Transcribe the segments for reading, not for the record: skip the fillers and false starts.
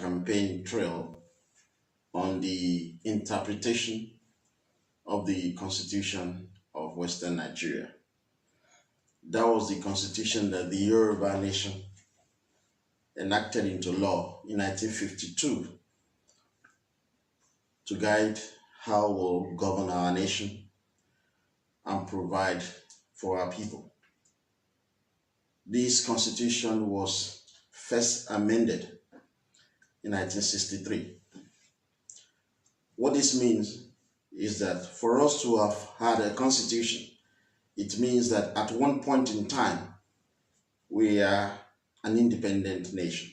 campaign trail on the interpretation of the Constitution of Western Nigeria. That was the constitution that the Yoruba nation enacted into law in 1952 to guide how we'll govern our nation and provide for our people. This constitution was first amended in 1963. What this means is that for us to have had a constitution, it means that at one point in time, we are an independent nation.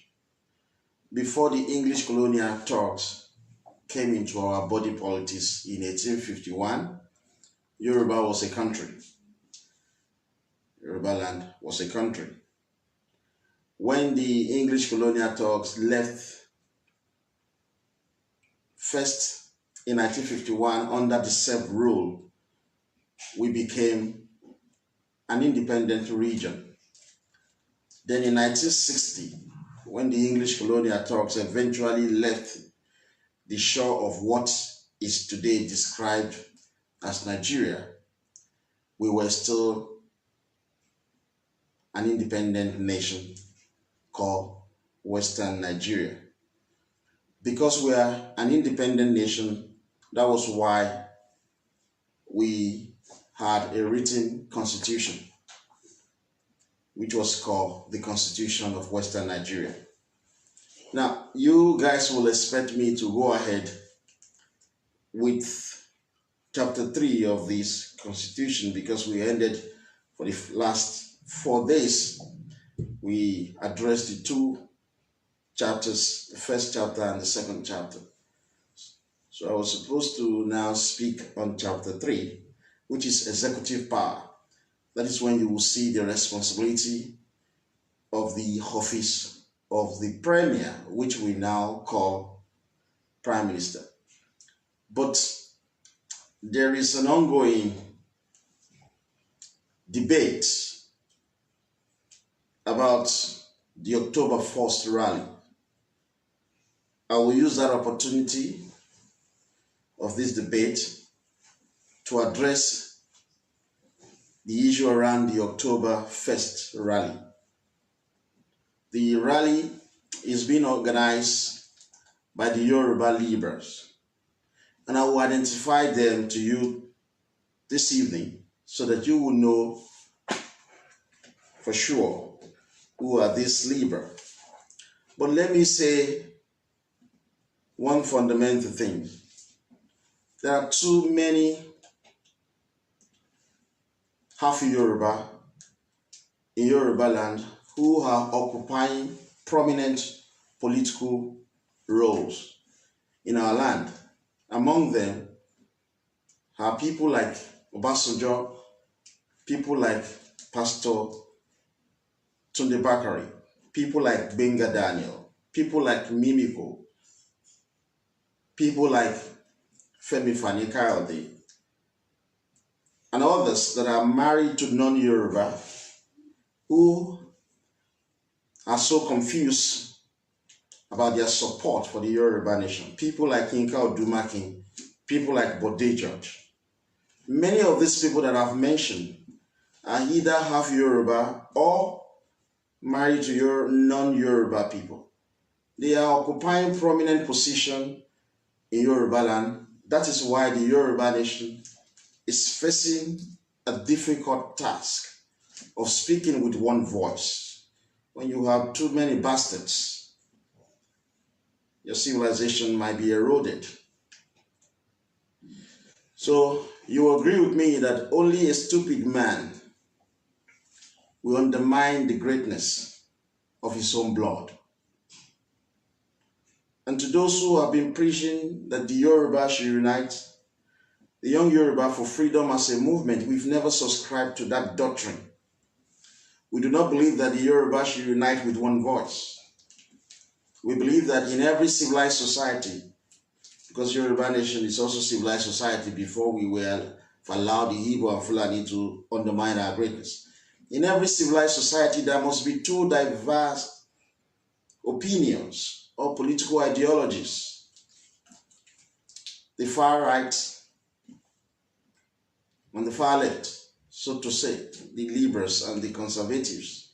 Before the English colonial Turks came into our body politics in 1851, Yoruba was a country. Yoruba land was a country. When the English colonial Turks left first in 1951 under the self rule, we became an independent region. Then in 1960, when the English colonial Turks eventually left the shore of what is today described as Nigeria, we were still an independent nation called Western Nigeria. Because we are an independent nation, that was why we had a written constitution, which was called the Constitution of Western Nigeria. Now, you guys will expect me to go ahead with chapter 3 of this constitution because we ended for the last 4 days. We addressed the two chapters, the first chapter and the second chapter. So I was supposed to now speak on chapter 3, which is executive power. That is when you will see the responsibility of the office of the premier, which we now call Prime Minister. But there is an ongoing debate about the October 1st rally. I will use that opportunity of this debate to address the issue around the October 1st rally. The rally is being organized by the Yoruba Liberals, and I will identify them to you this evening so that you will know for sure who are these Liberals. But let me say one fundamental thing. There are too many half Yoruba in Yoruba land who are occupying prominent political roles in our land. Among them are people like Obasanjo, people like Pastor Tunde Bakari, people like Benga Daniel, people like Mimiko, people like Femi Fani Kayode, and others that are married to non-Yoruba who are so confused about their support for the Yoruba nation. People like Yinka Odumakin, people like Bode George. Many of these people that I've mentioned are either half Yoruba or married to non-Yoruba people. They are occupying prominent position in Yoruba land. That is why the Yoruba nation is facing a difficult task of speaking with one voice. When you have too many bastards, your civilization might be eroded. So you agree with me that only a stupid man will undermine the greatness of his own blood. And to those who have been preaching that the Yoruba should unite, the young Yoruba for freedom as a movement, we've never subscribed to that doctrine. We do not believe that the Yoruba should unite with one voice. We believe that in every civilized society, because Yoruba nation is also civilized society before we were allowed the Igbo and Fulani to undermine our greatness. In every civilized society, there must be two diverse opinions or political ideologies, the far right and the far left, so to say, the liberals and the conservatives.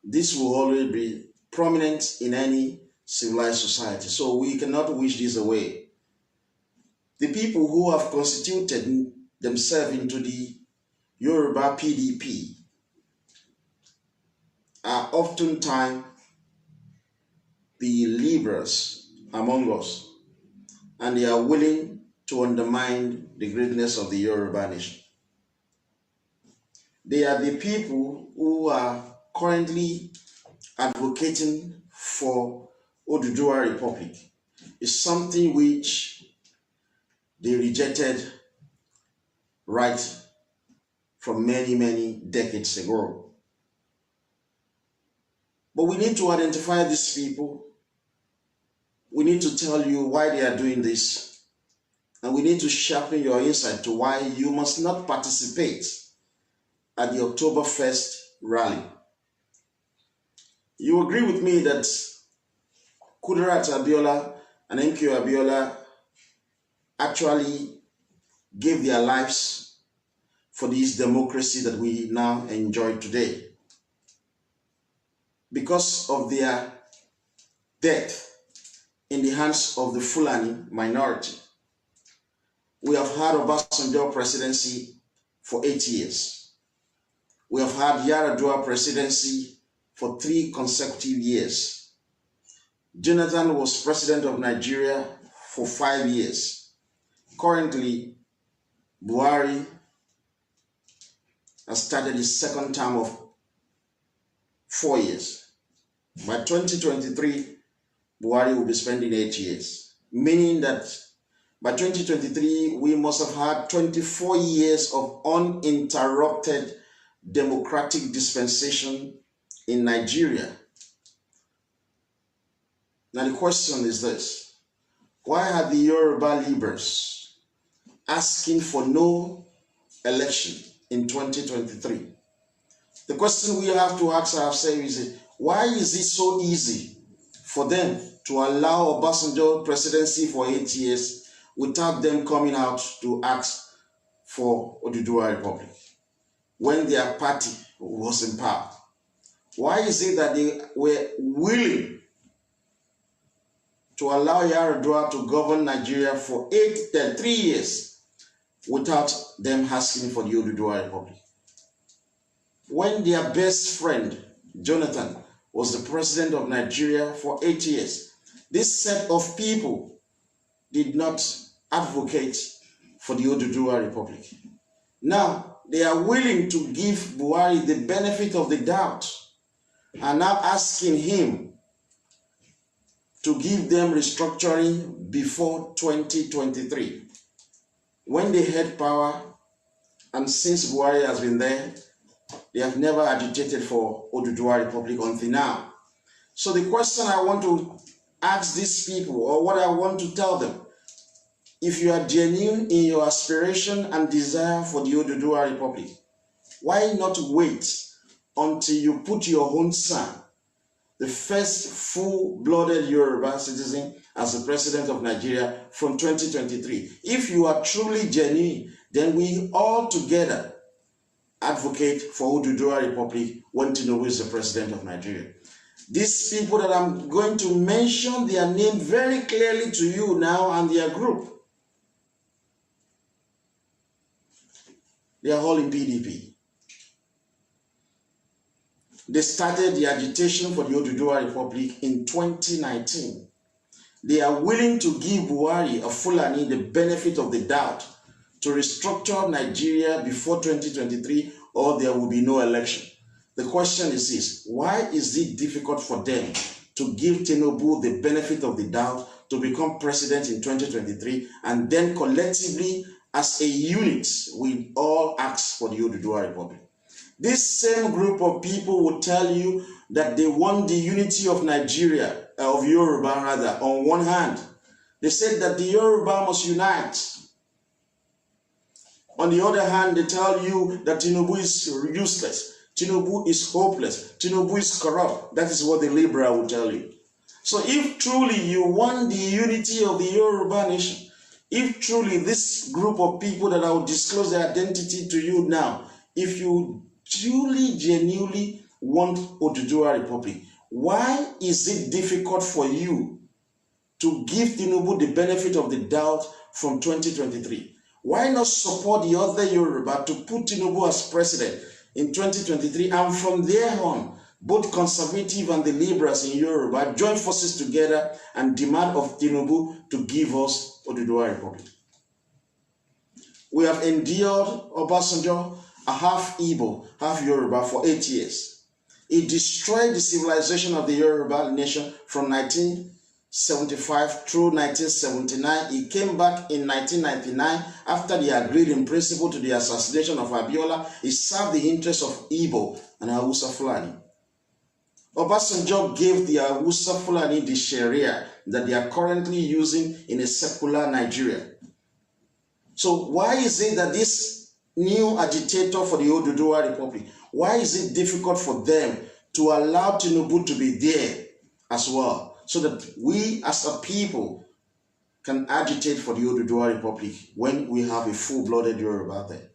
This will always be prominent in any civilized society, so we cannot wish this away. The people who have constituted themselves into the Yoruba PDP are oftentimes the liberals among us, and they are willing to undermine the greatness of the Yoruba nation. They are the people who are currently advocating for Oduduwa Republic. It's something which they rejected right from many, many decades ago. But we need to identify these people. We need to tell you why they are doing this. And we need to sharpen your insight to why you must not participate at the October 1st rally. You agree with me that Kudirat Abiola and MQ Abiola actually gave their lives for this democracy that we now enjoy today. Because of their death in the hands of the Fulani minority, we have had Obasanjo presidency for 8 years. We have had Yar'Adua presidency for 3 consecutive years. Jonathan was president of Nigeria for 5 years. Currently, Buhari has started his second term of 4 years. By 2023, Buhari will be spending 8 years, meaning that by 2023, we must have had 24 years of uninterrupted democratic dispensation in Nigeria. Now the question is this: why are the Yoruba liberals asking for no election in 2023? The question we have to ask ourselves is, why is it so easy for them to allow Obasanjo presidency for 8 years without them coming out to ask for Oduduwa Republic when their party was in power? Why is it that they were willing to allow Yar'Adua to govern Nigeria for 3 years without them asking for the Oduduwa Republic? When their best friend, Jonathan, was the president of Nigeria for 8 years, this set of people did not advocate for the Oduduwa Republic. Now, they are willing to give Buhari the benefit of the doubt and now asking him to give them restructuring before 2023. When they had power, and since Buhari has been there, they have never agitated for Oduduwa Republic until now. So the question I want to ask these people, or what I want to tell them, if you are genuine in your aspiration and desire for the Oduduwa Republic, why not wait until you put your own son, the first full-blooded Yoruba citizen, as the president of Nigeria from 2023? If you are truly genuine, then we all together advocate for Oduduwa Republic when Tinubu is the president of Nigeria. These people that I'm going to mention their name very clearly to you now and their group, they are all in PDP. They started the agitation for the Oduduwa Republic in 2019. They are willing to give Buhari, a Fulani, the benefit of the doubt to restructure Nigeria before 2023, or there will be no election. The question is this: why is it difficult for them to give Tinubu the benefit of the doubt to become president in 2023, and then collectively, as a unit, we all ask for the Oduduwa Republic? This same group of people will tell you that they want the unity of Nigeria, of Yoruba rather, on one hand. They said that the Yoruba must unite. On the other hand, they tell you that Tinubu is useless, Tinubu is hopeless, Tinubu is corrupt. That is what the liberal will tell you. So if truly you want the unity of the Yoruba nation, if truly this group of people that I will disclose their identity to you now, if you truly, genuinely want Oduduwa Republic, why is it difficult for you to give Tinubu the benefit of the doubt from 2023? Why not support the other Yoruba to put Tinubu as president in 2023, and from there on, both conservative and the liberals in Yoruba join forces together and demand of Tinubu to give us Oduduwa Republic? We have endured Obasanjo, a half Igbo, half Yoruba, for 8 years. He destroyed the civilization of the Yoruba nation from 1975 through 1979. He came back in 1999 after they agreed in principle to the assassination of Abiola. He served the interests of Igbo and Hausa Fulani. Obasanjo gave the Hausa Fulani the Sharia that they are currently using in a secular Nigeria. So why is it that this new agitator for the Oduduwa Republic, why is it difficult for them to allow Tinubu to be there as well, so that we as a people can agitate for the Oduduwa Republic when we have a full-blooded Yoruba there?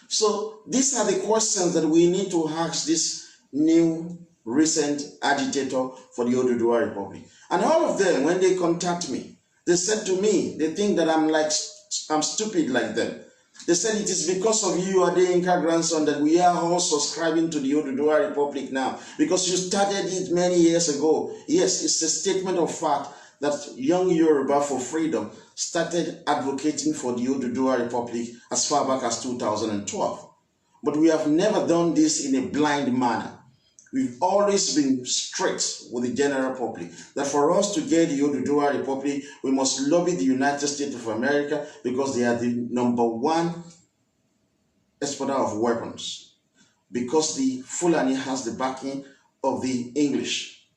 So these are the questions that we need to ask this new recent agitator for the Oduduwa Republic. And all of them, when they contact me, they said to me, they think that I'm stupid like them. They said it is because of you, Adeyinka grandson, that we are all subscribing to the Oduduwa Republic now, because you started it many years ago. Yes, it's a statement of fact that young Yoruba for freedom started advocating for the Oduduwa Republic as far back as 2012. But we have never done this in a blind manner. We've always been straight with the general public that for us to get the Oduduwa Republic, we must lobby the United States of America, because they are the #1 exporter of weapons, because the Fulani has the backing of the English.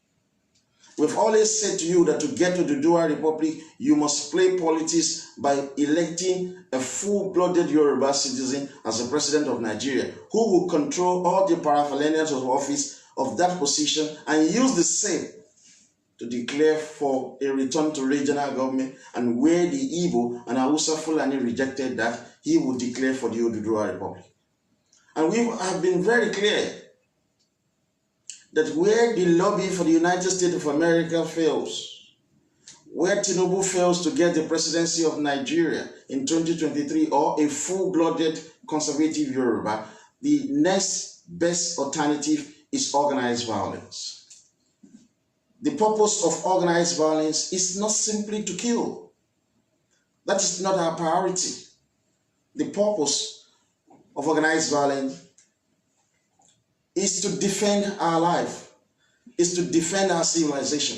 We've always said to you that to get to the Oduduwa Republic, you must play politics by electing a full-blooded Yoruba citizen as the president of Nigeria, who will control all the paraphernalia of office of that position and use the same to declare for a return to regional government, and where the Igbo and Hausa Fulani rejected that, he would declare for the Oduduwa Republic. And we have been very clear that where the lobby for the United States of America fails, where Tinubu fails to get the presidency of Nigeria in 2023 or a full-blooded conservative Yoruba, the next best alternative is organized violence. The purpose of organized violence is not simply to kill. That is not our priority. The purpose of organized violence is to defend our life, is to defend our civilization.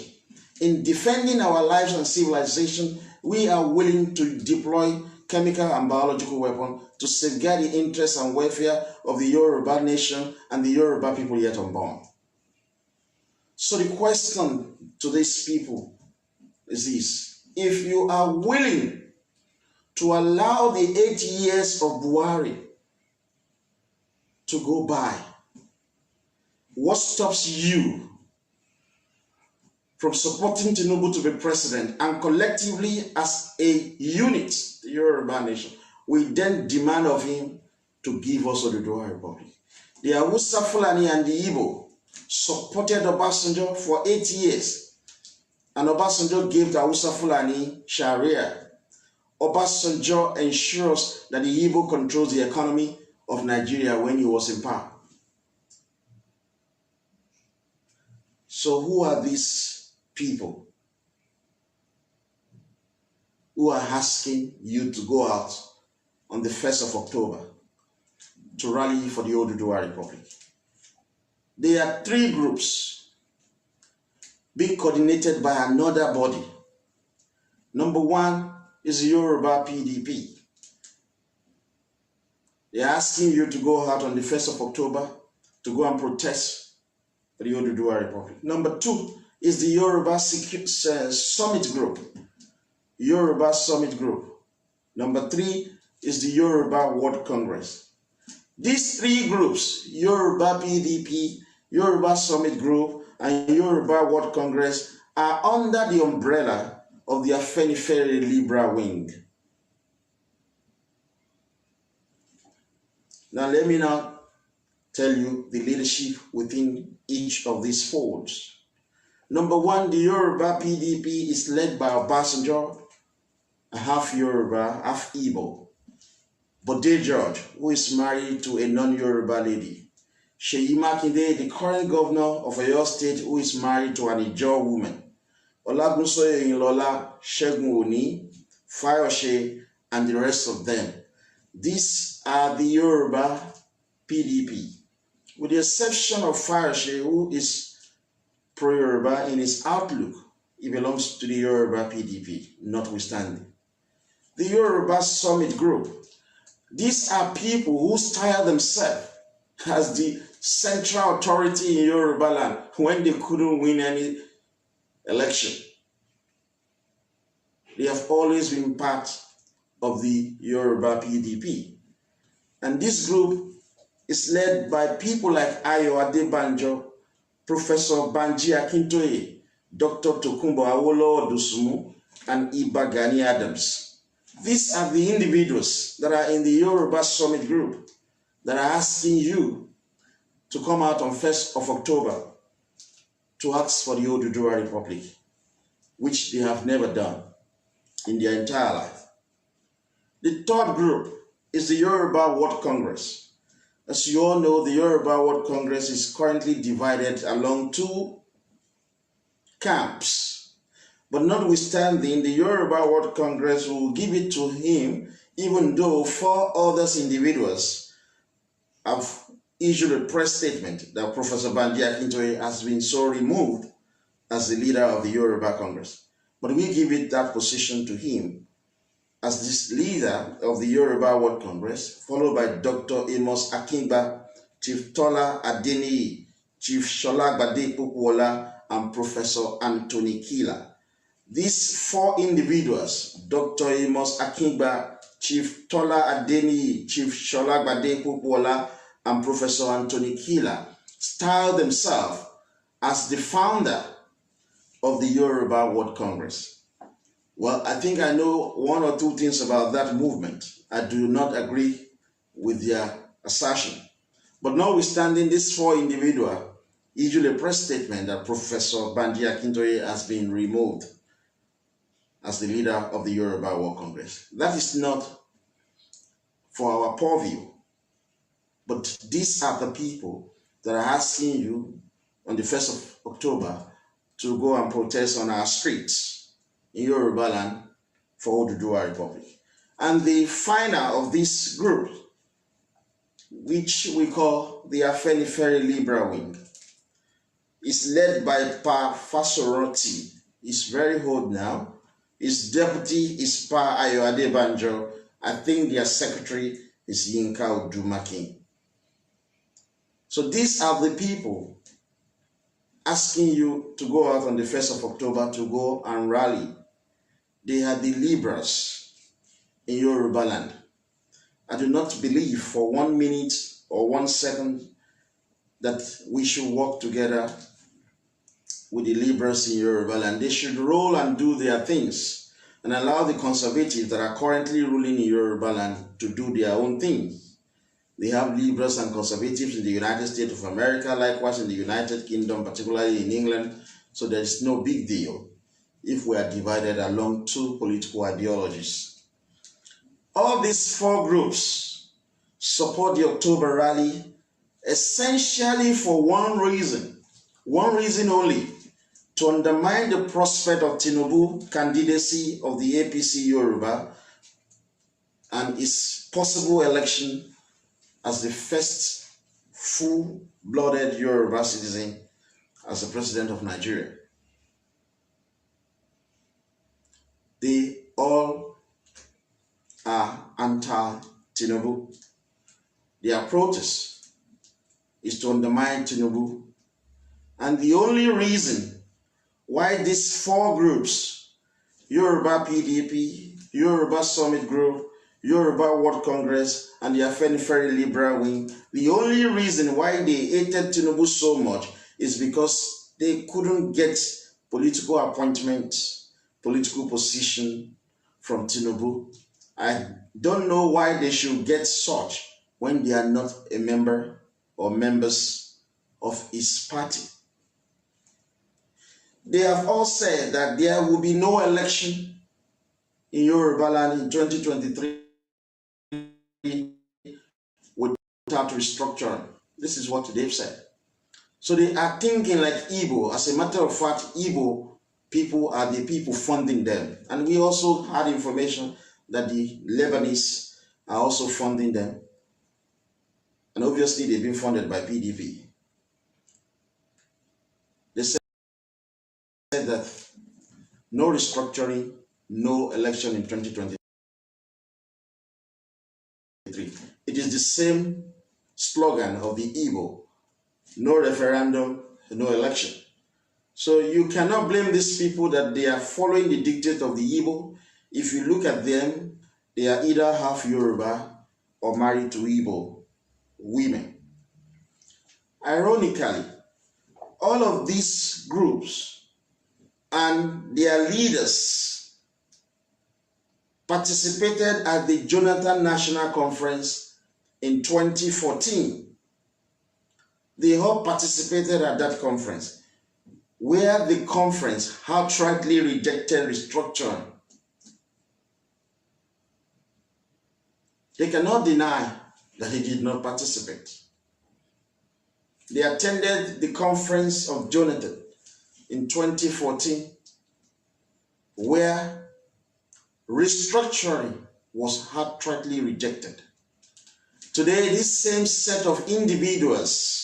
In defending our lives and civilization, we are willing to deploy chemical and biological weapons to safeguard the interests and welfare of the Yoruba nation and the Yoruba people yet unborn. So the question to these people is this: if you are willing to allow the 8 years of Buhari to go by, what stops you from supporting Tinubu to be president, and collectively as a unit, the Yoruba nation, we then demand of him to give us Oduduwa Republic? The Hausa Fulani and the Igbo supported Obasanjo for 8 years, and Obasanjo gave the Hausa Fulani Sharia. Obasanjo ensures that the Igbo controls the economy of Nigeria when he was in power. So who are these people who are asking you to go out on the 1st of October to rally for the Oduduwa Republic? There are 3 groups being coordinated by another body. Number 1 is the Yoruba PDP. They are asking you to go out on the 1st of October to go and protest for the Oduduwa Republic. Number 2 is the Yoruba Summit Group. Yoruba Summit Group. Number 3 is the Yoruba World Congress. These 3 groups, Yoruba PDP, Yoruba Summit Group, and Yoruba World Congress, are under the umbrella of the Afenifere Libra wing. Now let me now tell you the leadership within each of these folds. Number one, the Yoruba PDP is led by Obasanjo, half Yoruba, half Igbo. Bode George, who is married to a non-Yoruba lady. Seyi Makinde, the current governor of Oyo State, who is married to an Ijaw woman. Olagunsoye Oyinlola, Segun Oni, Fayose, and the rest of them. These are the Yoruba PDP. With the exception of Fayose, who is pro-Yoruba in his outlook, he belongs to the Yoruba PDP, notwithstanding. The Yoruba Summit Group. These are people who style themselves as the central authority in Yoruba land when they couldn't win any election. They have always been part of the Yoruba PDP. And this group is led by people like Ayo Adebanjo, Professor Banji Akintoye, Dr. Tokunbo Awolowo Dosunmu, and Iba Gani Adams. These are the individuals that are in the Yoruba Summit Group that are asking you to come out on 1st of October to ask for the Oduduwa Republic, which they have never done in their entire life. The third group is the Yoruba World Congress. As you all know, the Yoruba World Congress is currently divided along two camps. But notwithstanding, the Yoruba World Congress will give it to him, even though 4 other individuals have issued a press statement that Professor Banji Akintoye has been so removed as the leader of the Yoruba Congress. But we give it that position to him as this leader of the Yoruba World Congress, followed by Dr. Amos Akingba, Chief Tola Adeniyi, Chief Sholagbade Popoola, and Professor Anthony Kila. These 4 individuals, Dr. Amos Akingba, Chief Tola Adeniyi, Chief Sholagbade Popoola, and Professor Anthony Kila, style themselves as the founder of the Yoruba World Congress. Well, I think I know 1 or 2 things about that movement. I do not agree with their assertion. But notwithstanding, these 4 individuals issued a press statement that Professor Banji Akintoye has been removed as the leader of the Yoruba World Congress. That is not for our purview. But these are the people that are asking you on the 1st of October to go and protest on our streets in Yoruba land for Oduduwa Republic. And the final of this group, which we call the Afenifere Libra wing, is led by Pa Fasoroti. He's very old now. His deputy is Pa Ayo Adebanjo. I think their secretary is Yinka Odumakin. So these are the people asking you to go out on the 1st of October to go and rally. They are the Libras in Yoruba land. I do not believe for 1 minute or 1 second that we should work together with the Libras in Yoruba land. They should roll and do their things and allow the conservatives that are currently ruling in Yoruba land to do their own thing. They have Libras and conservatives in the United States of America, likewise in the United Kingdom, particularly in England. So there is no big deal if we are divided along 2 political ideologies. All these 4 groups support the October rally essentially for one reason only: to undermine the prospect of Tinubu candidacy of the APC Yoruba and its possible election as the first full-blooded Yoruba citizen as the president of Nigeria. They all are anti-Tinubu. Their protest is to undermine Tinubu. And the only reason why these 4 groups, Yoruba PDP, Yoruba Summit Group, Yoruba World Congress, and the Afenifere Libra wing, the only reason why they hated Tinubu so much is because they couldn't get political appointment, political position from Tinubu. I don't know why they should get such when they are not a member or members of his party. They have all said that there will be no election in Yoruba land in 2023 without restructuring. This is what they've said. So they are thinking like Igbo. As a matter of fact, Igbo people are the people funding them. And we also had information that the Lebanese are also funding them. And obviously they've been funded by PDP. They said that no restructuring, no election in 2023. It is the same slogan of the Igbo. No referendum, no election. So you cannot blame these people that they are following the dictate of the Igbo. If you look at them, they are either half Yoruba or married to Igbo women. Ironically, all of these groups and their leaders participated at the Jonathan National Conference in 2014. They all participated at that conference, where the conference outrightly rejected restructuring. They cannot deny that he did not participate. They attended the conference of Jonathan in 2014, where restructuring was outrightly rejected. Today, this same set of individuals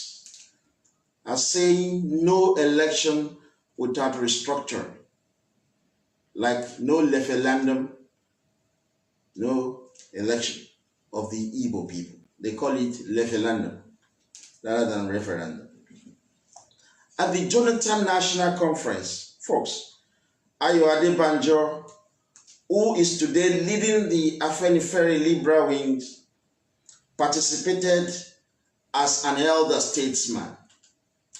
are saying no election without restructuring, like no referendum, no election of the Igbo people. They call it referendum rather than referendum. At the Jonathan National Conference, folks, Ayo Adebanjo, who is today leading the Afenifere Liberal wings, participated as an elder statesman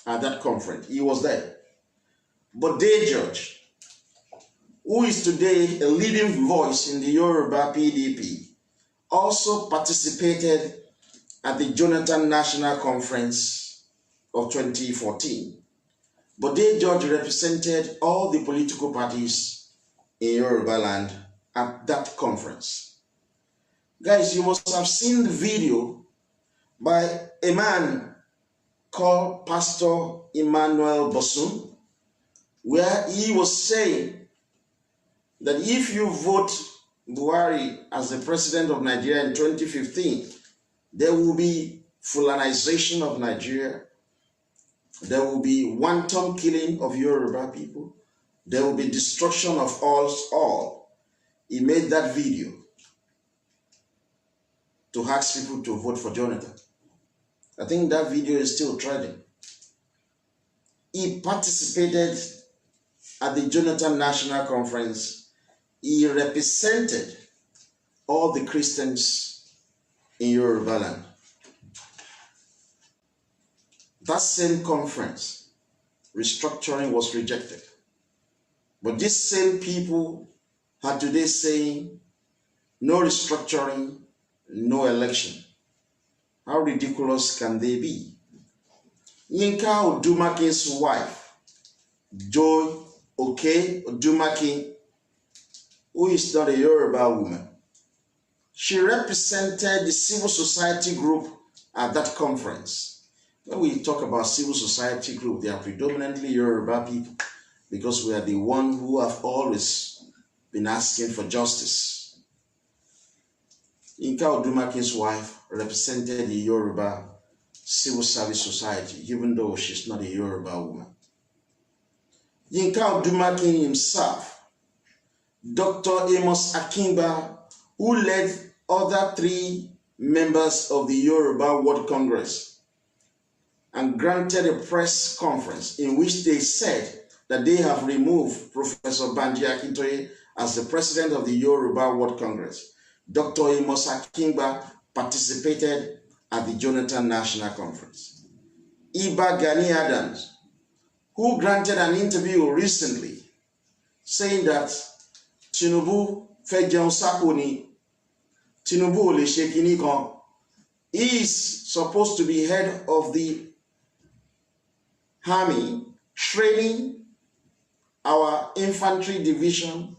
at that conference. He was there. But Day George, who is today a leading voice in the Yoruba PDP, also participated at the Jonathan National Conference of 2014. But Day George represented all the political parties in Yoruba land at that conference. Guys, you must have seen the video by a man called Pastor Emmanuel Bosun, where he was saying that if you vote Buhari as the president of Nigeria in 2015, there will be Fulanization of Nigeria, there will be wanton killing of Yoruba people, there will be destruction of us all. He made that video to ask people to vote for Jonathan. I think that video is still trending. He participated at the Jonathan National Conference. He represented all the Christians in Yoruba land. That same conference, restructuring was rejected. But these same people are today saying no restructuring, no election. How ridiculous can they be? Yinka Odumakin's wife, Joy Oke Odumakin, who is not a Yoruba woman, she represented the civil society group at that conference. When we talk about civil society group, they are predominantly Yoruba people because we are the one who have always been asking for justice. Yinka Odumakin's wife represented the Yoruba civil service society, even though she's not a Yoruba woman. Yinka Odumakin himself, Dr. Amos Akingba, who led other 3 members of the Yoruba World Congress and granted a press conference in which they said that they have removed Professor Banji Akintoye as the president of the Yoruba World Congress. Dr. Amos Akingba participated at the Jonathan National Conference. Iba Gani Adams, who granted an interview recently saying that Tinubu fẹ́ jẹun sápò ni, Tinubu ò lè ṣe kinní kan. He is supposed to be head of the army, training our infantry division,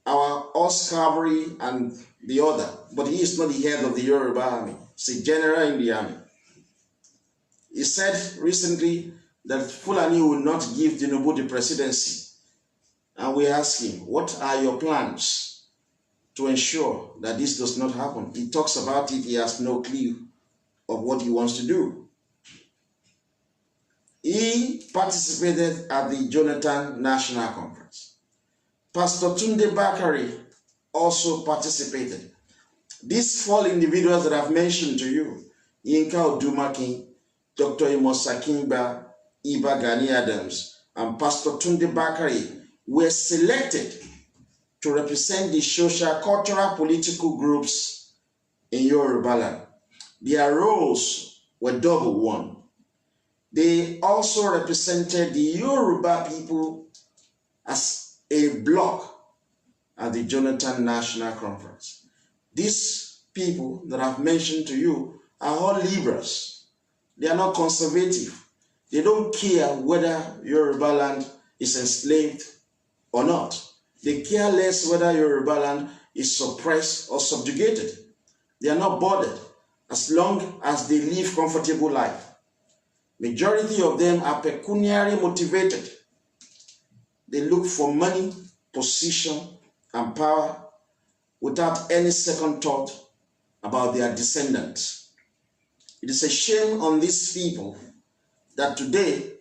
our horse cavalry, and the other. But he is not the head of the Yoruba army. He's a general in the army. He said recently that Fulani will not give Tinubu the presidency. And we ask him, what are your plans to ensure that this does not happen? He talks about it, he has no clue of what he wants to do. He participated at the Jonathan National Conference. Pastor Tunde Bakari also participated. These 4 individuals that I've mentioned to you, Yinka Odumaki, Dr. Amos Akingba, Iba Gani Adams, and Pastor Tunde Bakari, were selected to represent the social, cultural, political groups in Yoruba land. Their roles were double one. They also represented the Yoruba people as a bloc at the Jonathan National Conference. These people that I've mentioned to you are all liberals. They are not conservative. They don't care whether Yoruba land is enslaved or not. They care less whether Yoruba land is suppressed or subjugated. They are not bothered as long as they live comfortable life. Majority of them are pecuniary motivated. They look for money, position, and power without any second thought about their descendants. It is a shame on these people that today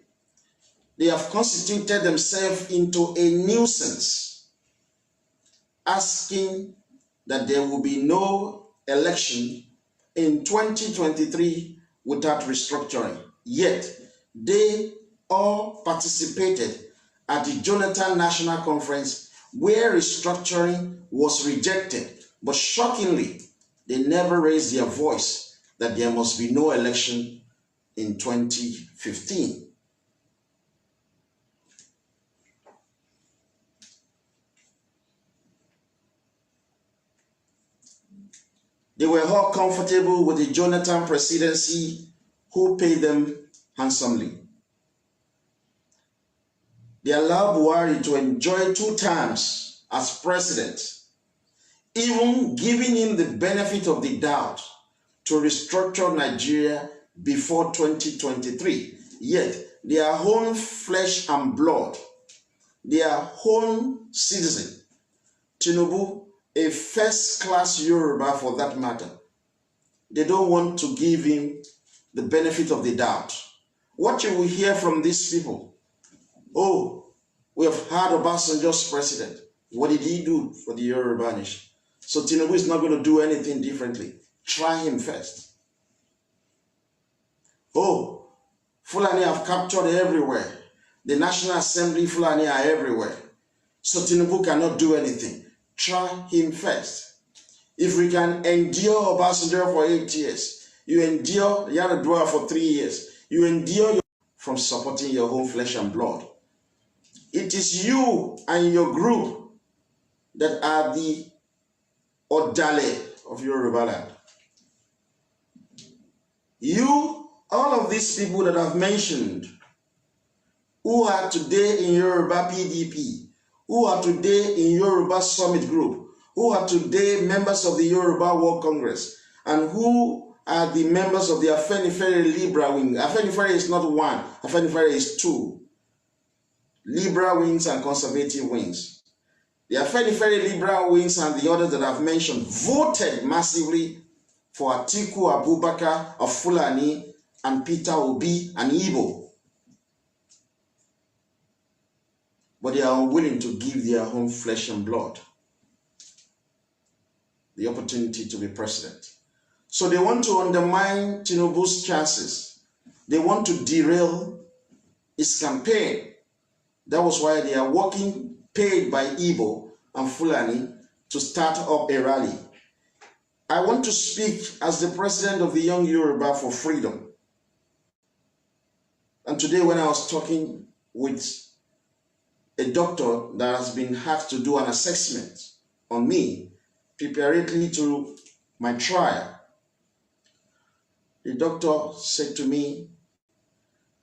they have constituted themselves into a nuisance, asking that there will be no election in 2023 without restructuring. Yet, they all participated at the Jonathan National Conference where restructuring was rejected. But shockingly, they never raised their voice that there must be no election in 2015. They were all comfortable with the Jonathan presidency, who paid them handsomely. They allowed Buhari to enjoy 2 terms as president, even giving him the benefit of the doubt to restructure Nigeria before 2023. Yet, their own flesh and blood, their own citizen, Tinubu, a first-class Yoruba for that matter, they don't want to give him the benefit of the doubt. What you will hear from these people, oh, we have had Obasanjo's president. What did he do for the Yoruba nation? So Tinubu is not going to do anything differently. Try him first. Oh, Fulani have captured everywhere. The National Assembly Fulani are everywhere. So Tinubu cannot do anything. Try him first. If we can endure Obasanjo for 8 years, you endure Yaradua for 3 years, you endure from supporting your own flesh and blood. It is you and your group that are the Odale of Yoruba land. You, all of these people that I've mentioned, who are today in Yoruba PDP, who are today in Yoruba Summit Group, who are today members of the Yoruba World Congress, and who are the members of the Afenifere Libra wing. Afenifere is not one, Afenifere is 2. Libra wings and conservative wings. The Afenifere Libra wings and the others that I've mentioned voted massively for Atiku Abubakar of Fulani and Peter Obi and Igbo. But they are unwilling to give their own flesh and blood the opportunity to be president. So they want to undermine Tinubu's chances. They want to derail his campaign. That was why they are working, paid by Igbo and Fulani, to start up a rally. I want to speak as the president of the Young Yoruba for Freedom. And today when I was talking with a doctor that has been asked to do an assessment on me preparatory to my trial. The doctor said to me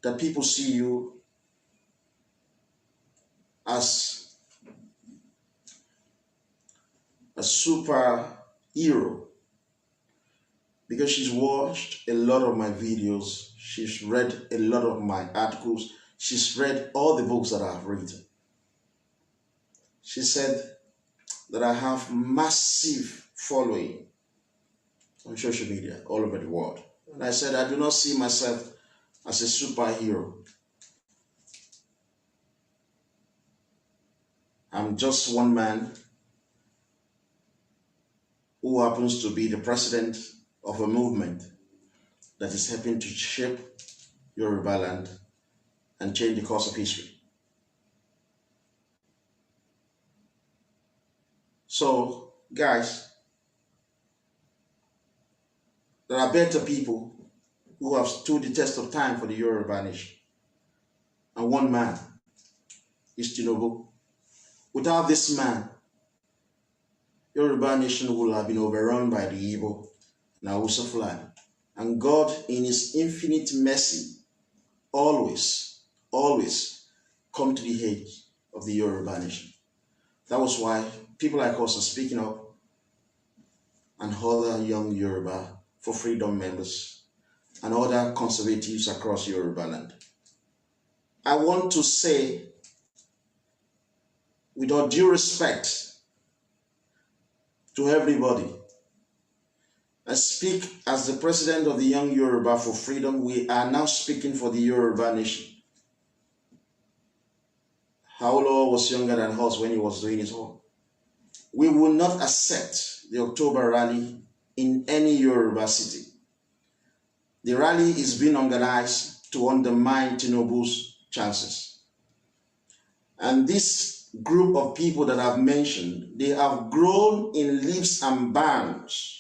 that people see you as a superhero because she's watched a lot of my videos, she's read a lot of my articles, she's read all the books that I've written. She said that I have massive following on social media all over the world. And I said, I do not see myself as a superhero. I'm just one man who happens to be the president of a movement that is helping to shape Yoruba land and change the course of history. So, guys, there are better people who have stood the test of time for the Yoruba nation. And one man is Tinubu. Without this man, Yoruba nation would have been overrun by the Igbo and Hausa Fulani. And God, in his infinite mercy, always come to the aid of the Yoruba nation. That was why people like us are speaking up, and other young Yoruba for freedom members and other conservatives across Yoruba land. I want to say, with all due respect to everybody, I speak as the president of the Young Yoruba for Freedom. We are now speaking for the Yoruba nation. Awolowo was younger than us when he was doing his own. We will not accept the October rally in any Yoruba city. The rally is being organized to undermine Tinubu's chances. And this group of people that I've mentioned, they have grown in leaps and bounds.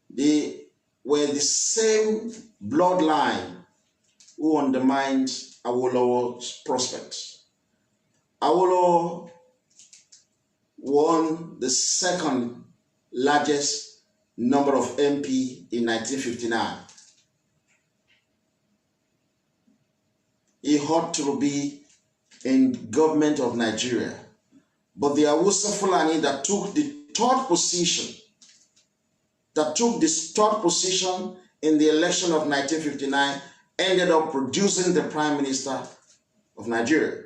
They were the same bloodline who undermined Awolowo's prospects. Awolowo won the second largest number of MP in 1959. He ought to be in government of Nigeria. But the Hausa Fulani that took the third position, in the election of 1959 ended up producing the Prime Minister of Nigeria.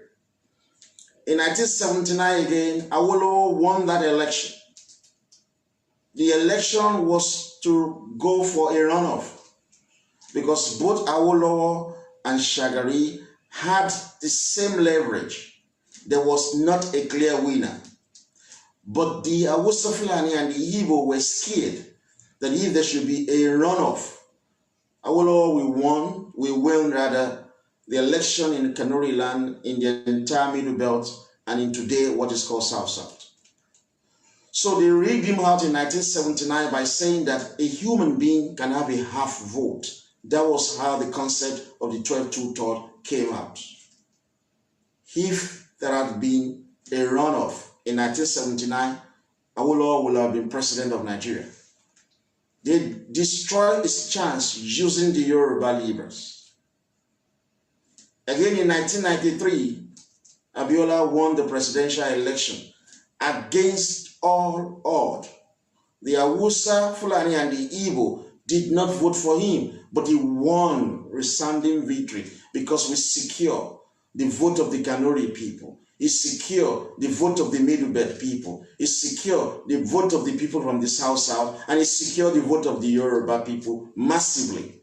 In 1979 again, Awolowo won that election. The election was to go for a runoff because both Awolowo and Shagari had the same leverage. There was not a clear winner. But the Hausa Fulani and the Igbo were scared that if there should be a runoff, Awolowo will win the election in Kanuri land, in the entire Middle Belt, and in today what is called South-South. So they rigged him out in 1979 by saying that a human being can have a half vote. That was how the concept of the 12-2-3 came out. If there had been a runoff in 1979, Awolowo would have been president of Nigeria. They destroyed his chance using the Yoruba Liberals. Again in 1993, Abiola won the presidential election against all odds. The Hausa, Fulani and the Igbo did not vote for him, but he won resounding victory because we secure the vote of the Kanuri people. He secure the vote of the Middle Belt people. He secure the vote of the people from the South-South, and he secure the vote of the Yoruba people massively.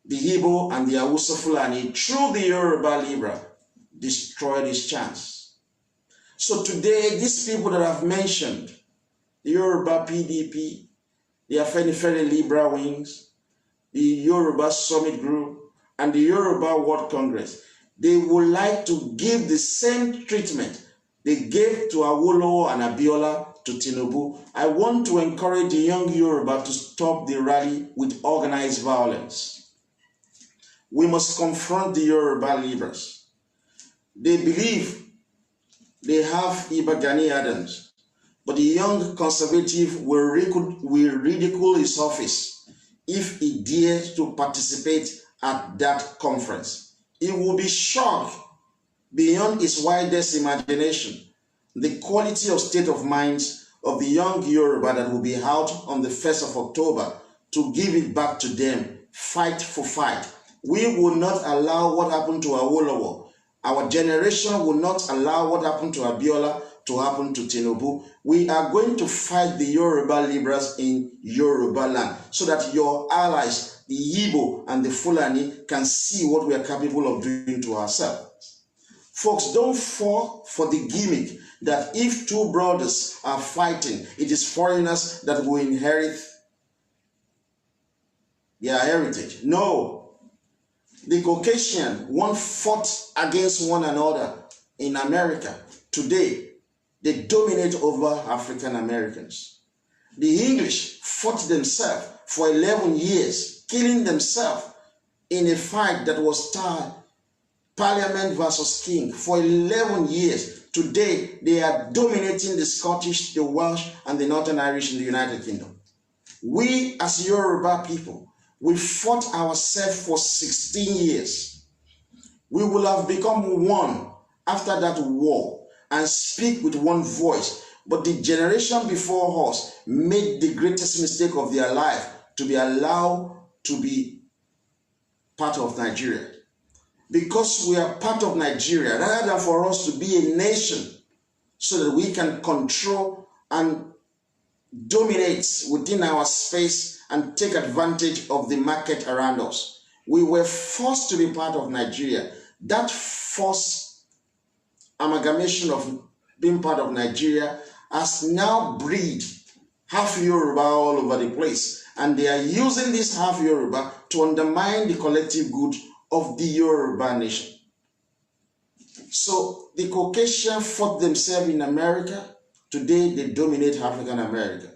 The Igbo and the Hausa Fulani, through the Yoruba Libra, destroyed his chance. So today, these people that I've mentioned, the Yoruba PDP, the Afenifere Libra wings, the Yoruba Summit Group, and the Yoruba World Congress, they would like to give the same treatment they gave to Awolowo and Abiola to Tinubu. I want to encourage the young Yoruba to stop the rally with organized violence. we must confront the Yoruba liberals. They believe they have Iba Gani Adams, but the young conservative will ridicule his office if he dares to participate at that conference. He will be shocked beyond his wildest imagination the quality of state of mind of the young Yoruba that will be out on the 1st of October to give it back to them, fight for fight. We will not allow what happened to Awolowo. Our generation will not allow what happened to Abiola to happen to Tinubu. We are going to fight the Yoruba liberals in Yoruba land so that your allies, the Igbo and the Fulani, can see what we are capable of doing to ourselves. Folks, don't fall for the gimmick that if two brothers are fighting, it is foreigners that will inherit their heritage. No. The Caucasian one fought against one another in America. Today, they dominate over African Americans. The English fought themselves for 11 years, killing themselves in a fight that was styled Parliament versus King for 11 years. Today, they are dominating the Scottish, the Welsh, and the Northern Irish in the United Kingdom. We, as Yoruba people, we fought ourselves for 16 years. We will have become one after that war and speak with one voice. But the generation before us made the greatest mistake of their life to be allowed to be part of Nigeria. Because we are part of Nigeria, rather than for us to be a nation so that we can control and dominate within our space and take advantage of the market around us, we were forced to be part of Nigeria. That forced amalgamation of being part of Nigeria has now breed half Yoruba all over the place. And they are using this half Yoruba to undermine the collective good of the Yoruba nation. So the Caucasian fought themselves in America. Today they dominate African America.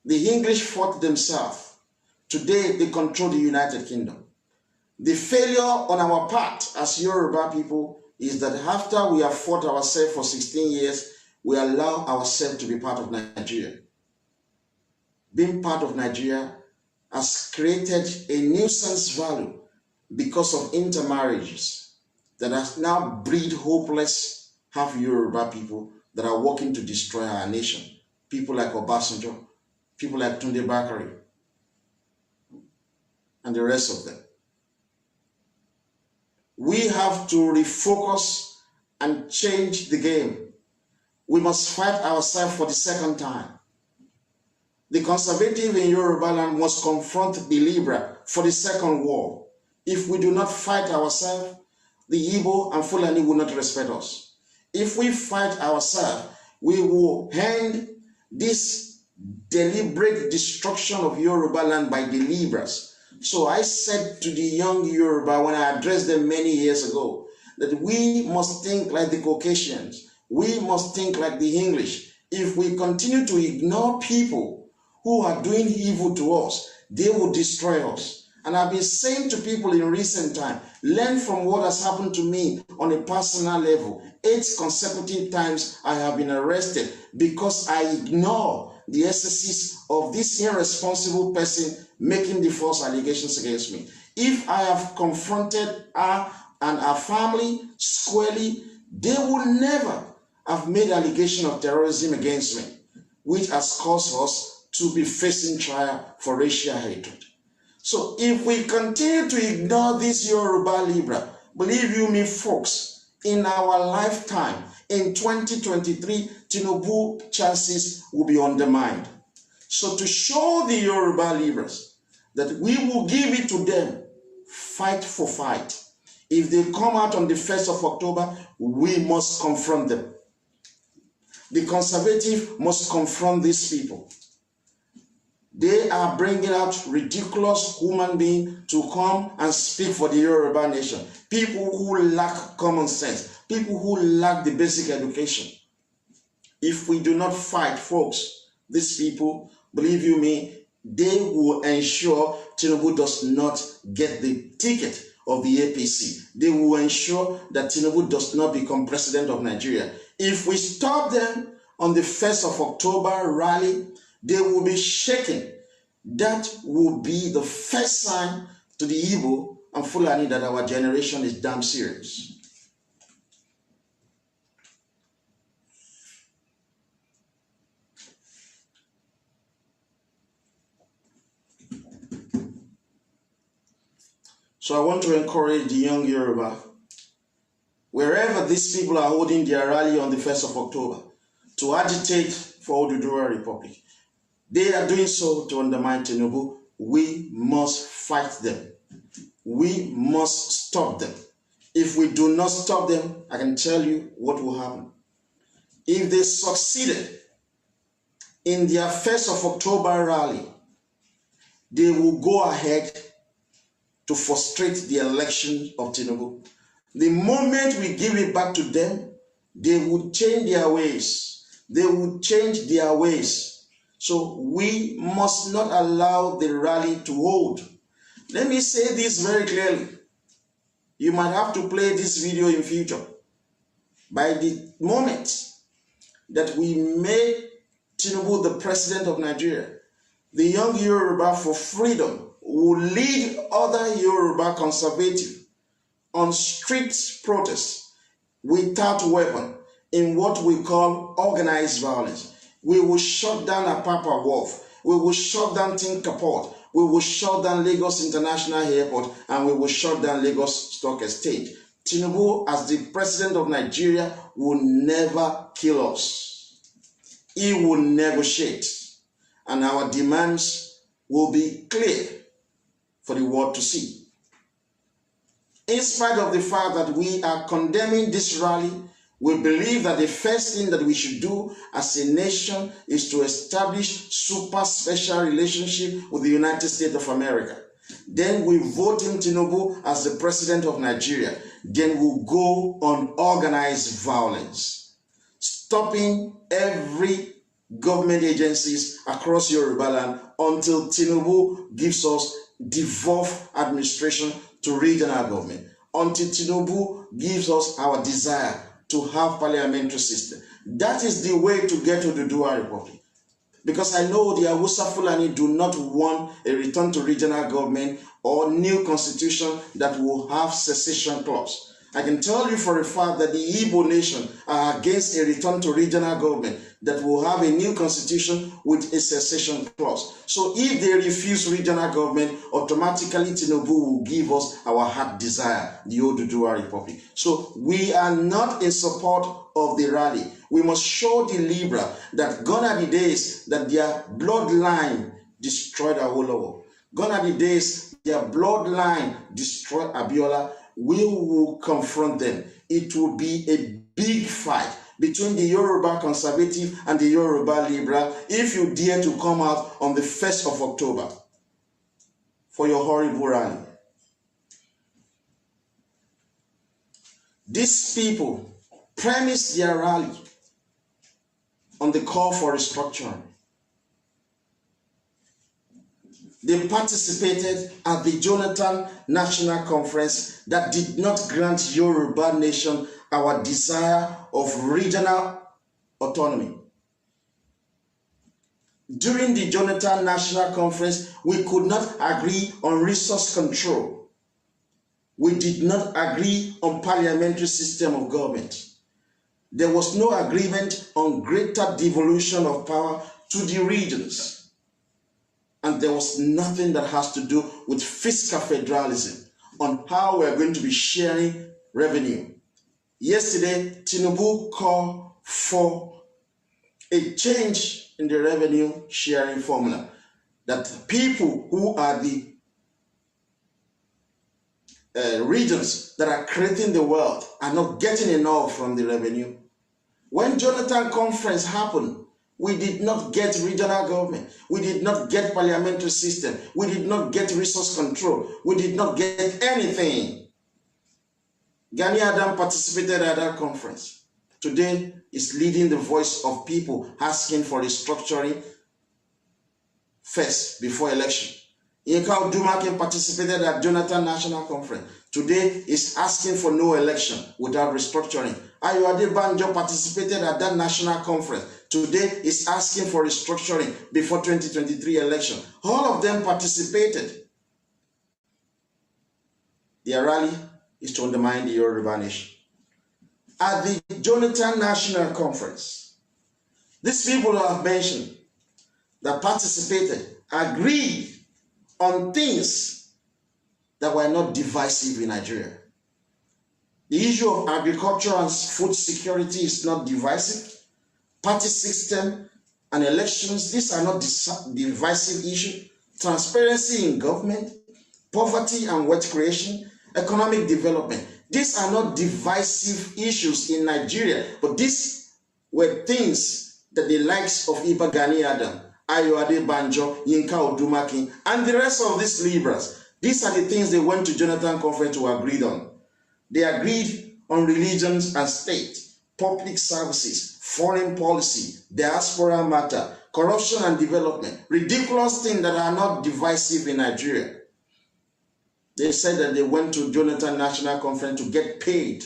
The English fought themselves. Today they control the United Kingdom. The failure on our part as Yoruba people is that after we have fought ourselves for 16 years, we allow ourselves to be part of Nigeria. Being part of Nigeria has created a nuisance value because of intermarriages that has now breed hopeless half Yoruba people that are working to destroy our nation. People like Obasanjo, people like Tunde Bakari, and the rest of them. We have to refocus and change the game. We must fight ourselves for the second time. The conservative in Yoruba land must confront the liberal for the second war. If we do not fight ourselves, the Igbo and Fulani will not respect us. If we fight ourselves, we will end this deliberate destruction of Yoruba land by the liberals. So I said to the young Yoruba when I addressed them many years ago, that we must think like the Caucasians. We must think like the English. If we continue to ignore people who are doing evil to us, they will destroy us. And I've been saying to people in recent time, learn from what has happened to me on a personal level. 8 consecutive times I have been arrested because I ignore the excesses of this irresponsible person making the false allegations against me. If I have confronted her and her family squarely, they will never have made allegation of terrorism against me, which has caused us to be facing trial for racial hatred. So if we continue to ignore this Yoruba Libra, believe you me folks, in our lifetime, in 2023, Tinubu chances will be undermined. So to show the Yoruba Libras that we will give it to them, fight for fight. If they come out on the 1st of October, we must confront them. The conservative must confront these people. They are bringing out ridiculous human beings to come and speak for the Yoruba nation. People who lack common sense. People who lack the basic education. If we do not fight, folks, these people, believe you me, they will ensure Tinubu does not get the ticket of the APC. They will ensure that Tinubu does not become president of Nigeria. If we stop them on the 1st of October rally, they will be shaken. That will be the first sign to the Igbo and Fulani that our generation is damn serious. So I want to encourage the young Yoruba, wherever these people are holding their rally on the 1st of October, to agitate for Oduduwa Republic. They are doing so to undermine Tinubu. We must fight them. We must stop them. If we do not stop them, I can tell you what will happen. If they succeeded in their 1st of October rally, they will go ahead to frustrate the election of Tinubu. The moment we give it back to them, they will change their ways. They will change their ways. So we must not allow the rally to hold. Let me say this very clearly. You might have to play this video in future. By the moment that we make Tinubu the president of Nigeria, the young Yoruba for freedom will lead other Yoruba conservatives on street protests without weapon in what we call organized violence. We will shut down Apapa Wharf. We will shut down Tinker Port. We will shut down Lagos International Airport, and we will shut down Lagos Stock Exchange. Tinubu, as the president of Nigeria, will never kill us. He will negotiate, and our demands will be clear for the world to see. In spite of the fact that we are condemning this rally, we believe that the first thing that we should do as a nation is to establish super special relationship with the United States of America. Then we vote in Tinubu as the president of Nigeria. Then we'll go on organized violence, stopping every government agencies across Yoruba land until Tinubu gives us devolved administration to regional government, until Tinubu gives us our desire to have parliamentary system. That is the way to get to the Oduduwa Republic. Because I know the Hausa Fulani do not want a return to regional government or new constitution that will have secession clause. I can tell you for a fact that the Igbo nation are against a return to regional government that will have a new constitution with a secession clause. So if they refuse regional government, automatically Tinubu will give us our heart desire, the Oduduwa Republic. So we are not in support of the rally. We must show the Libra that gone are the days that their bloodline destroyed Awolowo. Gone are the days their bloodline destroyed Abiola. We will confront them. It will be a big fight between the Yoruba conservative and the Yoruba liberal if you dare to come out on the 1st of October for your horrible rally. These people premise their rally on the call for restructuring. They participated at the Jonathan National Conference that did not grant Yoruba nation our desire of regional autonomy. During the Jonathan National Conference, we could not agree on resource control. We did not agree on parliamentary system of government. There was no agreement on greater devolution of power to the regions. And there was nothing that has to do with fiscal federalism on how we're going to be sharing revenue. Yesterday, Tinubu called for a change in the revenue sharing formula, that people who are the regions that are creating the wealth are not getting enough from the revenue. When Jonathan Conference happened, we did not get regional government. We did not get parliamentary system. We did not get resource control. We did not get anything. Gani Adam participated at that conference. Today is leading the voice of people asking for restructuring first before election. Adeyinka Odumakin participated at Jonathan National Conference. Today is asking for no election without restructuring. Adeyinka participated at that national conference. Today is asking for restructuring before 2023 election. All of them participated. Their rally is to undermine the Yoruba nation. At the Jonathan National Conference, these people who have mentioned that participated agreed on things that were not divisive in Nigeria. The issue of agriculture and food security is not divisive. Party system and elections, these are not divisive issues. Transparency in government, poverty and wealth creation, economic development, these are not divisive issues in Nigeria, but these were things that the likes of Iba Gani Adam, Ayo Adebanjo, Yinka Odumakin, and the rest of these liberals, these are the things they went to Jonathan Conference to agree on. They agreed on religions and state, public services, foreign policy, diaspora matter, corruption and development, ridiculous things that are not divisive in Nigeria. They said that they went to Jonathan National Conference to get paid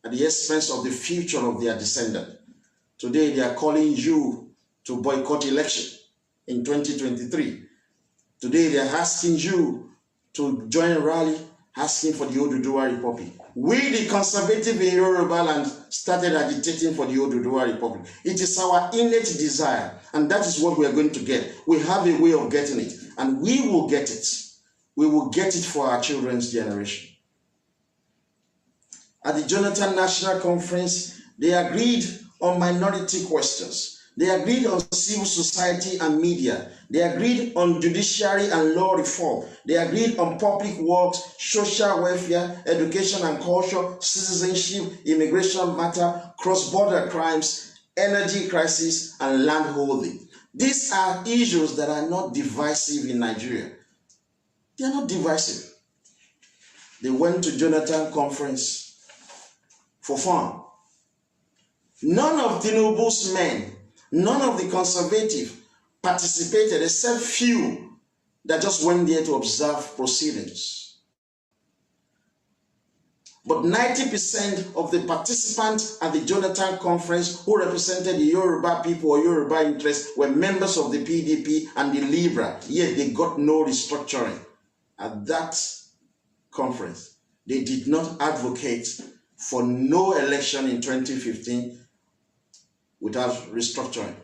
at the expense of the future of their descendants. Today they are calling you to boycott election in 2023. Today they are asking you to join a rally asking for the Oduduwa Republic. We, the conservative in Yoruba land, started agitating for the Oduduwa Republic. It is our innate desire, and that is what we are going to get. We have a way of getting it, and we will get it. We will get it for our children's generation. At the Jonathan National Conference, they agreed on minority questions. They agreed on civil society and media. They agreed on judiciary and law reform. They agreed on public works, social welfare, education and culture, citizenship, immigration matter, cross-border crimes, energy crisis, and land holding. These are issues that are not divisive in Nigeria. They are not divisive. They went to Jonathan Conference for fun. None of Tinubu's men, none of the conservative participated except few that just went there to observe proceedings. But 90% of the participants at the Jonathan Conference who represented the Yoruba people or Yoruba interests were members of the PDP and the Libra, yet they got no restructuring. At that conference, they did not advocate for no election in 2015 without restructuring.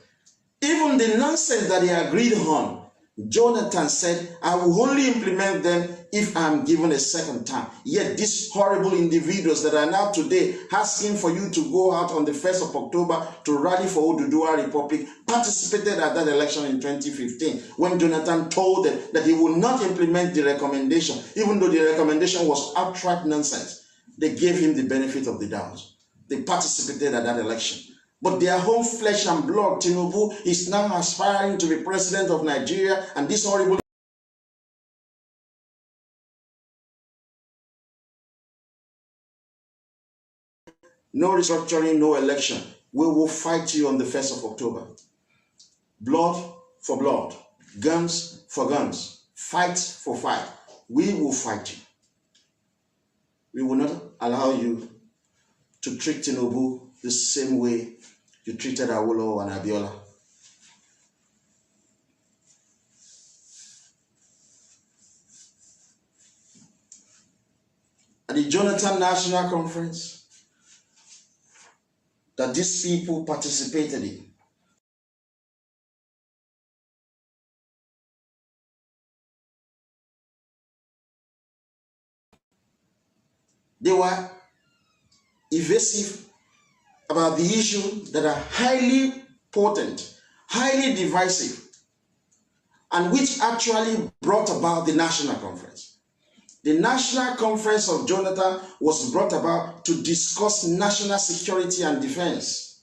Even the nonsense that they agreed on, Jonathan said, I will only implement them if I'm given a second term. Yet these horrible individuals that are now today asking for you to go out on the 1st of October to rally for Oduduwa Republic participated at that election in 2015 when Jonathan told them that he would not implement the recommendation, even though the recommendation was outright nonsense. They gave him the benefit of the doubt. They participated at that election. But their own flesh and blood, Tinubu, is now aspiring to be president of Nigeria, and this horrible no restructuring, no election. We will fight you on the 1st of October. Blood for blood, guns for guns, fight for fight. We will fight you. We will not allow you to treat Tinubu the same way you treated Awolowo and Abiola. At the Jonathan National Conference that these people participated in, they were evasive about the issues that are highly potent, highly divisive, and which actually brought about the National Conference. The National Conference of Jonathan was brought about to discuss national security and defense.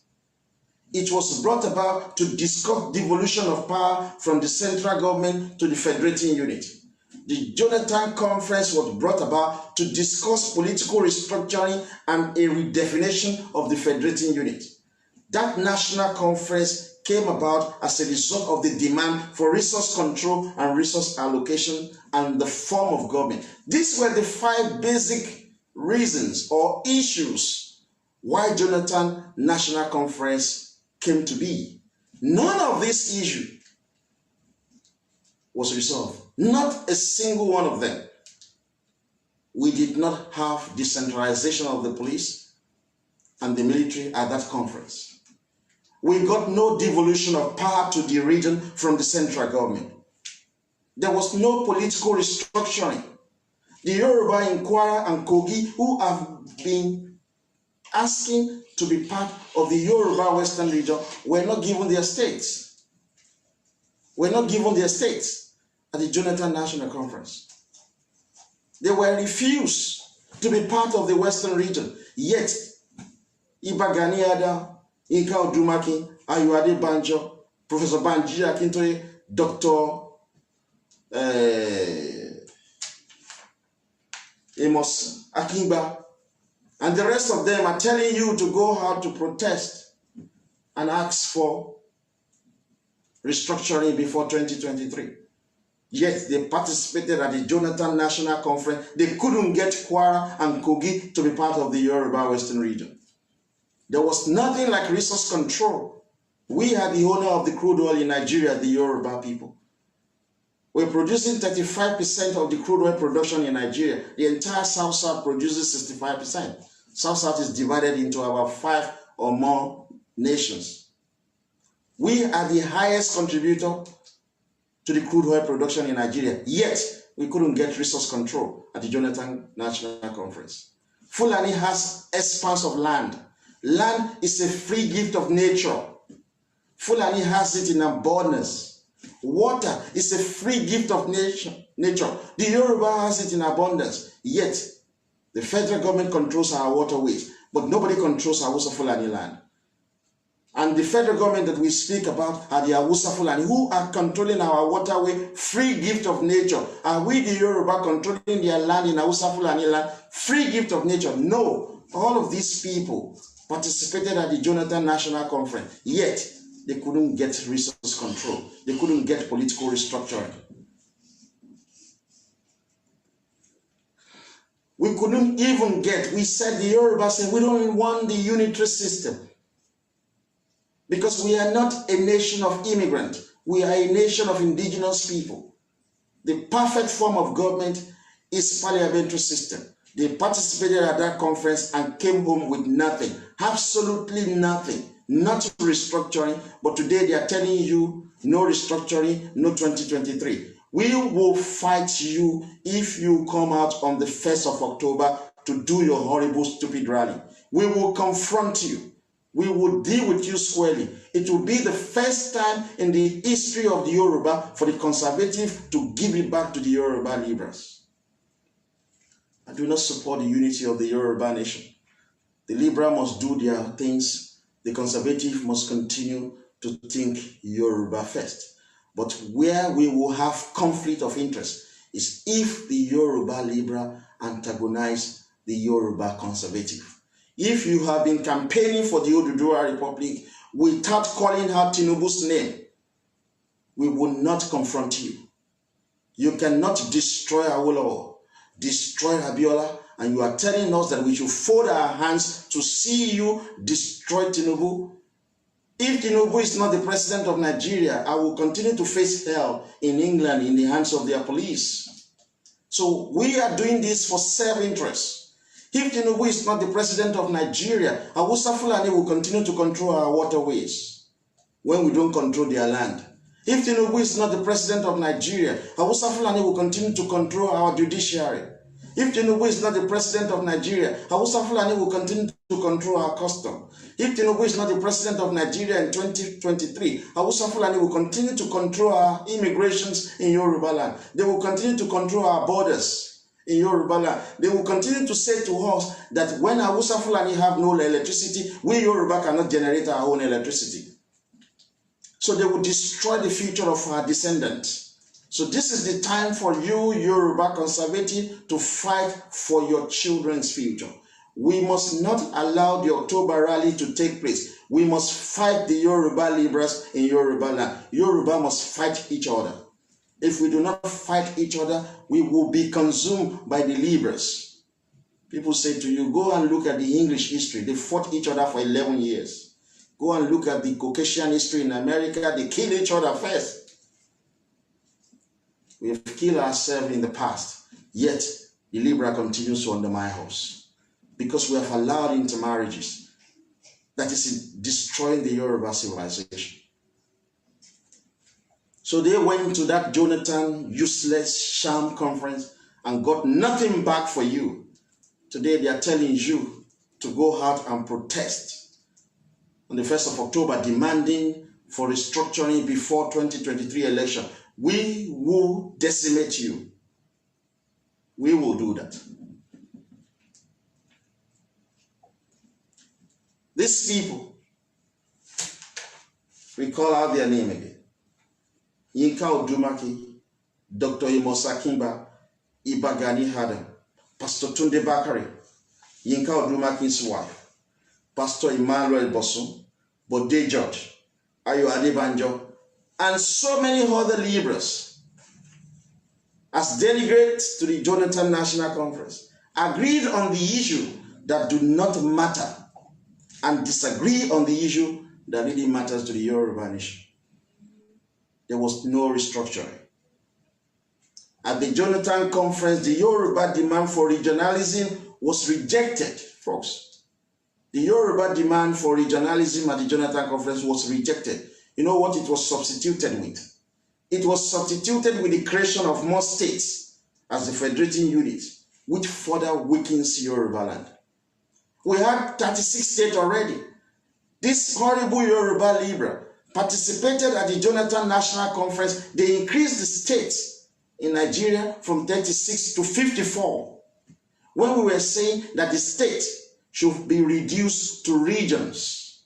It was brought about to discuss devolution of power from the central government to the federating unit. The Jonathan Conference was brought about to discuss political restructuring and a redefinition of the federating unit. That National Conference came about as a result of the demand for resource control and resource allocation and the form of government. These were the 5 basic reasons or issues why Jonathan National Conference came to be. None of this issue was resolved. Not a single one of them. We did not have decentralization of the police and the military at that conference. We got no devolution of power to the region from the central government. There was no political restructuring. The Yoruba in Kwara and Kogi, who have been asking to be part of the Yoruba Western region, were not given their states. Were not given their states at the Jonathan National Conference. They were refused to be part of the Western region. Yet, Iba Gani Ada, Inka Odumaki, Ayuade Banjo, Professor Banji Akintoye, Dr. Amos Akingba, and the rest of them are telling you to go out to protest and ask for restructuring before 2023. Yet they participated at the Jonathan National Conference. They couldn't get Kwara and Kogi to be part of the Yoruba Western region. There was nothing like resource control. We are the owner of the crude oil in Nigeria, the Yoruba people. We're producing 35% of the crude oil production in Nigeria. The entire South-South produces 65%. South-South is divided into about 5 or more nations. We are the highest contributor to the crude oil production in Nigeria, yet we couldn't get resource control at the Jonathan National Conference. Fulani has expanse of land. Land is a free gift of nature. Fulani has it in abundance. Water is a free gift of nature. The Yoruba has it in abundance, yet the federal government controls our waterways, but nobody controls our Fulani land. And the federal government that we speak about are the Hausa Fulani, who are controlling our waterway, free gift of nature. Are we the Yoruba controlling their land in Hausa Fulani land, free gift of nature? No. All of these people participated at the Jonathan National Conference, yet they couldn't get resource control. They couldn't get political restructuring. We couldn't even get, we said, the Yoruba said, we don't want the unitary system. Because we are not a nation of immigrants. We are a nation of indigenous people. The perfect form of government is parliamentary system. They participated at that conference and came home with nothing. Absolutely nothing. Not restructuring, but today they are telling you no restructuring, no 2023. We will fight you if you come out on the 1st of October to do your horrible, stupid rally. We will confront you. We will deal with you squarely. It will be the first time in the history of the Yoruba for the conservative to give it back to the Yoruba liberals. I do not support the unity of the Yoruba nation. The liberal must do their things. The conservative must continue to think Yoruba first. But where we will have conflict of interest is if the Yoruba liberal antagonize the Yoruba conservative. If you have been campaigning for the Oduduwa Republic without calling out Tinubu's name, we will not confront you. You cannot destroy Awolowo, destroy Abiola, and you are telling us that we should fold our hands to see you destroy Tinubu. If Tinubu is not the president of Nigeria, I will continue to face hell in England in the hands of their police. So we are doing this for self-interest. If Tinubu is not the president of Nigeria, Hausa Fulani will continue to control our waterways when we don't control their land. If Tinubu is not the president of Nigeria, Hausa Fulani will continue to control our judiciary. If Tinubu is not the president of Nigeria, Hausa Fulani will continue to control our custom. If Tinubu is not the president of Nigeria in 2023, Hausa Fulani will continue to control our immigrations in Yoruba land. They will continue to control our borders in Yoruba land. They will continue to say to us that when Hausa Fulani have no electricity, we Yoruba cannot generate our own electricity. So they will destroy the future of our descendants. So this is the time for you, Yoruba conservative, to fight for your children's future. We must not allow the October rally to take place. We must fight the Yoruba liberals in Yoruba land. Yoruba must fight each other. If we do not fight each other, we will be consumed by the liberals. People say to you, go and look at the English history. They fought each other for 11 years. Go and look at the Caucasian history in America. They killed each other first. We have killed ourselves in the past, yet the liberal continues to undermine us because we have allowed intermarriages that is destroying the Yoruba civilization. So they went to that Jonathan useless sham conference and got nothing back for you. Today they are telling you to go out and protest on the 1st of October, demanding for restructuring before 2023 election. We will decimate you. We will do that. These people, we call out their name again. Yinka Odumaki, Dr. Imosa Kimba, Ibagani Adam, Pastor Tunde Bakari, Yinka Odumaki's wife, Pastor Emmanuel Bosun, Bode George, Ayo Adebanjo, and so many other liberals, as delegates to the Jonathan National Conference, agreed on the issue that do not matter and disagree on the issue that really matters to the Yoruba nation. There was no restructuring. At the Jonathan Conference, the Yoruba demand for regionalism was rejected, folks. The Yoruba demand for regionalism at the Jonathan Conference was rejected. You know what it was substituted with? It was substituted with the creation of more states as the federating unit, which further weakens Yoruba land. We had 36 states already. This horrible Yoruba liberal participated at the Jonathan National Conference. They increased the states in Nigeria from 36 to 54. When we were saying that the state should be reduced to regions,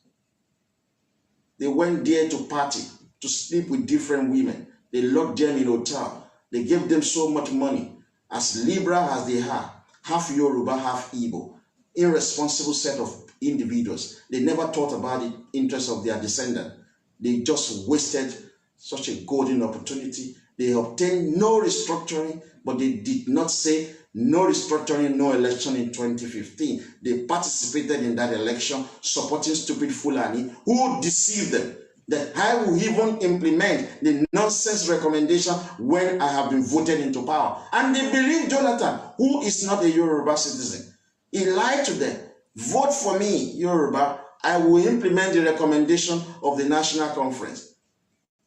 they went there to party, to sleep with different women. They locked them in a hotel. They gave them so much money. As liberal as they are, half Yoruba, half Igbo, irresponsible set of individuals. They never thought about the interests of their descendants. They just wasted such a golden opportunity. They obtained no restructuring, but they did not say no restructuring, no election in 2015. They participated in that election, supporting stupid Fulani who deceived them that I will even implement the nonsense recommendation when I have been voted into power. And they believe Jonathan, who is not a Yoruba citizen. He lied to them. Vote for me, Yoruba. I will implement the recommendation of the National Conference.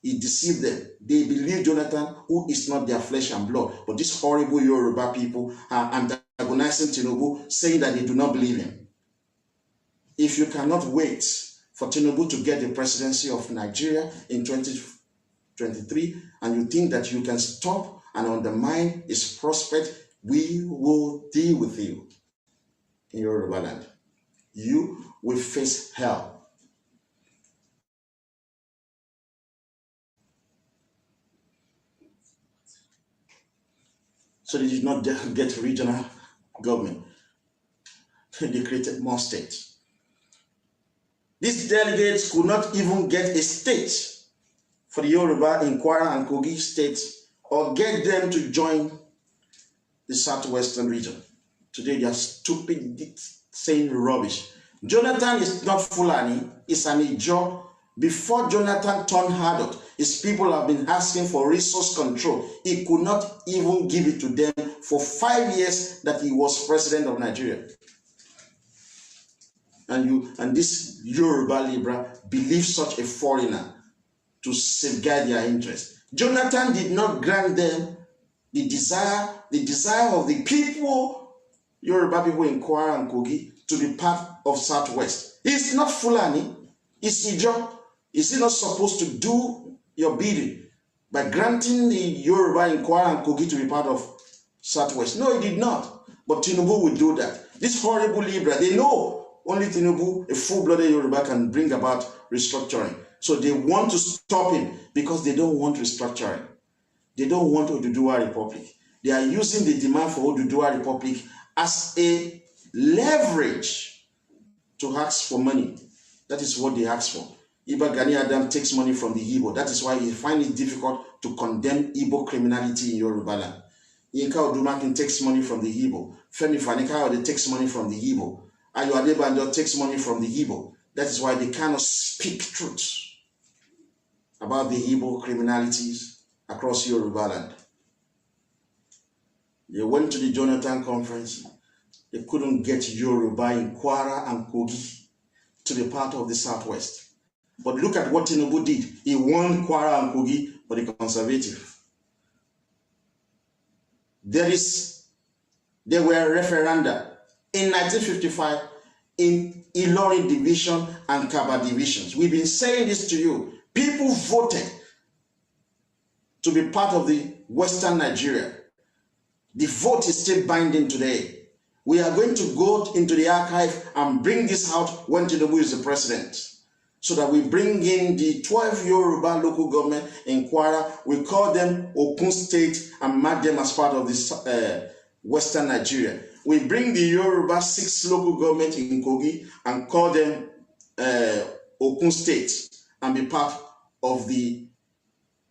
He deceived them. They believe Jonathan, who is not their flesh and blood. But these horrible Yoruba people are antagonizing Tinubu, saying that they do not believe him. If you cannot wait for Tinubu to get the presidency of Nigeria in 2023, and you think that you can stop and undermine his prospect, we will deal with you in Yoruba land. You will face hell. So they did not get regional government. They created more states. These delegates could not even get a state for the Yoruba in Kwara and Kogi states or get them to join the Southwestern region. Today they are stupid, saying rubbish. Jonathan is not Fulani, it's an Ijaw. Before Jonathan turned adult, his people have been asking for resource control. He could not even give it to them for 5 years that he was president of Nigeria. And this Yoruba liberal believes such a foreigner to safeguard their interests. Jonathan did not grant them the desire of the people, Yoruba people in Kwara and Kogi, to be part of Southwest. He's not Fulani, he's Ijaw. Is he not supposed to do your bidding by granting the Yoruba in Kwara and Kogi to be part of Southwest? No, he did not. But Tinubu will do that. This horrible liberal, they know only Tinubu, a full-blooded Yoruba, can bring about restructuring. So they want to stop him because they don't want restructuring. They don't want Oduduwa Republic. They are using the demand for Oduduwa Republic as a leverage to ask for money. That is what they ask for. Iba Gani Adam takes money from the Igbo. That is why he finds it difficult to condemn Igbo criminality in Yoruba land. Yinka Odumakin takes money from the Igbo. Femi Fani-Kayode takes money from the Igbo. Ayo Adebanjo takes money from the Igbo. That is why they cannot speak truth about the Igbo criminalities across Yoruba land. They went to the Jonathan conference. They couldn't get Yoruba in Kwara and Kogi to the part of the Southwest. But look at what Tinubu did. He won Kwara and Kogi for the Conservative. There were referenda in 1955 in Ilorin division and Kaba divisions. We've been saying this to you. People voted to be part of the Western Nigeria. The vote is still binding today. We are going to go into the archive and bring this out when Tinubu is the president, so that we bring in the 12 Yoruba local government in Kwara. We call them Okun State and mark them as part of this Western Nigeria. We bring the Yoruba 6 local government in Kogi and call them Okun State and be part of the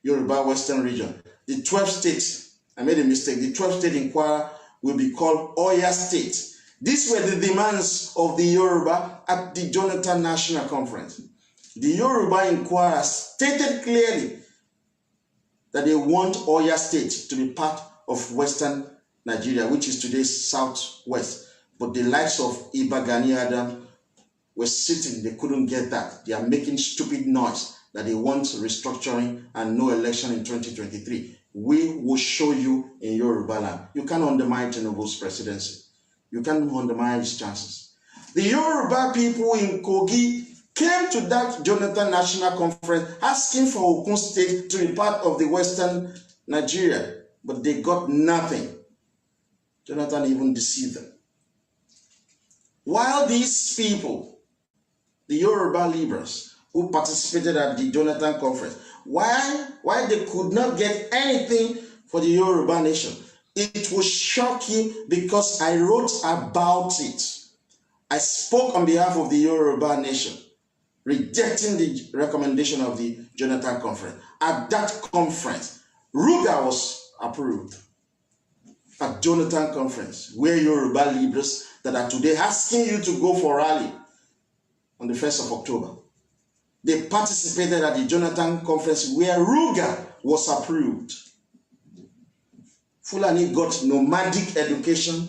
Yoruba Western region. The 12 states, I made a mistake, the 12 states in Kwara will be called Oya State. These were the demands of the Yoruba at the Jonathan National Conference. The Yoruba in Kwara stated clearly that they want Oya State to be part of Western Nigeria, which is today's Southwest. But the likes of Iba Gani Adam were sitting, they couldn't get that. They are making stupid noise that they want restructuring and no election in 2023. We will show you in Yoruba land. You can't undermine Tinubu's presidency. You can't undermine his chances. The Yoruba people in Kogi came to that Jonathan National Conference asking for Okun State to be part of the Western Nigeria, but they got nothing. Jonathan even deceived them. While these people, the Yoruba liberals who participated at the Jonathan Conference, why they could not get anything for the Yoruba nation, it will shock you because I wrote about it. I spoke on behalf of the Yoruba nation, rejecting the recommendation of the Jonathan Conference. At that conference, Ruga was approved. At Jonathan Conference, where Yoruba leaders that are today asking you to go for rally on the 1st of October. They participated at the Jonathan Conference where Ruga was approved. Fulani got nomadic education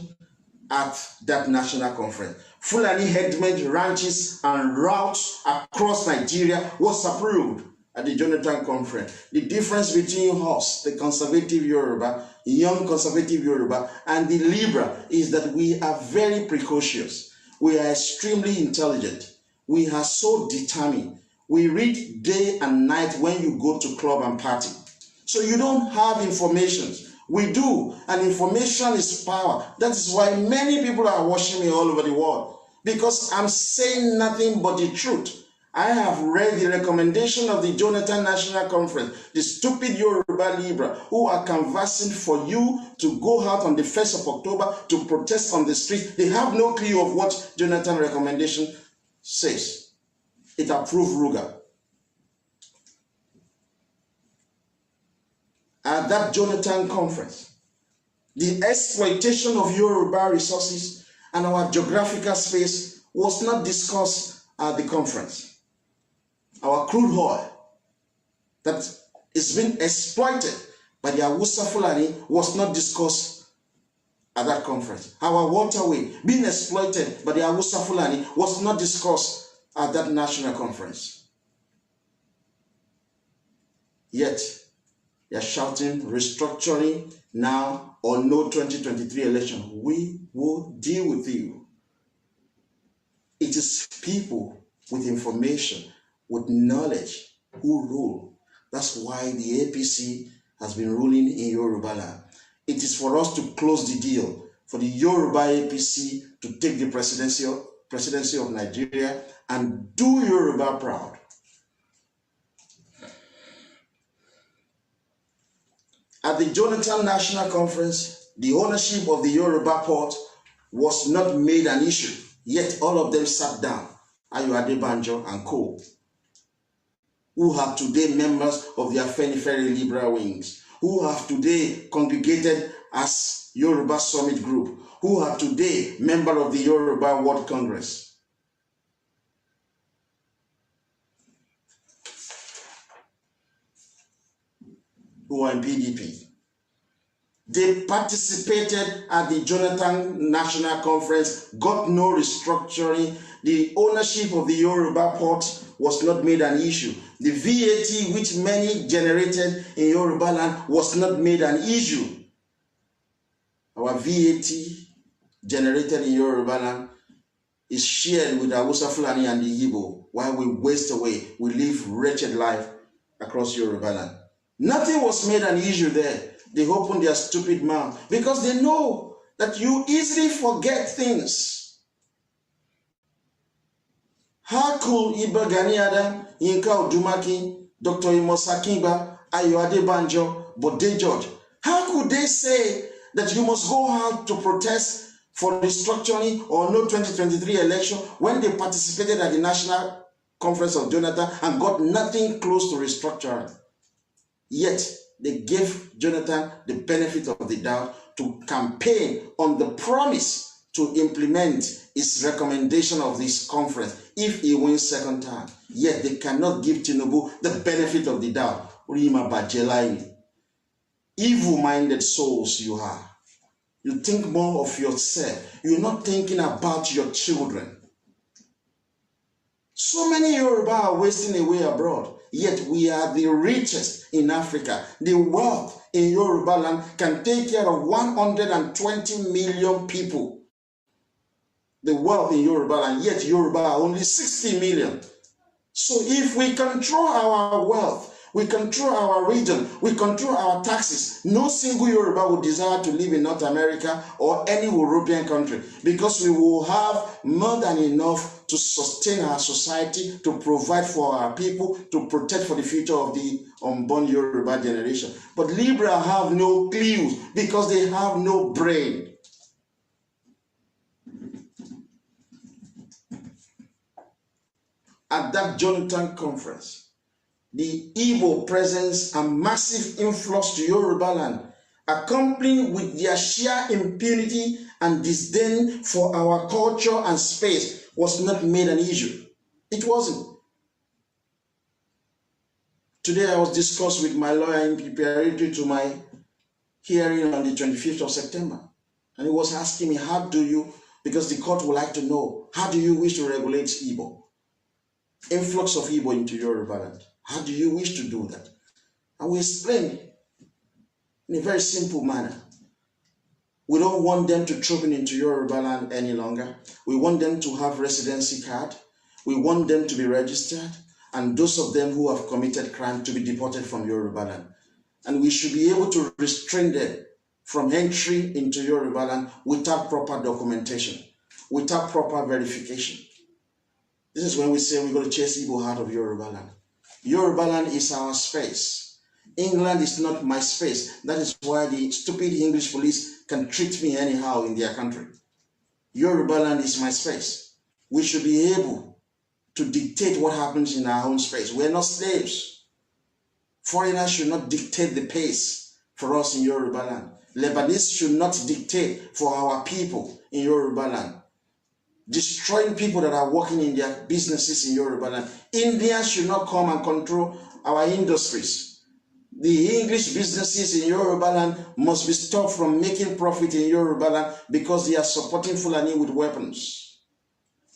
at that national conference. Fulani headmen, ranches and routes across Nigeria was approved at the Jonathan Conference. The difference between us, the conservative Yoruba, young conservative Yoruba, and the liberal is that we are very precocious. We are extremely intelligent. We are so determined. We read day and night when you go to club and party. So you don't have information. We do, and information is power. That is why many people are watching me all over the world, because I'm saying nothing but the truth. I have read the recommendation of the Jonathan National Conference, the stupid Yoruba Libra who are canvassing for you to go out on the 1st of October to protest on the street. They have no clue of what Jonathan recommendation says. It approved Ruga. At that Jonathan Conference, the exploitation of Yoruba resources and our geographical space was not discussed at the conference. Our crude oil that is being exploited by the Hausa Fulani was not discussed at that conference. Our waterway being exploited by the Hausa Fulani was not discussed at that national conference. Yet, they are shouting restructuring now or no 2023 election. We will deal with you. It is people with information, with knowledge who rule. That's why the APC has been ruling in Yoruba land. It is for us to close the deal, for the Yoruba APC to take the presidency of Nigeria and do Yoruba proud. At the Jonathan National Conference, the ownership of the Yoruba port was not made an issue. Yet all of them sat down, Ayo Adebanjo and co, who are today members of the Afenifere liberal wings, who have today congregated as Yoruba Summit Group, who are today member of the Yoruba World Congress. Who are in PDP. They participated at the Jonathan National Conference, got no restructuring. The ownership of the Yoruba port was not made an issue. The VAT, which many generated in Yoruba land, was not made an issue. Our VAT generated in Yoruba land is shared with Hausa Fulani and the Igbo, while we waste away. We live wretched life across Yoruba land. Nothing was made an issue there. They open their stupid mouth because they know that you easily forget things. How could Iba Gani Adam, Yinka Odumaki, Dr. Imosa Kimba, Ayo Adebanjo, Bode George, how could they say that you must go out to protest for restructuring or no 2023 election when they participated at the National Conference of Jonathan and got nothing close to restructuring? Yet they gave Jonathan the benefit of the doubt to campaign on the promise to implement his recommendation of this conference if he wins second time. Yet they cannot give Tinubu the benefit of the doubt. Rima Bajelaini. Evil-minded souls you are. You think more of yourself. You're not thinking about your children. So many Yoruba are wasting away abroad. Yet we are the richest in Africa. The wealth in Yoruba land can take care of 120 million people. The wealth in Yoruba land, yet Yoruba are only 60 million. So if we control our wealth, we control our region, we control our taxes, no single Yoruba would desire to live in North America or any European country, because we will have more than enough to sustain our society, to provide for our people, to protect for the future of the unborn Yoruba generation. But liberals have no clues because they have no brain. At that Jonathan conference, the Igbo presence and massive influx to Yoruba land, accompanied with their sheer impunity and disdain for our culture and space, was not made an issue. It wasn't. Today I was discussed with my lawyer in preparatory to my hearing on the 25th of September. And he was asking me, how do you, because the court would like to know, how do you wish to regulate Igbo? Influx of Igbo into Yoruba land. How do you wish to do that? And we explained in a very simple manner. We don't want them to troop into Yoruba land any longer. We want them to have residency card. We want them to be registered. And those of them who have committed crime to be deported from Yoruba land. And we should be able to restrain them from entry into Yoruba land without proper documentation, without proper verification. This is when we say we're going to chase Igbo out of Yoruba land. Yoruba land is our space. England is not my space. That is why the stupid English police can treat me anyhow in their country. Yoruba land is my space. We should be able to dictate what happens in our own space. We're not slaves. Foreigners should not dictate the pace for us in Yoruba land. Lebanese should not dictate for our people in Yoruba land. Destroying people that are working in their businesses in Yoruba land. Indians should not come and control our industries. The English businesses in Yoruba land must be stopped from making profit in Yoruba land because they are supporting Fulani with weapons.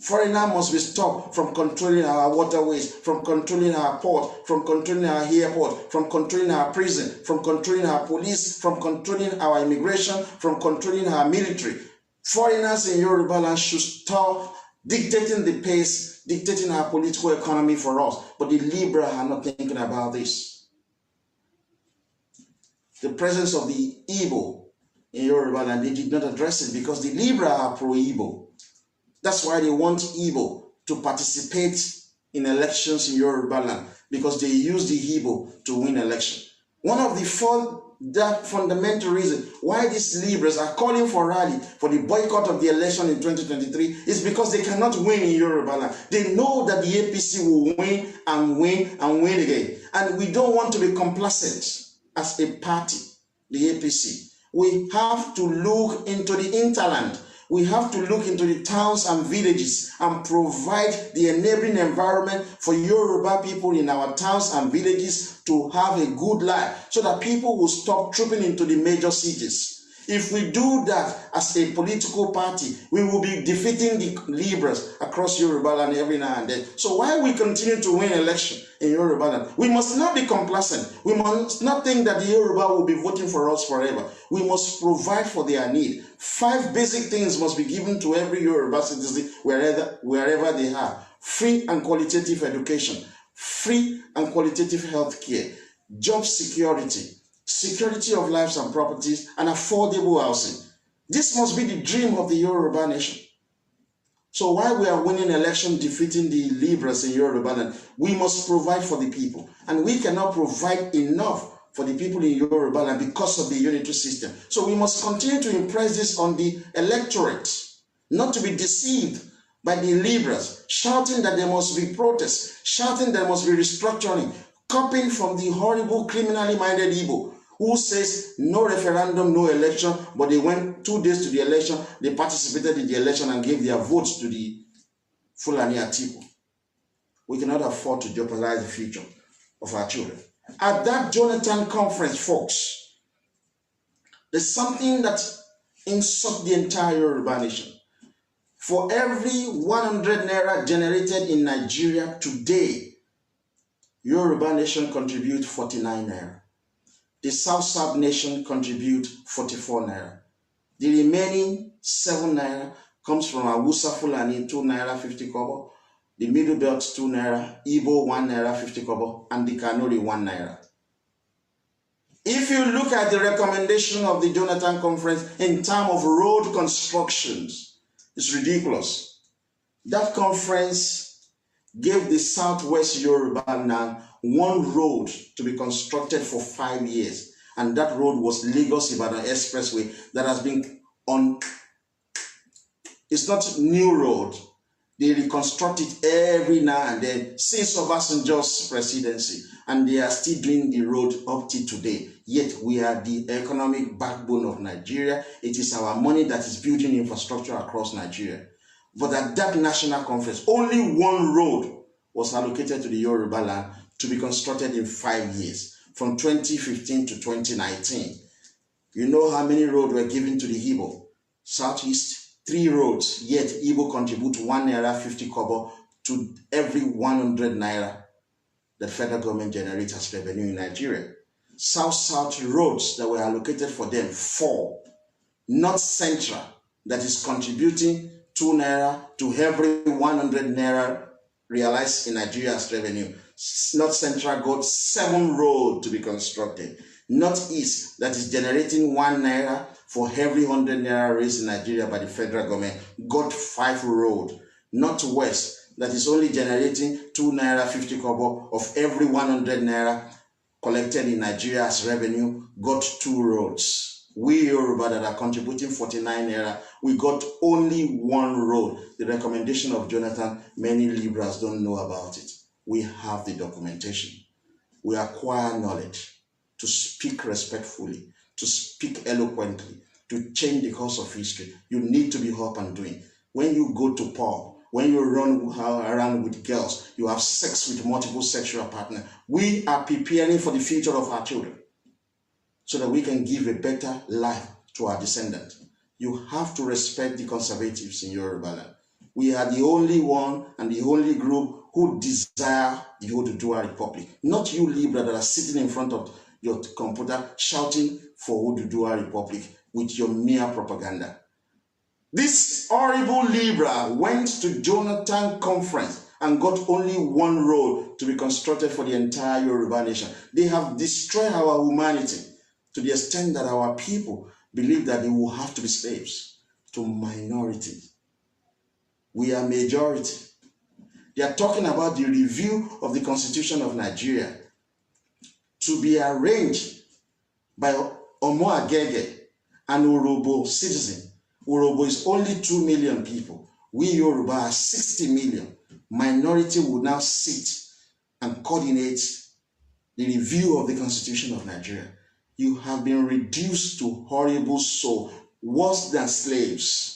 Foreigners must be stopped from controlling our waterways, from controlling our port, from controlling our airport, from controlling our prison, from controlling our police, from controlling our immigration, from controlling our military. Foreigners in Yoruba land should stop dictating the pace, dictating our political economy for us. But the liberals are not thinking about this. The presence of the Igbo in Yoruba land, they did not address it because the liberals are pro-Igbo. That's why they want Igbo to participate in elections in Yoruba land, because they use the Igbo to win election. One of the four that fundamental reason why these liberals are calling for rally for the boycott of the election in 2023 is because they cannot win in Yoruba land. They know that the APC will win and win and win again. And we don't want to be complacent as a party, the APC. We have to look into the hinterland. We have to look into the towns and villages and provide the enabling environment for Yoruba people in our towns and villages to have a good life so that people will stop trooping into the major cities. If we do that as a political party, we will be defeating the liberals across Yoruba land every now and then. So while we continue to win election in Yoruba land, we must not be complacent. We must not think that the Yoruba will be voting for us forever. We must provide for their need. 5 basic things must be given to every Yoruba citizen wherever they are. Free and qualitative education, free and qualitative health care, job security, security of lives and properties, and affordable housing. This must be the dream of the Yoruba nation. So while we are winning election, defeating the liberals in Yoruba land, we must provide for the people. And we cannot provide enough for the people in Yoruba land because of the unitary system. So we must continue to impress this on the electorate, not to be deceived by the liberals, shouting that there must be protests, shouting there must be restructuring, copying from the horrible criminally minded Igbo who says no referendum, no election, but they went 2 days to the election, they participated in the election and gave their votes to the Fulani Atiku. We cannot afford to jeopardize the future of our children. At that Jonathan conference, folks, there's something that insults the entire Yoruba nation. For every 100 naira generated in Nigeria today, Yoruba nation contribute 49 naira. The South nation contribute 44 naira. The remaining 7 naira comes from Hausa Fulani, 2 naira 50 kobo, the Middle Belt 2 naira, Igbo 1 naira 50 kobo, and the Kanuri 1 naira. If you look at the recommendation of the Jonathan conference in terms of road constructions, it's ridiculous. That conference gave the Southwest Yoruba land 1 road to be constructed for 5 years. And that road was Lagos-Ibadan Expressway that has been on. It's not new road. They reconstruct it every now and then since Obasanjo's presidency. And they are still doing the road up to today. Yet we are the economic backbone of Nigeria. It is our money that is building infrastructure across Nigeria. But at that national conference, only 1 road was allocated to the Yoruba land to be constructed in 5 years, from 2015 to 2019. You know how many roads were given to the Igbo? Southeast, 3 roads, yet Igbo contribute 1 naira 50 kobo to every 100 naira that federal government generates as revenue in Nigeria. South-South roads that were allocated for them, 4. North Central, that is contributing 2 naira to every 100 naira realized in Nigeria as revenue. North Central got 7 roads to be constructed. Northeast, that is generating 1 naira for every 100 naira raised in Nigeria by the federal government, got 5 roads. Northwest, that is only generating 2 naira 50 kobo of every 100 naira collected in Nigeria as revenue, got 2 roads. We Yoruba that are contributing 49 naira, we got only 1 road. The recommendation of Jonathan, many liberals don't know about it. We have the documentation. We acquire knowledge to speak respectfully, to speak eloquently, to change the course of history. You need to be up and doing. When you go to pub, when you run around with girls, you have sex with multiple sexual partners. We are preparing for the future of our children so that we can give a better life to our descendants. You have to respect the conservatives in Yoruba land. We are the only one and the only group who desire the Oduduwa Republic. Not you liberals that are sitting in front of your computer shouting for Oduduwa Republic with your mere propaganda. This horrible liberal went to Jonathan conference and got only 1 road to be constructed for the entire Yoruba nation. They have destroyed our humanity to the extent that our people believe that they will have to be slaves to minorities. We are majority. They are talking about the review of the Constitution of Nigeria to be arranged by Omo Agege, an Urobo citizen. Urobo is only 2 million people. We Yoruba are 60 million. Minority will now sit and coordinate the review of the Constitution of Nigeria. You have been reduced to horrible soul, worse than slaves.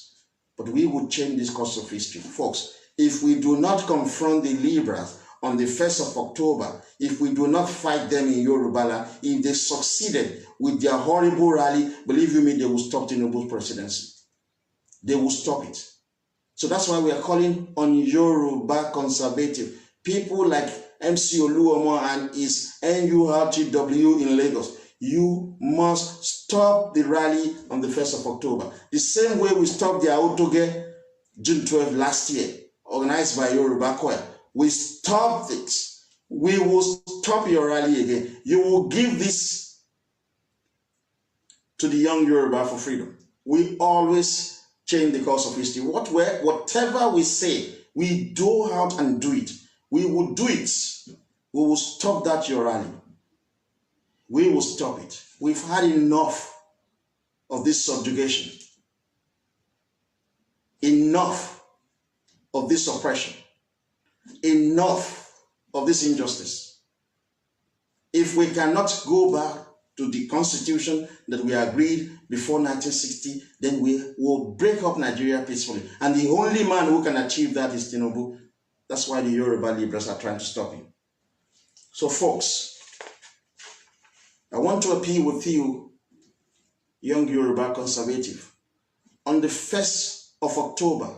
But we will change this course of history. Folks, if we do not confront the liberals on the 1st of October, if we do not fight them in Yorubala, if they succeeded with their horrible rally, believe you me, they will stop Tinubu's presidency. They will stop it. So that's why we are calling on Yoruba conservative. People like MC Oluomo and his NURTW in Lagos. You must stop the rally on the 1st of October. The same way we stopped the Aotoge June 12 last year, organized by Yoruba Choir. We stopped it. We will stop your rally again. You will give this to the young Yoruba for freedom. We always change the course of history. Whatever we say, we go out and do it. We will do it. We will stop that your rally. We will stop it. We've had enough of this subjugation. Enough of this oppression. Enough of this injustice. If we cannot go back to the Constitution that we agreed before 1960, then we will break up Nigeria peacefully. And the only man who can achieve that is Tinubu. That's why the Yoruba liberals are trying to stop him. So folks, I want to appeal with you, young Yoruba conservative. On the 1st of October,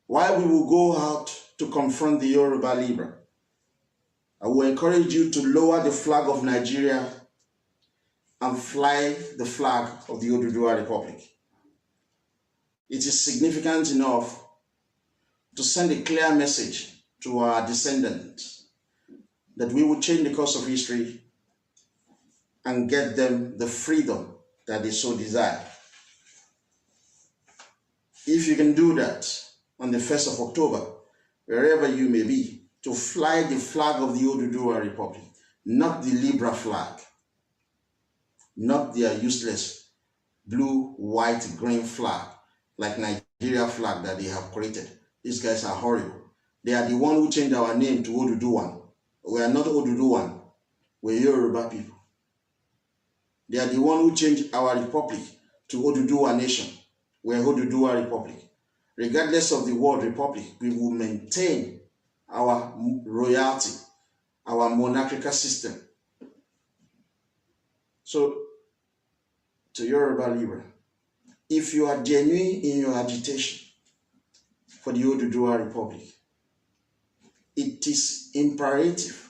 while we will go out to confront the Yoruba liberal, I will encourage you to lower the flag of Nigeria and fly the flag of the Oduduwa Republic. It is significant enough to send a clear message to our descendants that we will change the course of history and get them the freedom that they so desire. If you can do that on the 1st of October, wherever you may be, to fly the flag of the Oduduwa Republic, not the Libra flag, not their useless blue, white, green flag, like Nigeria flag that they have created. These guys are horrible. They are the one who changed our name to Oduduwan. We are not Oduduwan. We're Yoruba people. They are the one who changed our republic to Oduduwa Nation. We're Oduduwa Republic. Regardless of the word republic, we will maintain our royalty, our monarchical system. So, to Yoruba Libra, if you are genuine in your agitation for the Oduduwa Republic, it is imperative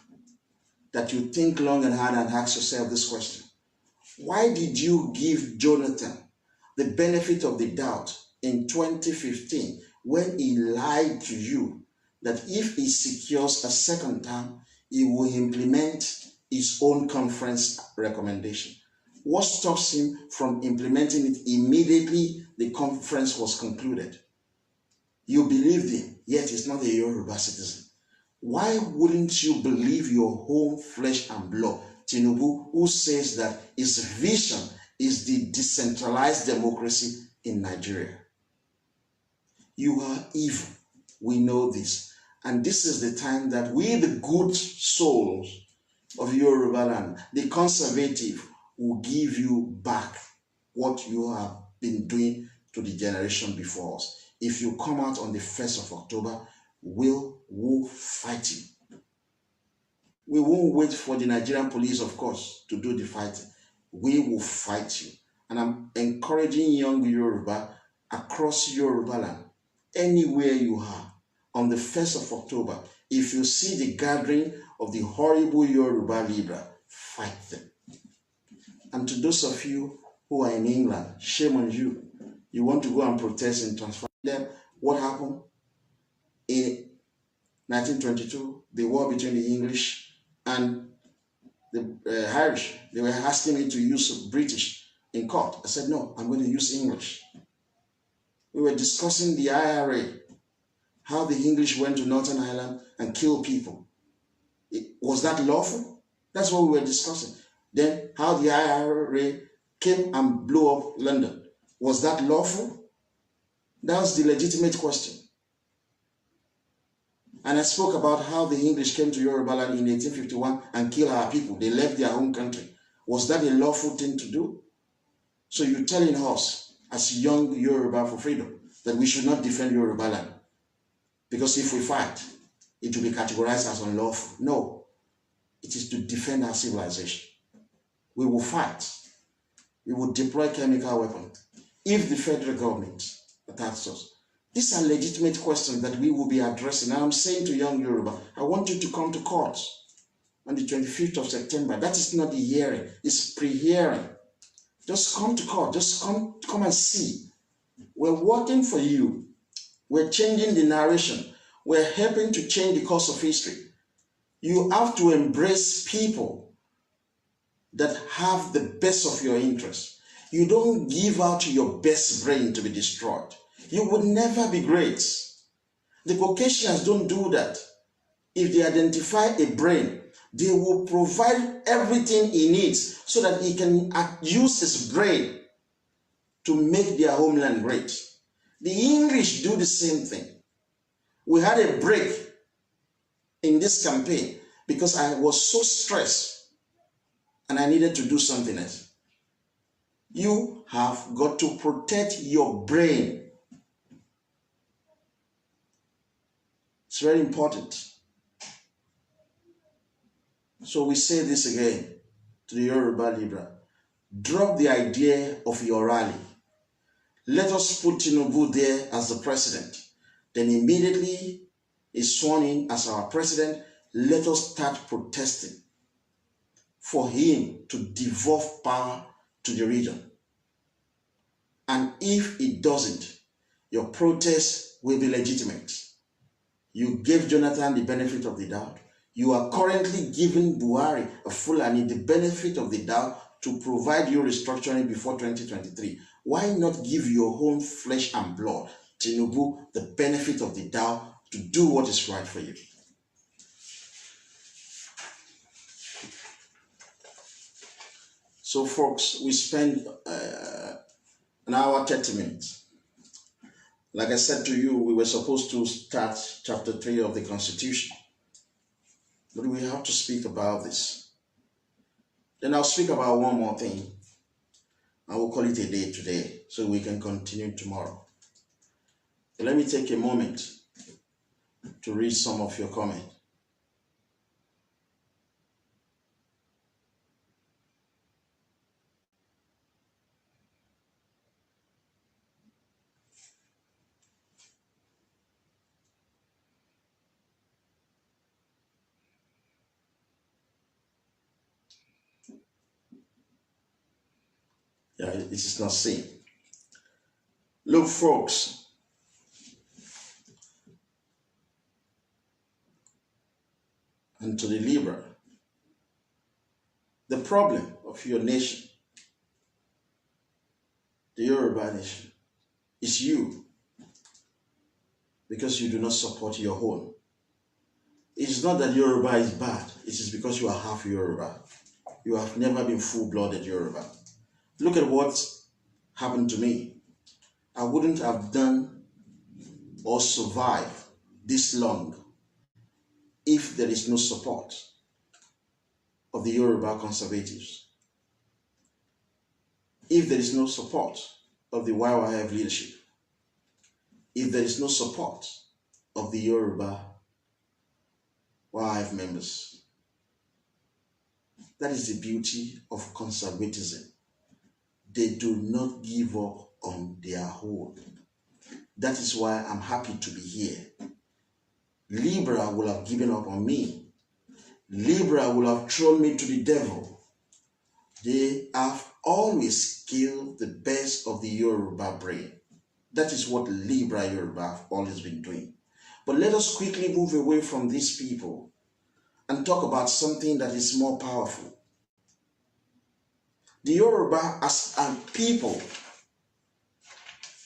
that you think long and hard and ask yourself this question. Why did you give Jonathan the benefit of the doubt in 2015 when he lied to you that if he secures a second term, he will implement his own conference recommendation? What stops him from implementing it immediately the conference was concluded? You believed him, yet he's not a Yoruba citizen. Why wouldn't you believe your own flesh and blood, Tinubu, who says that his vision is the decentralized democracy in Nigeria? You are evil. We know this. And this is the time that we, the good souls of Yoruba land, the conservative, will give you back what you have been doing to the generation before us. If you come out on the 1st of October, we'll fight you. We won't wait for the Nigerian police, of course, to do the fighting. We will fight you. And I'm encouraging young Yoruba across Yoruba land, anywhere you are, on the 1st of October, if you see the gathering of the horrible Yoruba Libra, fight them. And to those of you who are in England, shame on you. You want to go and protest and transfer them. What happened? In 1922, the war between the English and the Irish, they were asking me to use British in court. I said, no, I'm going to use English. We were discussing the IRA, how the English went to Northern Ireland and killed people. Was that lawful? That's what we were discussing. Then how the IRA came and blew up London. Was that lawful? That's the legitimate question. And I spoke about how the English came to Yoruba land in 1851 and killed our people. They left their home country. Was that a lawful thing to do? So you're telling us, as young Yoruba for freedom, that we should not defend Yoruba land. Because if we fight, it will be categorized as unlawful. No, it is to defend our civilization. We will fight. We will deploy chemical weapons if the federal government attacks us. These are legitimate questions that we will be addressing. And I'm saying to young Yoruba, I want you to come to court on the 25th of September. That is not the hearing, it's pre-hearing. Just come to court, just come and see. We're working for you. We're changing the narration. We're helping to change the course of history. You have to embrace people that have the best of your interests. You don't give out your best brain to be destroyed. You will never be great. The Caucasians don't do that. If they identify a brain, they will provide everything he needs so that he can use his brain to make their homeland great. The English do the same thing. We had a break in this campaign because I was so stressed and I needed to do something else. You have got to protect your brain. It's very important. So we say this again to the Yoruba Libra. Drop the idea of your rally. Let us put Tinubu there as the president. Then immediately he's sworn in as our president. Let us start protesting for him to devolve power to the region. And if it doesn't, your protest will be legitimate. You gave Jonathan the benefit of the doubt. You are currently giving Buhari, a Fulani, the benefit of the doubt to provide you restructuring before 2023. Why not give your own flesh and blood, Tinubu, the benefit of the doubt to do what is right for you? So folks, we spend an hour, 30 minutes. Like I said to you, we were supposed to start chapter 3 of the Constitution. But we have to speak about this. Then I'll speak about one more thing. I will call it a day today so we can continue tomorrow. But let me take a moment to read some of your comments. Yeah, it is not seen. Look, folks, and to the Libra, the problem of your nation, the Yoruba nation, is you, because you do not support your own. It's not that Yoruba is bad, it is because you are half Yoruba. You have never been full-blooded Yoruba. Look at what happened to me. I wouldn't have done or survived this long if there is no support of the Yoruba conservatives. If there is no support of the YYF leadership. If there is no support of the Yoruba YYF members. That is the beauty of conservatism. They do not give up on their hold. That is why I'm happy to be here. Libra will have given up on me. Libra will have thrown me to the devil. They have always killed the best of the Yoruba brain. That is what Libra Yoruba have always been doing. But let us quickly move away from these people and talk about something that is more powerful. The Yoruba as a people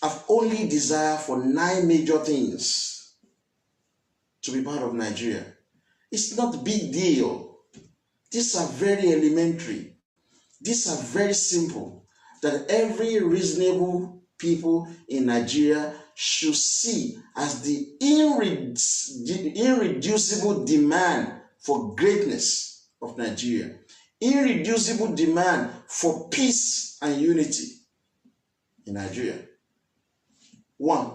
have only desire for 9 major things to be part of Nigeria. It's not a big deal. These are very elementary. These are very simple that every reasonable people in Nigeria should see as the irreducible demand for greatness of Nigeria, irreducible demand for peace and unity in Nigeria. One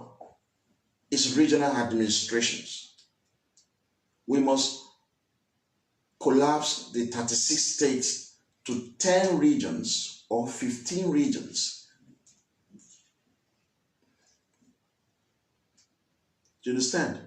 is regional administrations. We must collapse the 36 states to 10 regions or 15 regions. Do you understand?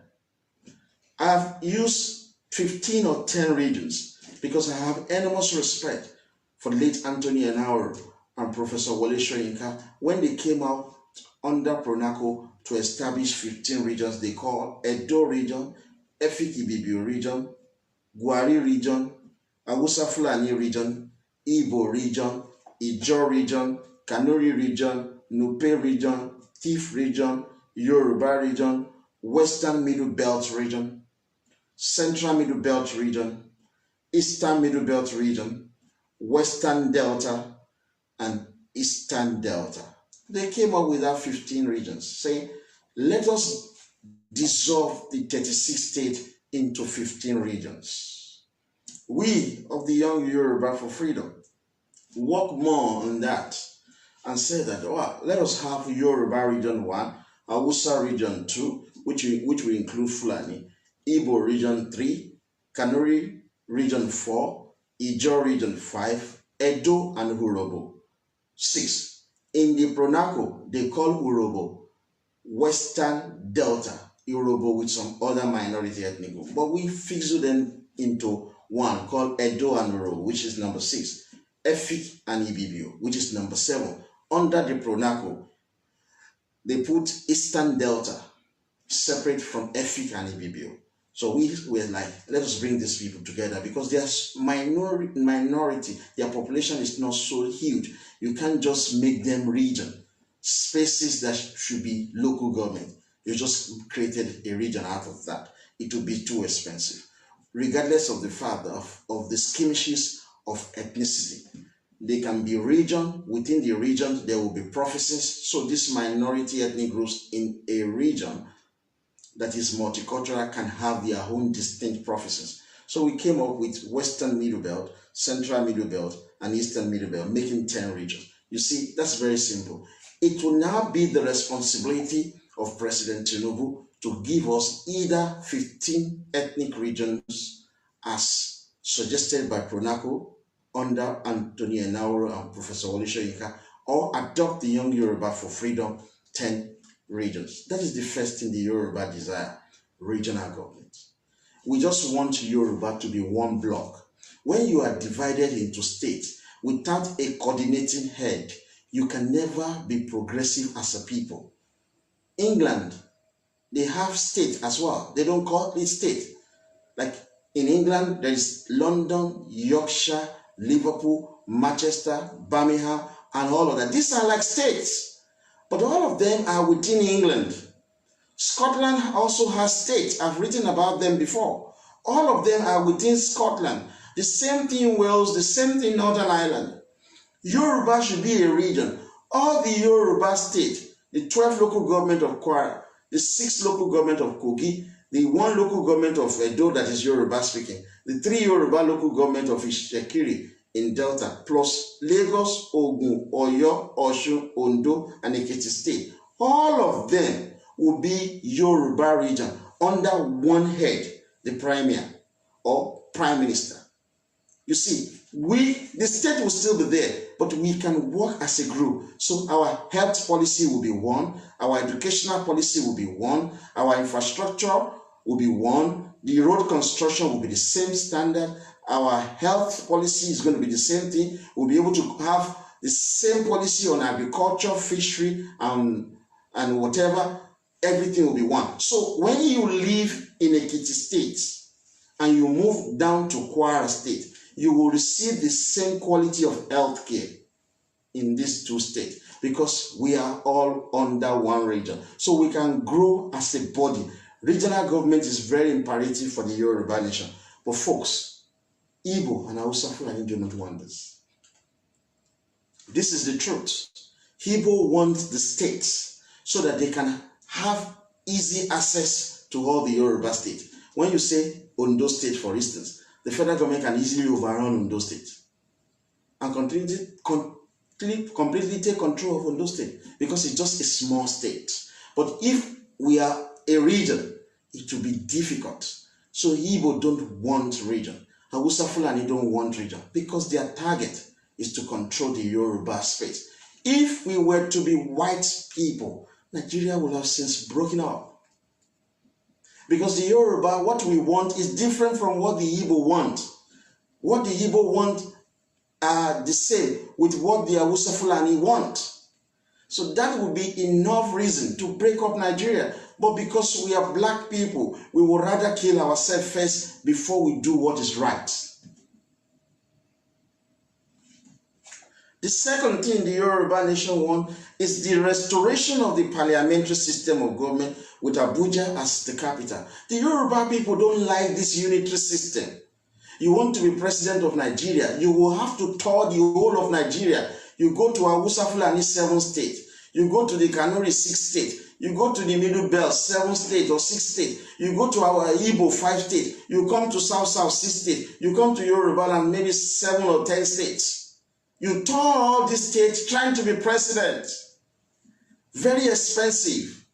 I've used 15 or 10 regions because I have enormous respect for the late Anthony Enahoro and Professor Wole Soyinka when they came out under Pronaco to establish 15 regions they call Edo region, Efik Ibibio region, Gwari region, Hausa Fulani region, Igbo region, Ijaw region, Kanuri region, Nupe region, Tiv region, Yoruba region, Western Middle Belt region, Central Middle Belt region, Eastern Middle Belt region, Western Delta, and Eastern Delta. They came up with that 15 regions, saying, let us dissolve the 36 states into 15 regions. We of the Young Yoruba for Freedom work more on that and say that, well, let us have Yoruba region 1, Hausa region 2, which will include Fulani, Igbo region 3, Kanuri region 4, Ijaw region 5, Edo and Urobo 6. In the Pronaco, they call Urobo Western Delta, Urobo with some other minority ethnic group. But we fix them into one called Edo and Urobo, which is number 6. Efik and Ibibio, which is number 7. Under the Pronaco, they put Eastern Delta, separate from Efik and Ibibio. So we were like, let us bring these people together because there's minority, their population is not so huge. You can't just make them region, spaces that should be local government. You just created a region out of that. It would be too expensive. Regardless of the fact of the skirmishes of ethnicity, they can be region. Within the region, there will be provinces. So these minority ethnic groups in a region that is multicultural can have their own distinct provinces. So we came up with Western Middle Belt, Central Middle Belt, and Eastern Middle Belt, making 10 regions. You see, that's very simple. It will now be the responsibility of President Tinubu to give us either 15 ethnic regions as suggested by Pronaco under Anthony Enahoro and Professor Wole Soyinka, or adopt the Young Yoruba for Freedom 10 regions. That is the first thing the Yoruba desire, regional government. We just want Yoruba to be one block. When you are divided into states without a coordinating head, you can never be progressive as a people. England, they have state as well. They don't call it state. Like in England, there is London, Yorkshire, Liverpool, Manchester, Birmingham, and all of that. These are like states. But all of them are within England. Scotland also has states. I've written about them before. All of them are within Scotland. The same thing in Wales, the same thing in Northern Ireland. Yoruba should be a region. All the Yoruba states, the 12 local government of Kwara, the 6 local government of Kogi, the 1 local government of Edo that is Yoruba speaking, the 3 Yoruba local government of Ishekiri in Delta, plus Lagos, Ogun, Oyo, Osun, Ondo, and Ekiti State. All of them will be Yoruba region under one head, the Premier or Prime Minister. You see, the state will still be there, but we can work as a group. So our health policy will be one, our educational policy will be one, our infrastructure will be one, the road construction will be the same standard, our health policy is going to be the same thing. We'll be able to have the same policy on agriculture, fishery, and whatever. Everything will be one. So when you live in Ekiti State and you move down to Kwara State, you will receive the same quality of health care in these 2 states because we are all under one region. So we can grow as a body. Regional government is very imperative for the Yoruba nation. But folks, Igbo and Hausa Fulani do not want this. This is the truth. Igbo want the states so that they can have easy access to all the Yoruba states. When you say Ondo State, for instance, the federal government can easily overrun Ondo State and completely take control of Ondo State because it's just a small state. But if we are a region, it will be difficult. So Igbo don't want region. Hausa Fulani don't want region because their target is to control the Yoruba space. If we were to be white people, Nigeria would have since broken up. Because the Yoruba, what we want is different from what the Igbo want. What the Igbo want are the same with what the Hausa Fulani want. So that would be enough reason to break up Nigeria. But because we are black people, we would rather kill ourselves first before we do what is right. The second thing the Yoruba nation wants is the restoration of the parliamentary system of government with Abuja as the capital. The Yoruba people don't like this unitary system. You want to be president of Nigeria, you will have to tour the whole of Nigeria. You go to Hausa Fulani 7 states. You go to the Kanuri 6 states. You go to the Middle Belt 7 states or 6 states. You go to our Igbo 5 states. You come to South 6 states. You come to Yoruba land maybe 7 or 10 states. You tour all these states trying to be president. Very expensive.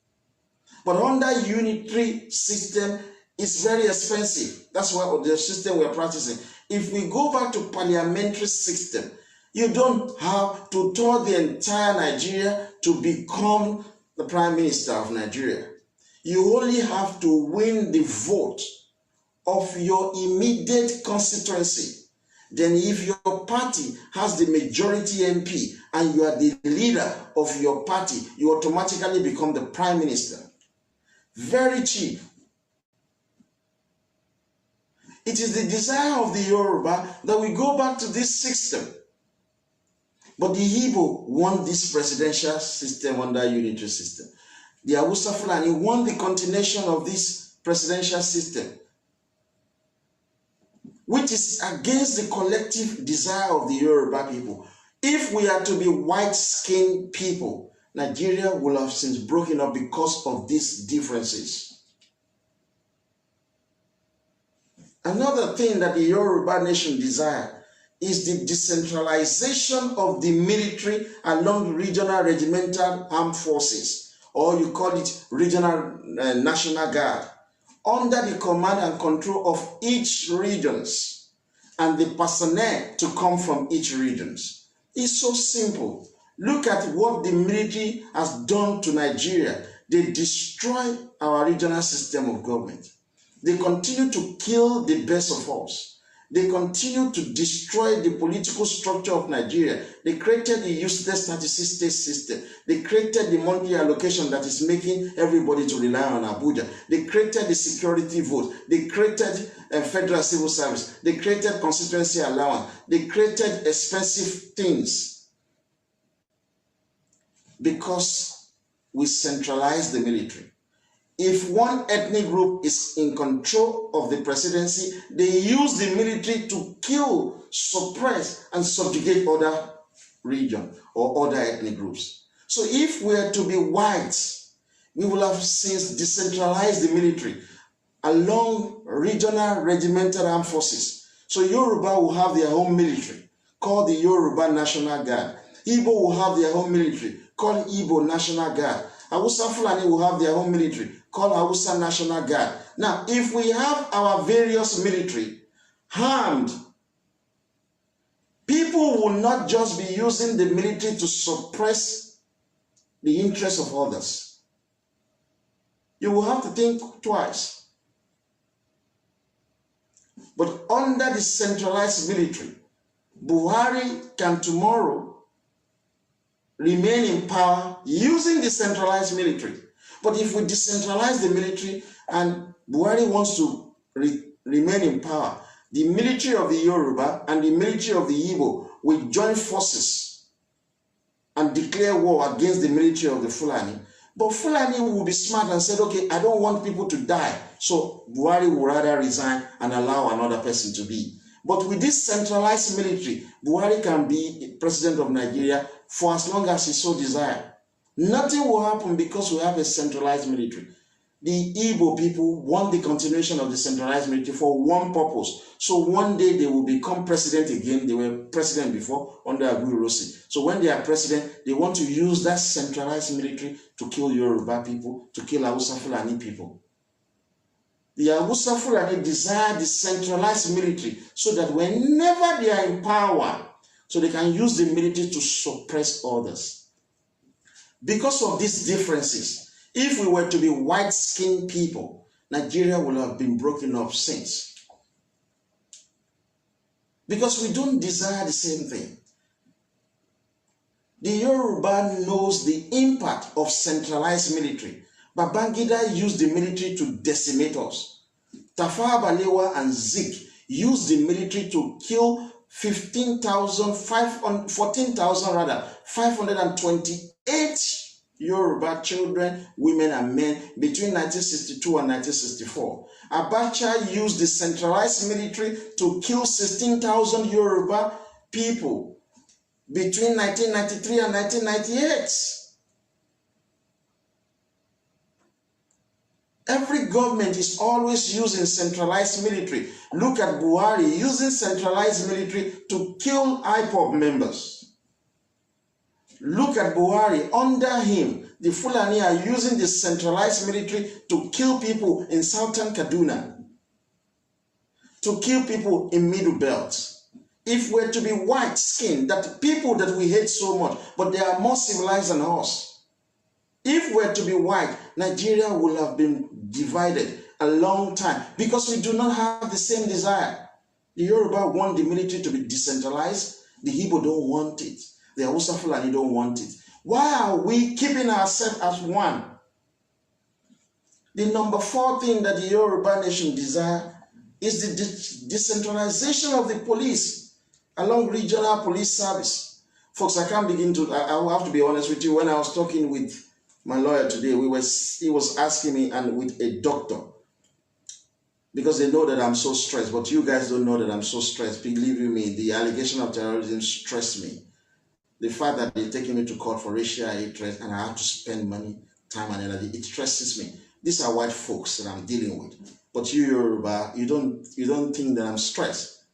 But under unitary system, it's very expensive. That's what the system we're practicing. If we go back to parliamentary system, you don't have to tour the entire Nigeria to become the Prime Minister of Nigeria. You only have to win the vote of your immediate constituency. Then if your party has the majority MP and you are the leader of your party, you automatically become the Prime Minister. Very cheap. It is the desire of the Yoruba that we go back to this system. But the Igbo want this presidential system under unitary system. The Hausa Fulani want the continuation of this presidential system, which is against the collective desire of the Yoruba people. If we are to be white-skinned people, Nigeria will have since broken up because of these differences. Another thing that the Yoruba nation desire is the decentralization of the military along regional regimental armed forces, or you call it regional national guard, under the command and control of each regions, and the personnel to come from each regions. It's so simple. Look at what the military has done to Nigeria. They destroy our regional system of government. They continue to kill the best of us. They continue to destroy the political structure of Nigeria. They created the useless 36-state system. They created the monthly allocation that is making everybody to rely on Abuja. They created the security vote. They created a federal civil service. They created constituency allowance. They created expensive things because we centralized the military. If one ethnic group is in control of the presidency, they use the military to kill, suppress, and subjugate other regions or other ethnic groups. So if we are to be whites, we will have since decentralized the military along regional regimental armed forces. So Yoruba will have their own military, called the Yoruba National Guard. Igbo will have their own military, called Igbo National Guard. Hausa Fulani will have their own military, called Hausa National Guard. Now, if we have our various military armed, people will not just be using the military to suppress the interests of others. You will have to think twice. But under the centralized military, Buhari can tomorrow remain in power using the centralized military. But if we decentralize the military and Buhari wants to remain in power, the military of the Yoruba and the military of the Igbo will join forces and declare war against the military of the Fulani. But Fulani will be smart and said, okay, I don't want people to die. So Buhari will rather resign and allow another person to be. But with this centralized military, Buhari can be president of Nigeria for as long as he so desires. Nothing will happen because we have a centralized military. The Igbo people want the continuation of the centralized military for one purpose. So one day they will become president again. They were president before under Aguiyi-Ironsi. So when they are president, they want to use that centralized military to kill Yoruba people, to kill Hausa Fulani people. The Hausa Fulani desire the centralized military so that whenever they are in power, so they can use the military to suppress others. Because of these differences, if we were to be white-skinned people, Nigeria would have been broken up since. Because we don't desire the same thing. The Yoruba knows the impact of centralized military. Babangida used the military to decimate us. Tafawa Balewa and Zik used the military to kill 528 Yoruba children, women and men between 1962 and 1964. Abacha used the centralized military to kill 16,000 Yoruba people between 1993 and 1998. Every government is always using centralized military. Look at Buhari using centralized military to kill IPOB members. Look at Buhari. Under him, the Fulani are using the centralized military to kill people in southern Kaduna, to kill people in Middle Belt. If we're to be white-skinned, that people that we hate so much, but they are more civilized than us. If we're to be white, Nigeria will have been divided a long time because we do not have the same desire. The Yoruba want the military to be decentralized. The Igbo don't want it. The Hausa Fulani don't want it. Why are we keeping ourselves as one? The number 4 thing that the Yoruba nation desire is the decentralization of the police along regional police service. Folks, I can't begin to, I will have to be honest with you. When I was talking with my lawyer today, he was asking me, and with a doctor, because they know that I'm so stressed, but you guys don't know that I'm so stressed. Believe you me, the allegation of terrorism stressed me. The fact that they're taking me to court for racial hatred and I have to spend money, time and energy, it stresses me. These are white folks that I'm dealing with. But you Yoruba, you don't think that I'm stressed.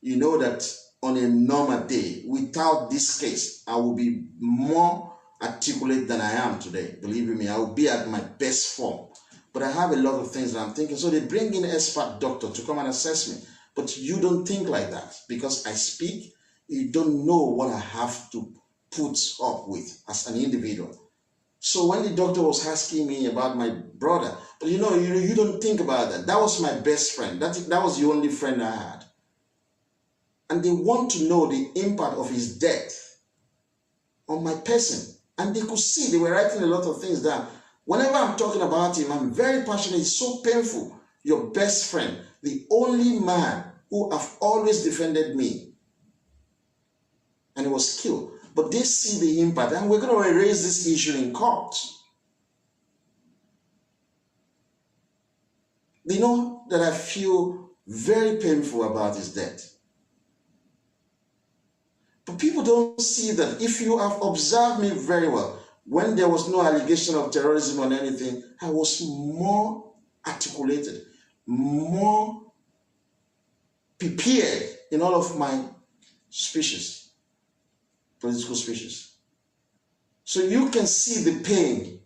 You know that on a normal day, without this case, I will be more articulate than I am today. Believe me, I will be at my best form. But I have a lot of things that I'm thinking. So they bring in an expert doctor to come and assess me. But you don't think like that because I speak. You don't know what I have to put up with as an individual. So when the doctor was asking me about my brother, but you don't think about that. That was my best friend. That was the only friend I had. And they want to know the impact of his death on my person. And they could see, they were writing a lot of things down. Whenever I'm talking about him, I'm very passionate. It's so painful. Your best friend, the only man who have always defended me, and he was killed. But they see the impact, and we're going to raise this issue in court. They know that I feel very painful about his death. But people don't see that. If you have observed me very well, when there was no allegation of terrorism or anything, I was more articulated, more prepared in all of my speeches, political speeches. So you can see the pain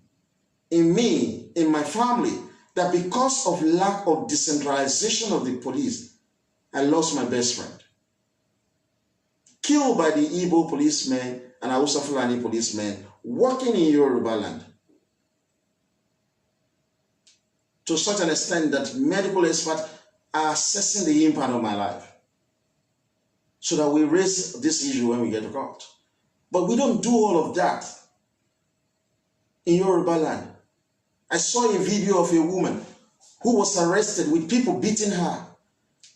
in me, in my family, that because of lack of decentralization of the police, I lost my best friend. Killed by the Igbo policemen and Hausa Fulani policemen working in Yoruba land. To such an extent that medical experts are assessing the impact of my life. So that we raise this issue when we get to court. But we don't do all of that in Yoruba land. I saw a video of a woman who was arrested with people beating her.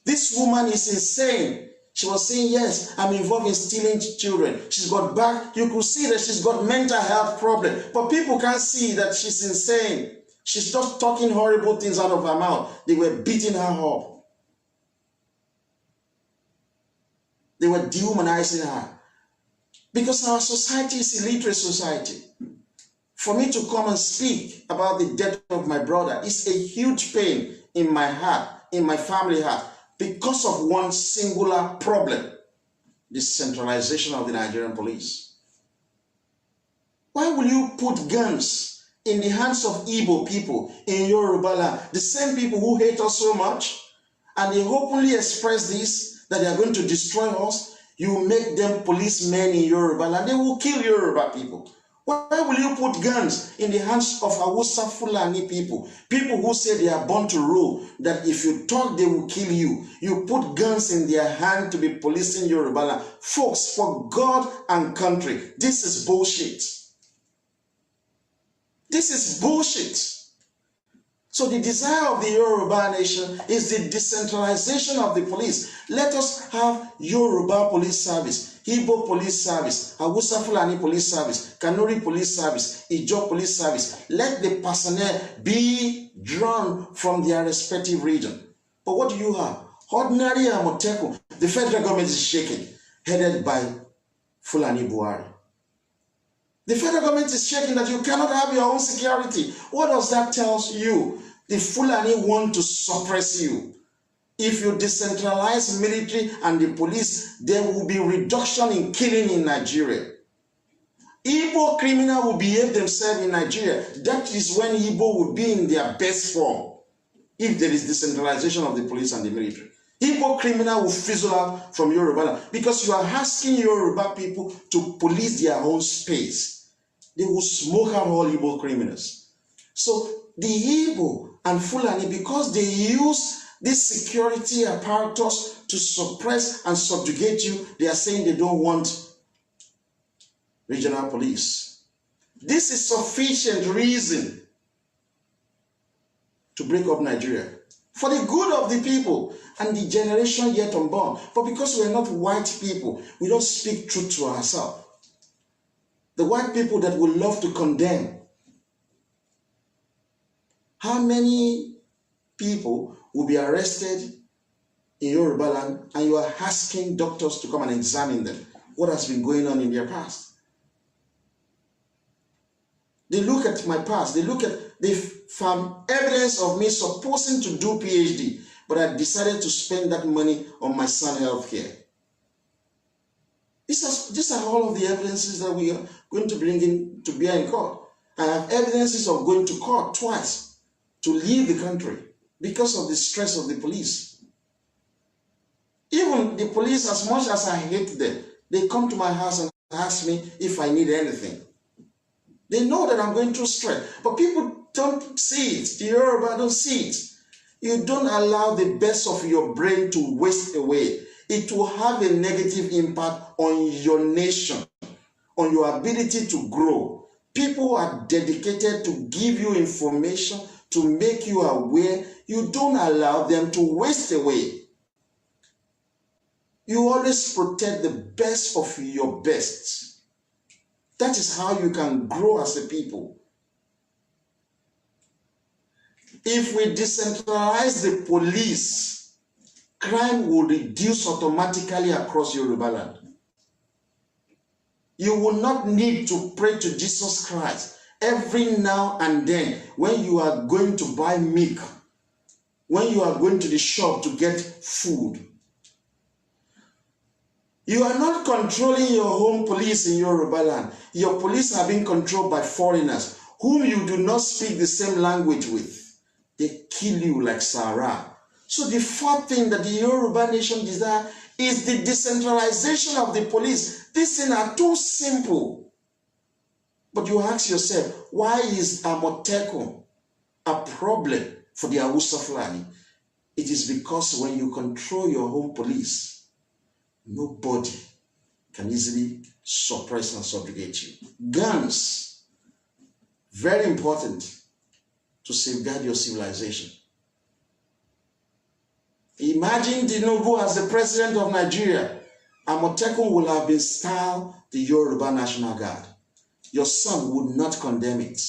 This woman is insane. She was saying, yes, I'm involved in stealing children. She's got back. You could see that she's got mental health problem. But people can't see that she's insane. She's just talking horrible things out of her mouth. They were beating her up. They were dehumanizing her. Because our society is a illiterate society. For me to come and speak about the death of my brother is a huge pain in my heart, in my family heart, because of one singular problem: the centralization of the Nigerian police. Why will you put guns in the hands of Igbo people in Yoruba land, the same people who hate us so much, and they openly express this, that they are going to destroy us? You make them policemen in Yoruba land, they will kill Yoruba people. Why will you put guns in the hands of Hausa Fulani people, people who say they are born to rule, that if you talk they will kill you? You put guns in their hand to be policing Yoruba land. Folks, for God and country, this is bullshit. This is bullshit. So the desire of the Yoruba nation is the decentralization of the police. Let us have Yoruba police service, Igbo police service, Hausa Fulani police service, Kanuri police service, Ijaw police service. Let the personnel be drawn from their respective region. But what do you have? Ordinary Amoteku. The federal government is shaking, headed by Fulani Buhari. The federal government is shaking that you cannot have your own security. What does that tell you? The Fulani want to suppress you. If you decentralize military and the police, there will be reduction in killing in Nigeria. Igbo criminals will behave themselves in Nigeria. That is when Igbo will be in their best form, if there is decentralization of the police and the military. Igbo criminal will fizzle out from Yoruba because you are asking Yoruba people to police their own space. They will smoke out all Igbo criminals. So the Igbo and Fulani, because they use this security apparatus to suppress and subjugate you, they are saying they don't want regional police. This is sufficient reason to break up Nigeria for the good of the people and the generation yet unborn. But because we are not white people, we don't speak truth to ourselves. The white people that will love to condemn. How many people will be arrested in Yoruba land and you are asking doctors to come and examine them? What has been going on in their past? They look at my past. They found evidence of me supposing to do PhD, but I decided to spend that money on my son's health care. These are all of the evidences that we are going to bring in to bear in court. I have evidences of going to court twice to leave the country because of the stress of the police. Even the police, as much as I hate them, they come to my house and ask me if I need anything. They know that I'm going through stress, but people don't see it. The Yoruba don't see it. You don't allow the best of your brain to waste away. It will have a negative impact on your nation, on your ability to grow. People are dedicated to give you information, to make you aware. You don't allow them to waste away. You always protect the best of your best. That is how you can grow as a people. If we decentralize the police, crime will reduce automatically across Yoruba land. You will not need to pray to Jesus Christ every now and then when you are going to buy milk, when you are going to the shop to get food. You are not controlling your home police in Yoruba land. Your police are being controlled by foreigners whom you do not speak the same language with. They kill you like Sarah. So the fourth thing that the Yoruba nation desires is the decentralization of the police. These things are too simple. But you ask yourself, why is Amotekun a problem for the Hausa Fulani? It is because when you control your home police, nobody can easily suppress and subjugate you. Guns, very important to safeguard your civilization. Imagine Tinubu as the president of Nigeria. Amotekun will have been styled the Yoruba National Guard. Your son would not condemn it.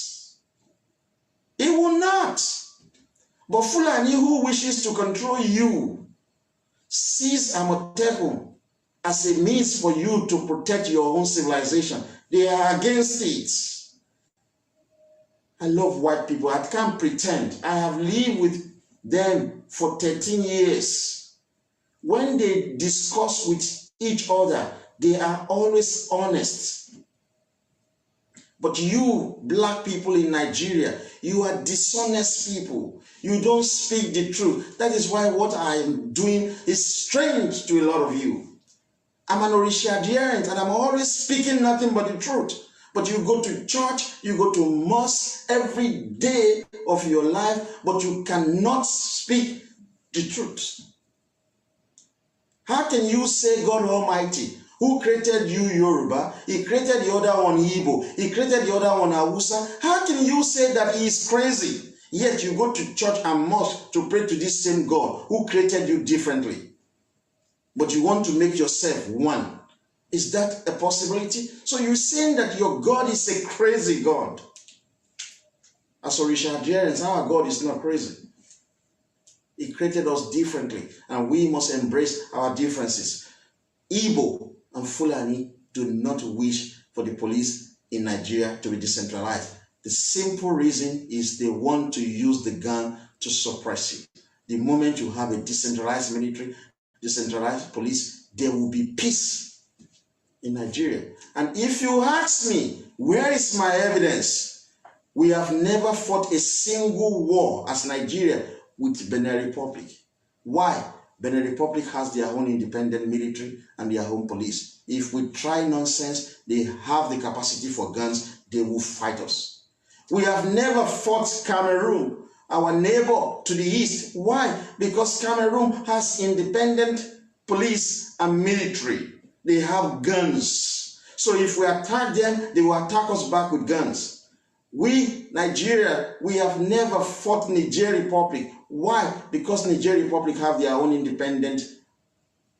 He will not. But Fulani who wishes to control you sees Amotekun as a means for you to protect your own civilization. They are against it. I love white people. I can't pretend. I have lived with them for 13 years. When they discuss with each other, they are always honest. But you, black people in Nigeria, you are dishonest people. You don't speak the truth. That is why what I am doing is strange to a lot of you. I'm an Orishadian and I'm always speaking nothing but the truth. But you go to church, you go to mosque every day of your life, but you cannot speak the truth. How can you say God Almighty, who created you Yoruba, he created the other one Igbo, he created the other one Hausa? How can you say that he is crazy? Yet you go to church and mosque to pray to this same God who created you differently. But you want to make yourself one. Is that a possibility? So you're saying that your God is a crazy God. As Orishadians, our God is not crazy. He created us differently, and we must embrace our differences. Igbo and Fulani do not wish for the police in Nigeria to be decentralized. The simple reason is they want to use the gun to suppress you. The moment you have a decentralized military, decentralized police, there will be peace in Nigeria. And if you ask me, where is my evidence? We have never fought a single war as Nigeria with Benin Republic. Why? Benin Republic has their own independent military and their own police. If we try nonsense, they have the capacity for guns, they will fight us. We have never fought Cameroon, our neighbor to the east. Why? Because Cameroon has independent police and military. They have guns. So if we attack them, they will attack us back with guns. We, Nigeria, we have never fought Niger Republic. Why? Because Niger Republic have their own independent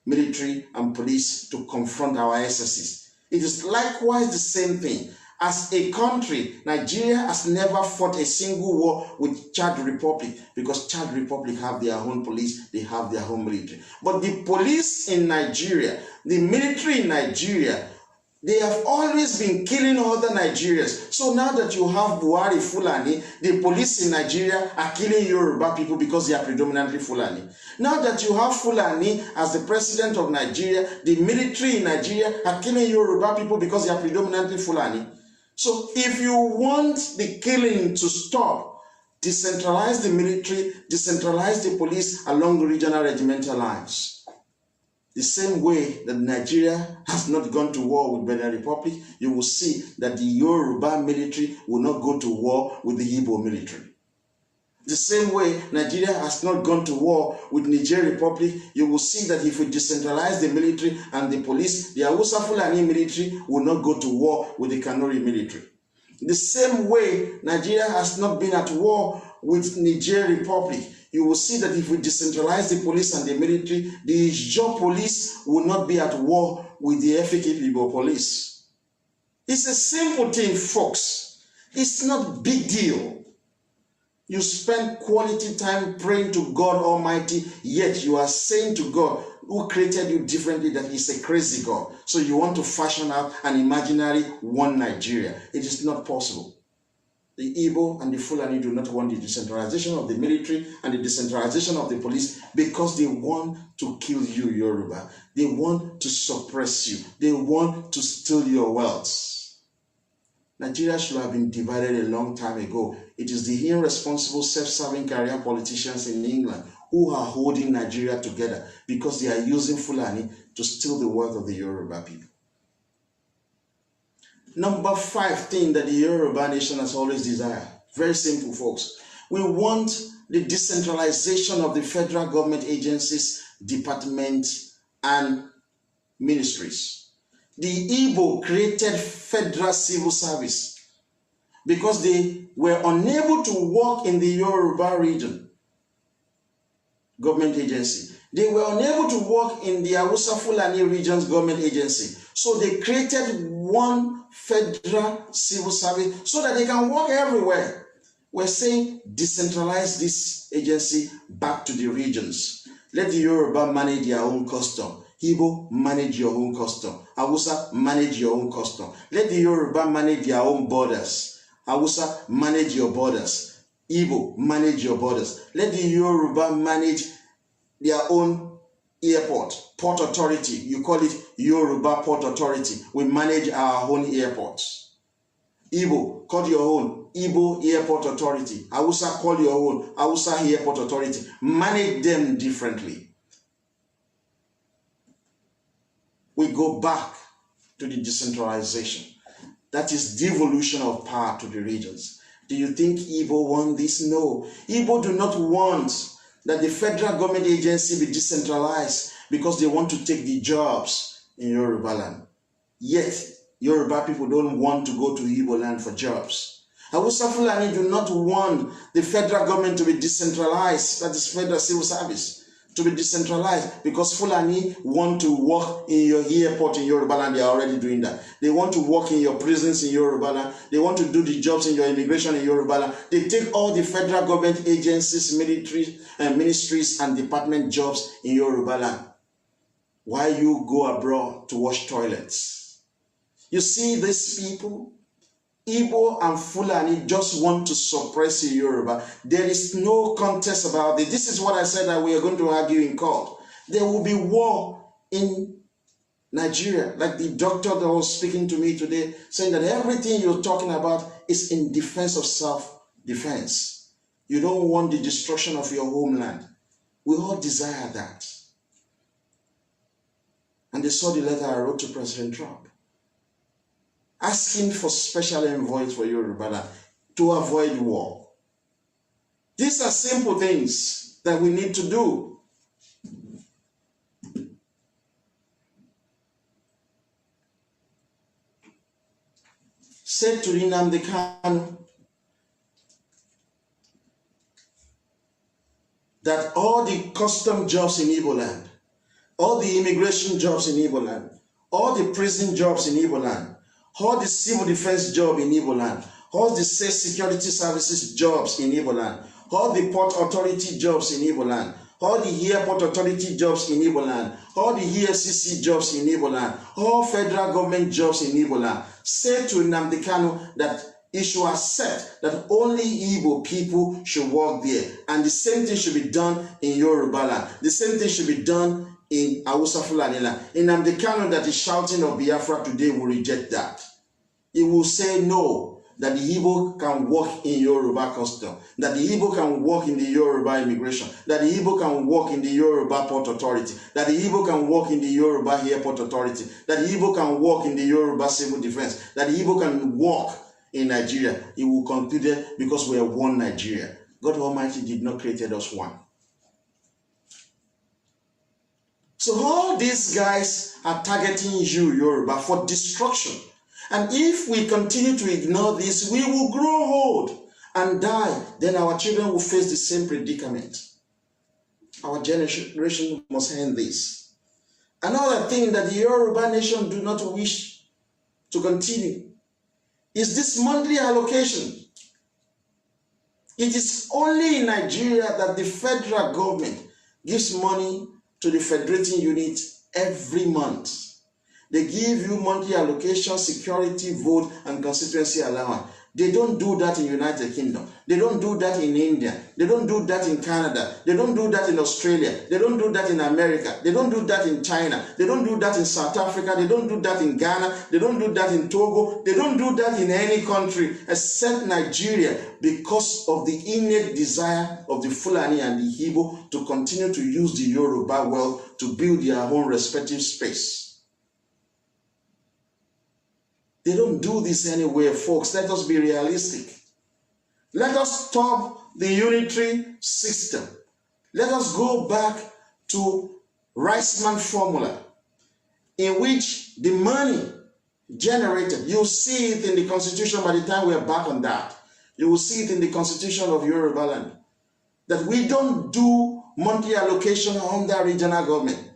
military and police to confront our excesses. It is likewise the same thing. As a country, Nigeria has never fought a single war with Chad Republic because Chad Republic have their own police, they have their own military. But the police in Nigeria, the military in Nigeria, they have always been killing other Nigerians. So now that you have Buhari Fulani, the police in Nigeria are killing Yoruba people because they are predominantly Fulani. Now that you have Fulani as the president of Nigeria, the military in Nigeria are killing Yoruba people because they are predominantly Fulani. So if you want the killing to stop, decentralize the military, decentralize the police along regional regimental lines. The same way that Nigeria has not gone to war with Benin Republic, you will see that the Yoruba military will not go to war with the Igbo military. The same way Nigeria has not gone to war with Niger Republic, you will see that if we decentralize the military and the police, the Hausa Fulani military will not go to war with the Kanuri military. The same way Nigeria has not been at war with Niger Republic, you will see that if we decentralize the police and the military, the Ijaw police will not be at war with the Efik Igbo police. It's a simple thing, folks. It's not big deal. You spend quality time praying to God Almighty, yet you are saying to God, who created you differently, that He's a crazy God. So you want to fashion out an imaginary one Nigeria. It is not possible. The Igbo and the Fulani do not want the decentralization of the military and the decentralization of the police because they want to kill you, Yoruba. They want to suppress you. They want to steal your wealth. Nigeria should have been divided a long time ago. It is the irresponsible, self-serving career politicians in England who are holding Nigeria together because they are using Fulani to steal the wealth of the Yoruba people. Number 5 thing that the Yoruba nation has always desired. Very simple, folks. We want the decentralization of the federal government agencies, departments, and ministries. The Igbo created federal civil service because they were unable to work in the Yoruba region government agency. They were unable to work in the Hausa Fulani region's government agency. So they created one federal civil service so that they can work everywhere. We're saying decentralize this agency back to the regions. Let the Yoruba manage their own custom. Igbo, manage your own custom. Hausa, manage your own custom. Let the Yoruba manage their own borders. Hausa, manage your borders. Igbo, manage your borders. Let the Yoruba manage their own airport, port authority. You call it Yoruba Port Authority. We manage our own airports. Igbo, call your own Igbo Airport Authority. Hausa, call your own Hausa Airport Authority. Manage them differently. We go back to the decentralization. That is devolution of power to the regions. Do you think Igbo want this? No. Igbo do not want that the federal government agency be decentralized because they want to take the jobs in Yoruba land. Yet, Yoruba people don't want to go to Igbo land for jobs. Hausa Fulani do not want the federal government to be decentralized, that is federal civil service, to be decentralized because Fulani want to work in your airport in Yoruba land. They are already doing that. They want to work in your prisons in Yoruba land. They want to do the jobs in your immigration in Yoruba land. They take all the federal government agencies, military, ministries and department jobs in Yoruba land. Why you go abroad to wash toilets? You see these people, Igbo and Fulani just want to suppress Yoruba. There is no contest about it. This is what I said that we are going to argue in court. There will be war in Nigeria. Like the doctor that was speaking to me today, saying that everything you're talking about is in defense of self-defense. You don't want the destruction of your homeland. We all desire that. And they saw the letter I wrote to President Trump, asking for special envoys for Yoruba to avoid war. These are simple things that we need to do. Said to Nnamdi Kanu that all the custom jobs in Igbo land, all the immigration jobs in Igbo land, all the prison jobs in Igbo land, all the civil defense job in Igbo land, all the state security services jobs in Igbo land, all the port authority jobs in Igbo land, all the airport authority jobs in Igbo land, all the EFCC jobs in Igbo land, all federal government jobs in Igbo land. Say to Nnamdi Kanu that it should accept that only Igbo people should work there. And the same thing should be done in Yoruba land. The same thing should be done in Hausa Fulani land. Nnamdi Kanu that is shouting of Biafra today will reject that. He will say no, that the Igbo can work in Yoruba custom, that the Igbo can work in the Yoruba immigration, that the Igbo can work in the Yoruba port authority, that the Igbo can work in the Yoruba airport authority, that the Igbo can work in the Yoruba civil defense, that the Igbo can work in Nigeria. He will conclude it because we are one Nigeria. God Almighty did not create us one. So all these guys are targeting you, Yoruba, for destruction. And if we continue to ignore this, we will grow old and die. Then our children will face the same predicament. Our generation must end this. Another thing that the Yoruba nation do not wish to continue is this monthly allocation. It is only in Nigeria that the federal government gives money to the federating unit every month. They give you monthly allocation, security, vote, and constituency allowance. They don't do that in United Kingdom. They don't do that in India. They don't do that in Canada. They don't do that in Australia. They don't do that in America. They don't do that in China. They don't do that in South Africa. They don't do that in Ghana. They don't do that in Togo. They don't do that in any country except Nigeria because of the innate desire of the Fulani and the Igbo to continue to use the Yoruba wealth to build their own respective space. They don't do this anywhere, folks. Let us be realistic. Let us stop the unitary system. Let us go back to Reisman formula, in which the money generated, you'll see it in the Constitution by the time we're back on that. You will see it in the Constitution of Yoruba land, that we don't do monthly allocation under regional government.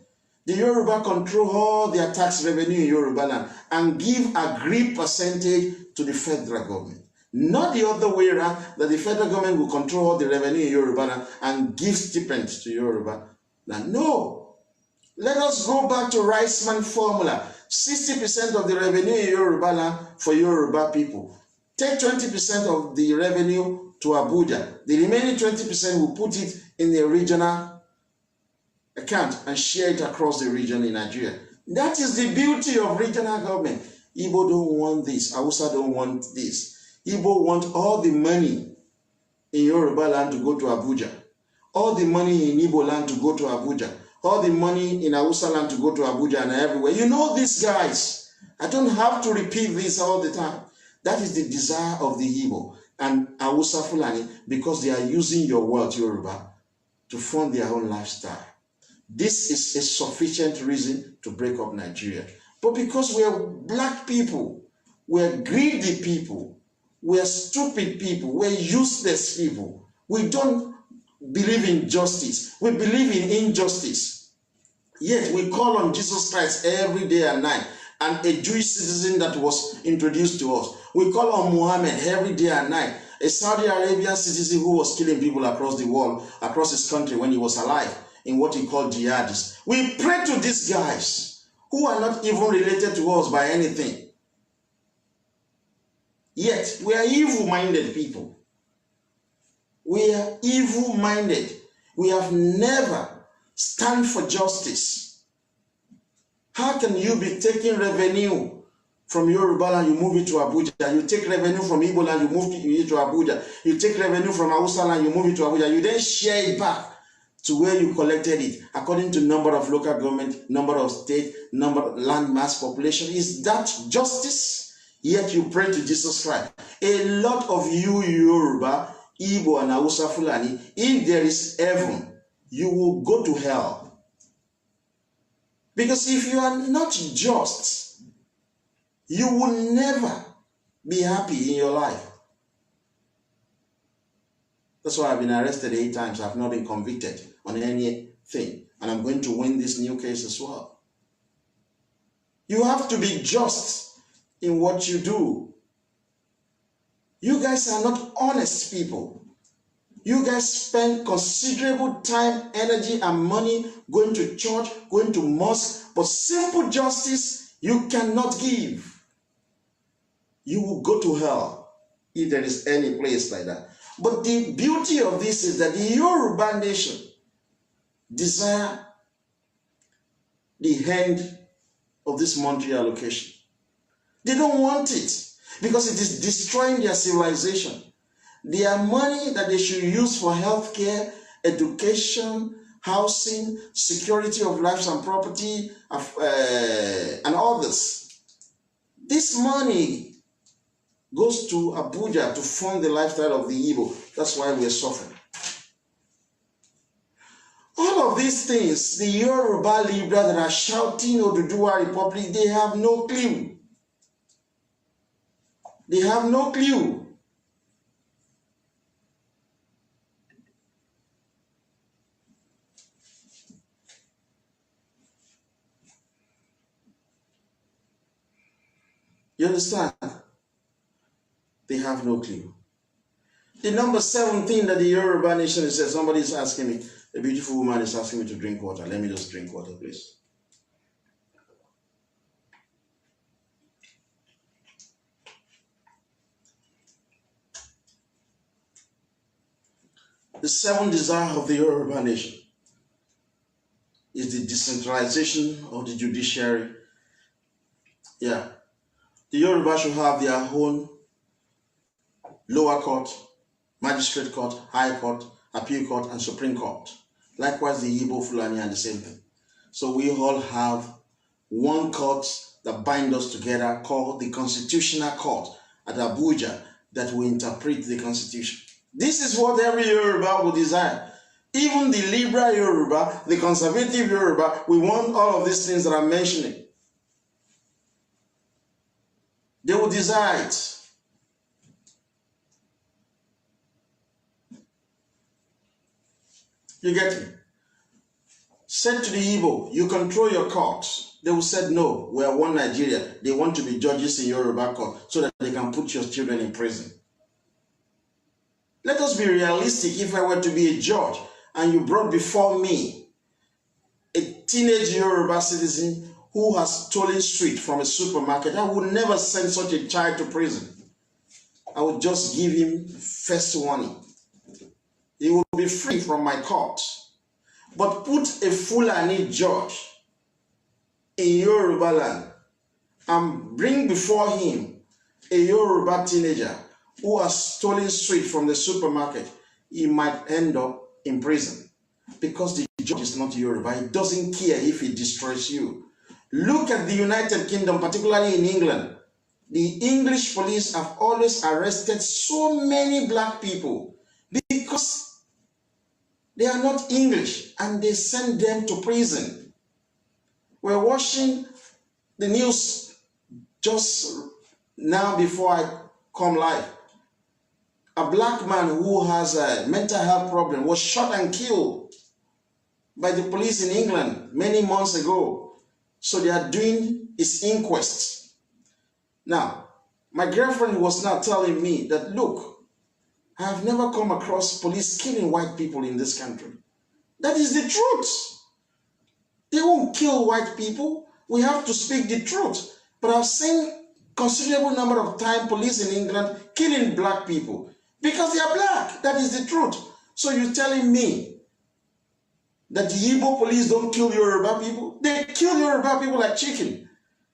The Yoruba control all their tax revenue in Yoruba land and give agreed percentage to the federal government. Not the other way around, that the federal government will control all the revenue in Yoruba land and give stipends to Yoruba land. No. Let us go back to Riceman formula. 60% of the revenue in Yoruba land for Yoruba people. Take 20% of the revenue to Abuja. The remaining 20% will put it in the regional account and share it across the region in Nigeria. That is the beauty of regional government. Igbo don't want this. Hausa don't want this. Igbo want all the money in Yoruba land to go to Abuja. All the money in Igbo land to go to Abuja. All the money in Hausa land to go to Abuja and everywhere. You know these guys. I don't have to repeat this all the time. That is the desire of the Igbo and Hausa Fulani, because they are using your word, Yoruba, to fund their own lifestyle. This is a sufficient reason to break up Nigeria. But because we are black people, we are greedy people, we are stupid people, we are useless people. We don't believe in justice. We believe in injustice. Yet we call on Jesus Christ every day and night, and a Jewish citizen that was introduced to us. We call on Muhammad every day and night, a Saudi Arabian citizen who was killing people across the world, across his country when he was alive, in what he called jihadists. We pray to these guys who are not even related to us by anything. Yet we are evil-minded people. We are evil-minded. We have never stand for justice. How can you be taking revenue from Yoruba and you move it to Abuja? You take revenue from Igbo and you move it to Abuja. You take revenue from Hausa and you move it to Abuja. You then share it back to where you collected it, according to number of local government, number of state, number of land mass population. Is that justice? Yet you pray to Jesus Christ. A lot of you Yoruba, Igbo and Hausa Fulani, if there is heaven, you will go to hell. Because if you are not just, you will never be happy in your life. That's why I've been arrested 8 times. I've not been convicted on anything. And I'm going to win this new case as well. You have to be just in what you do. You guys are not honest people. You guys spend considerable time, energy, and money going to church, going to mosque, but simple justice you cannot give. You will go to hell if there is any place like that. But the beauty of this is that the Yoruba nation desire the end of this monetary allocation. They don't want it because it is destroying their civilization. Their money that they should use for healthcare, education, housing, security of lives and property, and others. This money goes to Abuja to fund the lifestyle of the Igbo. That's why we're suffering. All of these things, the Yoruba Libra that are shouting Oduduwa Republic, they have no clue. They have no clue. You understand? They have no clue. The number 7 thing that the Yoruba nation says, somebody is asking me, a beautiful woman is asking me to drink water. Let me just drink water, please. The 7th desire of the Yoruba nation is the decentralization of the judiciary. Yeah. The Yoruba should have their own lower court, magistrate court, high court, appeal court, and supreme court. Likewise, the Igbo Fulani are the same thing. So we all have one court that binds us together called the Constitutional Court at Abuja that will interpret the Constitution. This is what every Yoruba would desire. Even the liberal Yoruba, the conservative Yoruba, we want all of these things that I'm mentioning. They will desire it. You get me? Said to the Igbo, you control your courts. They will say, no, we are one Nigeria. They want to be judges in Yoruba court so that they can put your children in prison. Let us be realistic. If I were to be a judge and you brought before me a teenage Yoruba citizen who has stolen sweet from a supermarket, I would never send such a child to prison. I would just give him first warning. He will be free from my court. But put a Fulani judge in Yoruba land and bring before him a Yoruba teenager who has stolen sweet from the supermarket, he might end up in prison because the judge is not Yoruba. He doesn't care if he destroys you. Look at the United Kingdom, particularly in England. The English police have always arrested so many black people because they are not English and they send them to prison. We're watching the news just now before I come live. A black man who has a mental health problem was shot and killed by the police in England many months ago. So they are doing his inquest. Now, my girlfriend was now telling me that, look, I have never come across police killing white people in this country. That is the truth. They won't kill white people. We have to speak the truth. But I've seen considerable number of time police in England killing black people because they are black. That is the truth. So you're telling me that the Igbo police don't kill Yoruba people? They kill Yoruba people like chicken.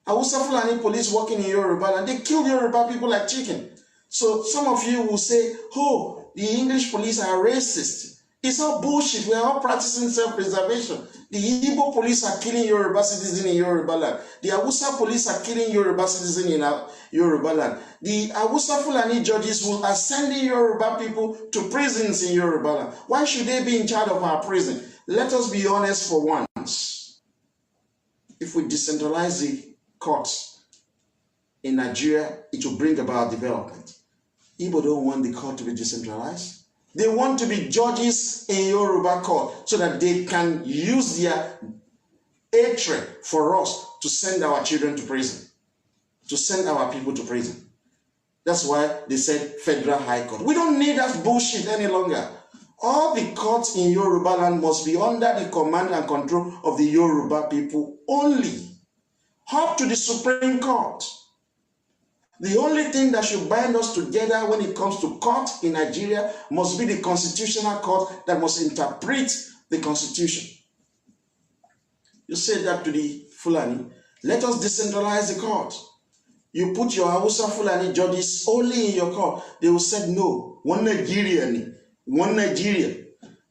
Hausa Fulani police working in Yoruba and they kill Yoruba people like chicken. So some of you will say, oh, the English police are racist. It's all bullshit. We are all practicing self-preservation. The Igbo police are killing Yoruba citizens in Yoruba land. The Hausa police are killing Yoruba citizens in Yoruba land. The Hausa Fulani judges are sending Yoruba people to prisons in Yoruba land. Why should they be in charge of our prison? Let us be honest for once. If we decentralize the courts in Nigeria, it will bring about development. Igbo don't want the court to be decentralized. They want to be judges in Yoruba court so that they can use their hatred for us to send our children to prison, to send our people to prison. That's why they said Federal High Court. We don't need that bullshit any longer. All the courts in Yoruba land must be under the command and control of the Yoruba people only, up to the Supreme Court. The only thing that should bind us together when it comes to court in Nigeria must be the constitutional court that must interpret the constitution. You say that to the Fulani, let us decentralize the court. You put your Hausa Fulani judges only in your court. They will say no, one Nigeria.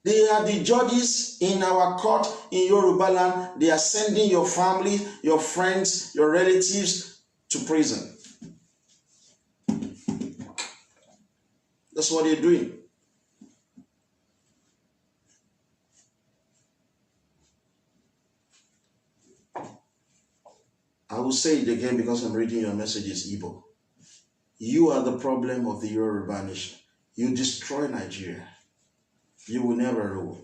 They are the judges in our court in Yoruba land. They are sending your family, your friends, your relatives to prison. That's what they're doing. I will say it again because I'm reading your messages, Igbo. You are the problem of the Yoruba nation. You destroy Nigeria. You will never rule.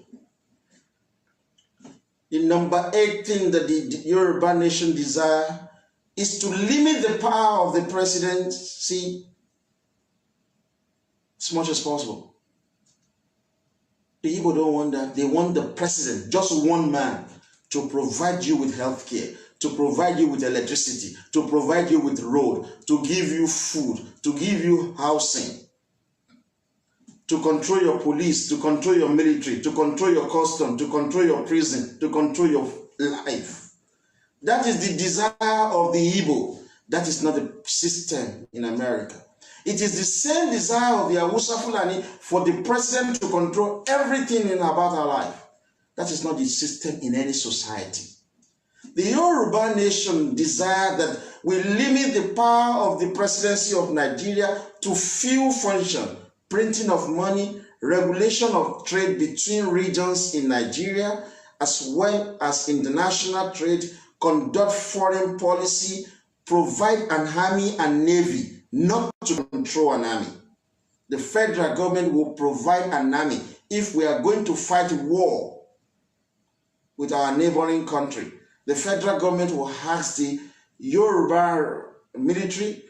The number 8 thing that the Yoruba nation desire is to limit the power of the presidency as much as possible. The Igbo don't want that. They want the president, just one man, to provide you with health care, to provide you with electricity, to provide you with road, to give you food, to give you housing, to control your police, to control your military, to control your custom, to control your prison, to control your life. That is the desire of the Igbo. That is not the system in America. It is the same desire of the Hausa Fulani for the president to control everything about our life. That is not the system in any society. The Yoruba nation desire that we limit the power of the presidency of Nigeria to few functions: printing of money, regulation of trade between regions in Nigeria, as well as international trade, conduct foreign policy, provide an army and navy, not to control an army. The federal government will provide an army if we are going to fight war with our neighboring country. The federal government will ask the Yoruba military,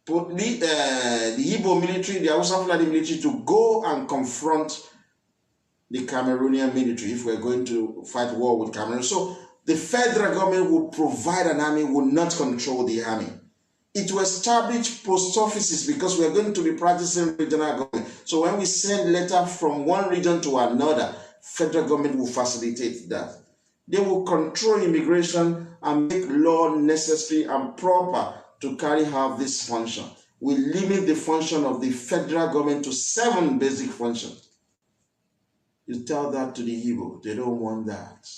the Igbo military, the Hausa Fulani military to go and confront the Cameroonian military if we're going to fight war with Cameroon. So the federal government will provide an army, will not control the army. It will establish post offices because we're going to be practicing regional government. So when we send letter from one region to another, federal government will facilitate that. They will control immigration and make law necessary and proper to carry out this function. We limit the function of the federal government to 7 basic functions. You tell that to the Igbo, they don't want that.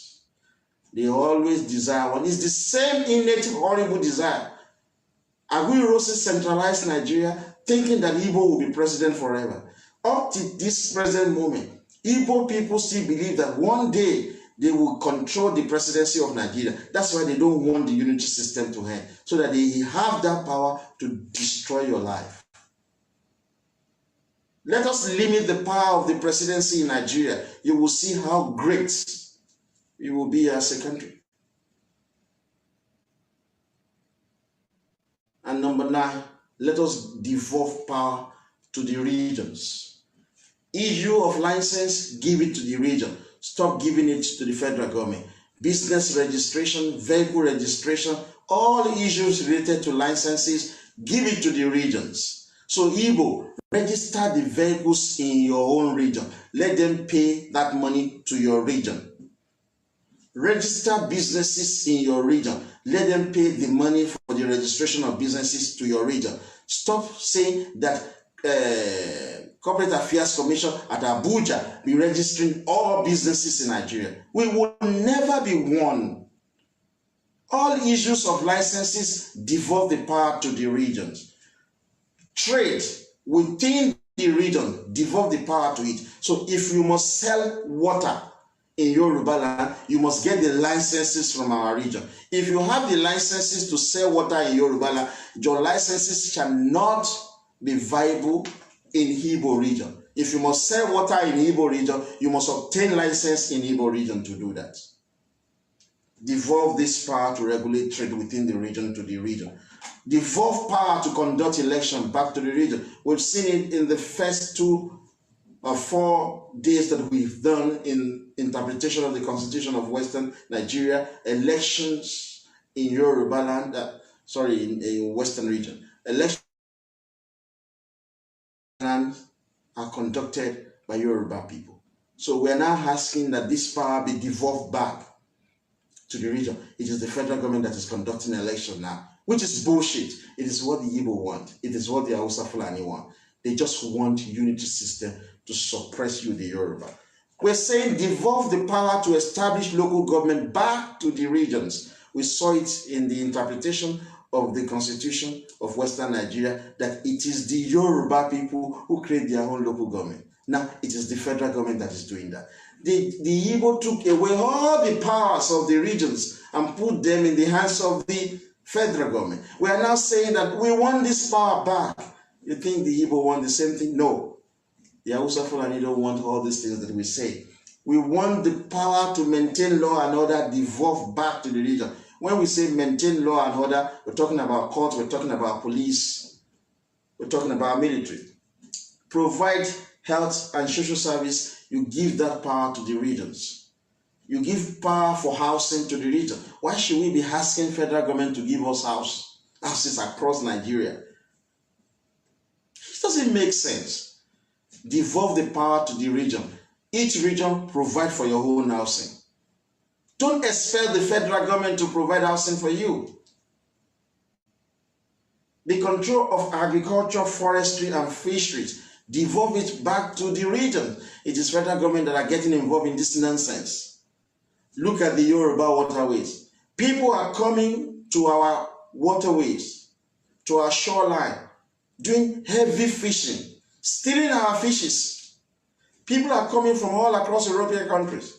They always desire one. It's the same innate horrible desire. Agui Rossi centralized Nigeria thinking that Igbo will be president forever. Up to this present moment, Igbo people still believe that one day they will control the presidency of Nigeria. That's why they don't want the unity system to end, so that they have that power to destroy your life. Let us limit the power of the presidency in Nigeria. You will see how great we will be as a country. And number 9, let us devolve power to the regions. Issue of license, give it to the region. Stop giving it to the federal government. Business registration, vehicle registration, all issues related to licenses, give it to the regions. So Igbo, register the vehicles in your own region. Let them pay that money to your region. Register businesses in your region. Let them pay the money for the registration of businesses to your region. Stop saying that Corporate Affairs Commission at Abuja be registering all businesses in Nigeria. We will never be one. All issues of licenses devolve the power to the regions. Trade within the region, devolve the power to it. So if you must sell water in Yoruba land, you must get the licenses from our region. If you have the licenses to sell water in Yoruba land, your licenses shall not be viable in Igbo region. If you must sell water in Igbo region, you must obtain license in Igbo region to do that. Devolve this power to regulate trade within the region to the region. Devolve power to conduct election back to the region. We've seen it in the first 2 or 4 days that we've done in interpretation of the Constitution of Western Nigeria. Elections in Yoruba land, in Western region. Elections are conducted by Yoruba people. So we are now asking that this power be devolved back to the region. It is the federal government that is conducting an election now, which is bullshit. It is what the Igbo want. It is what the Hausa Fulani want. They just want unity system to suppress you, the Yoruba. We're saying devolve the power to establish local government back to the regions. We saw it in the interpretation of the Constitution of Western Nigeria that it is the Yoruba people who create their own local government. Now, it is the federal government that is doing that. The Igbo took away all the powers of the regions and put them in the hands of the federal government. We are now saying that we want this power back. You think the Igbo want the same thing? No. The Hausa Fulani don't want all these things that we say. We want the power to maintain law and order devolve back to the region. When we say maintain law and order, we're talking about courts, we're talking about police, we're talking about military. Provide health and social service, you give that power to the regions. You give power for housing to the region. Why should we be asking federal government to give us houses across Nigeria? It doesn't make sense. Devolve the power to the region. Each region provide for your own housing. Don't expect the federal government to provide housing for you. The control of agriculture, forestry, and fisheries, devolve it back to the region. It is federal government that are getting involved in this nonsense. Look at the Yoruba waterways. People are coming to our waterways, to our shoreline, doing heavy fishing, stealing our fishes. People are coming from all across European countries.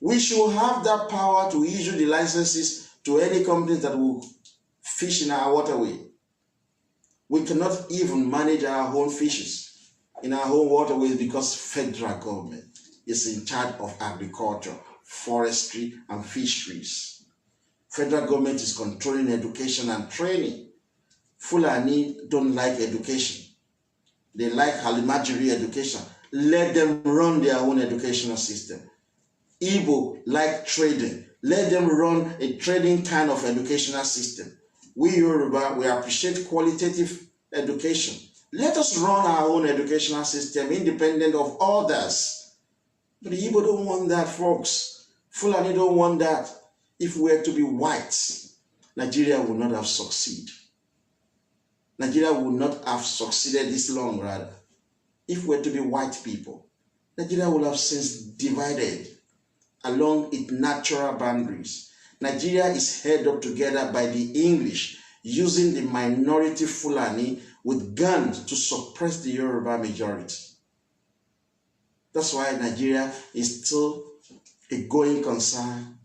We should have that power to issue the licenses to any companies that will fish in our waterway. We cannot even manage our own fishes in our own waterways because federal government is in charge of agriculture, forestry, and fisheries. Federal government is controlling education and training. Fulani don't like education. They like Halimajiri education. let them run their own educational system. Igbo like trading, let them run a trading kind of educational system. We Yoruba, we appreciate qualitative education. Let us run our own educational system independent of others. But the Igbo don't want that, folks. Fulani don't want that. If we were to be white, Nigeria would not have succeeded. Nigeria would not have succeeded this long, rather. If we were to be white people, Nigeria would have since divided along its natural boundaries. Nigeria is held up together by the English, using the minority Fulani with guns to suppress the Yoruba majority. That's why Nigeria is still a going concern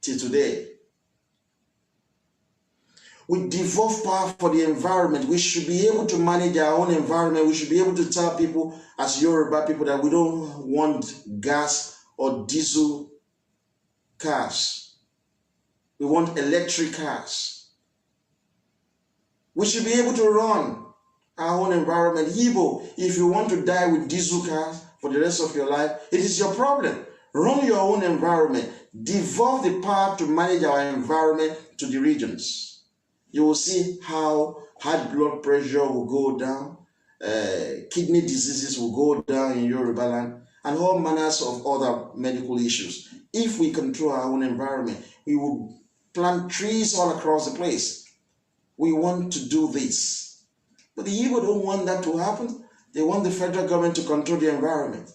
till today. We devolve power for the environment. We should be able to manage our own environment. We should be able to tell people as Yoruba people that we don't want gas or diesel cars. We want electric cars. We should be able to run our own environment. Igbo, if you want to die with diesel cars for the rest of your life, it is your problem. Run your own environment. Devolve the power to manage our environment to the regions. You will see how high blood pressure will go down, kidney diseases will go down in Yoruba land, and all manners of other medical issues. If we control our own environment, we will plant trees all across the place. We want to do this. But the Igbo don't want that to happen. They want the federal government to control the environment.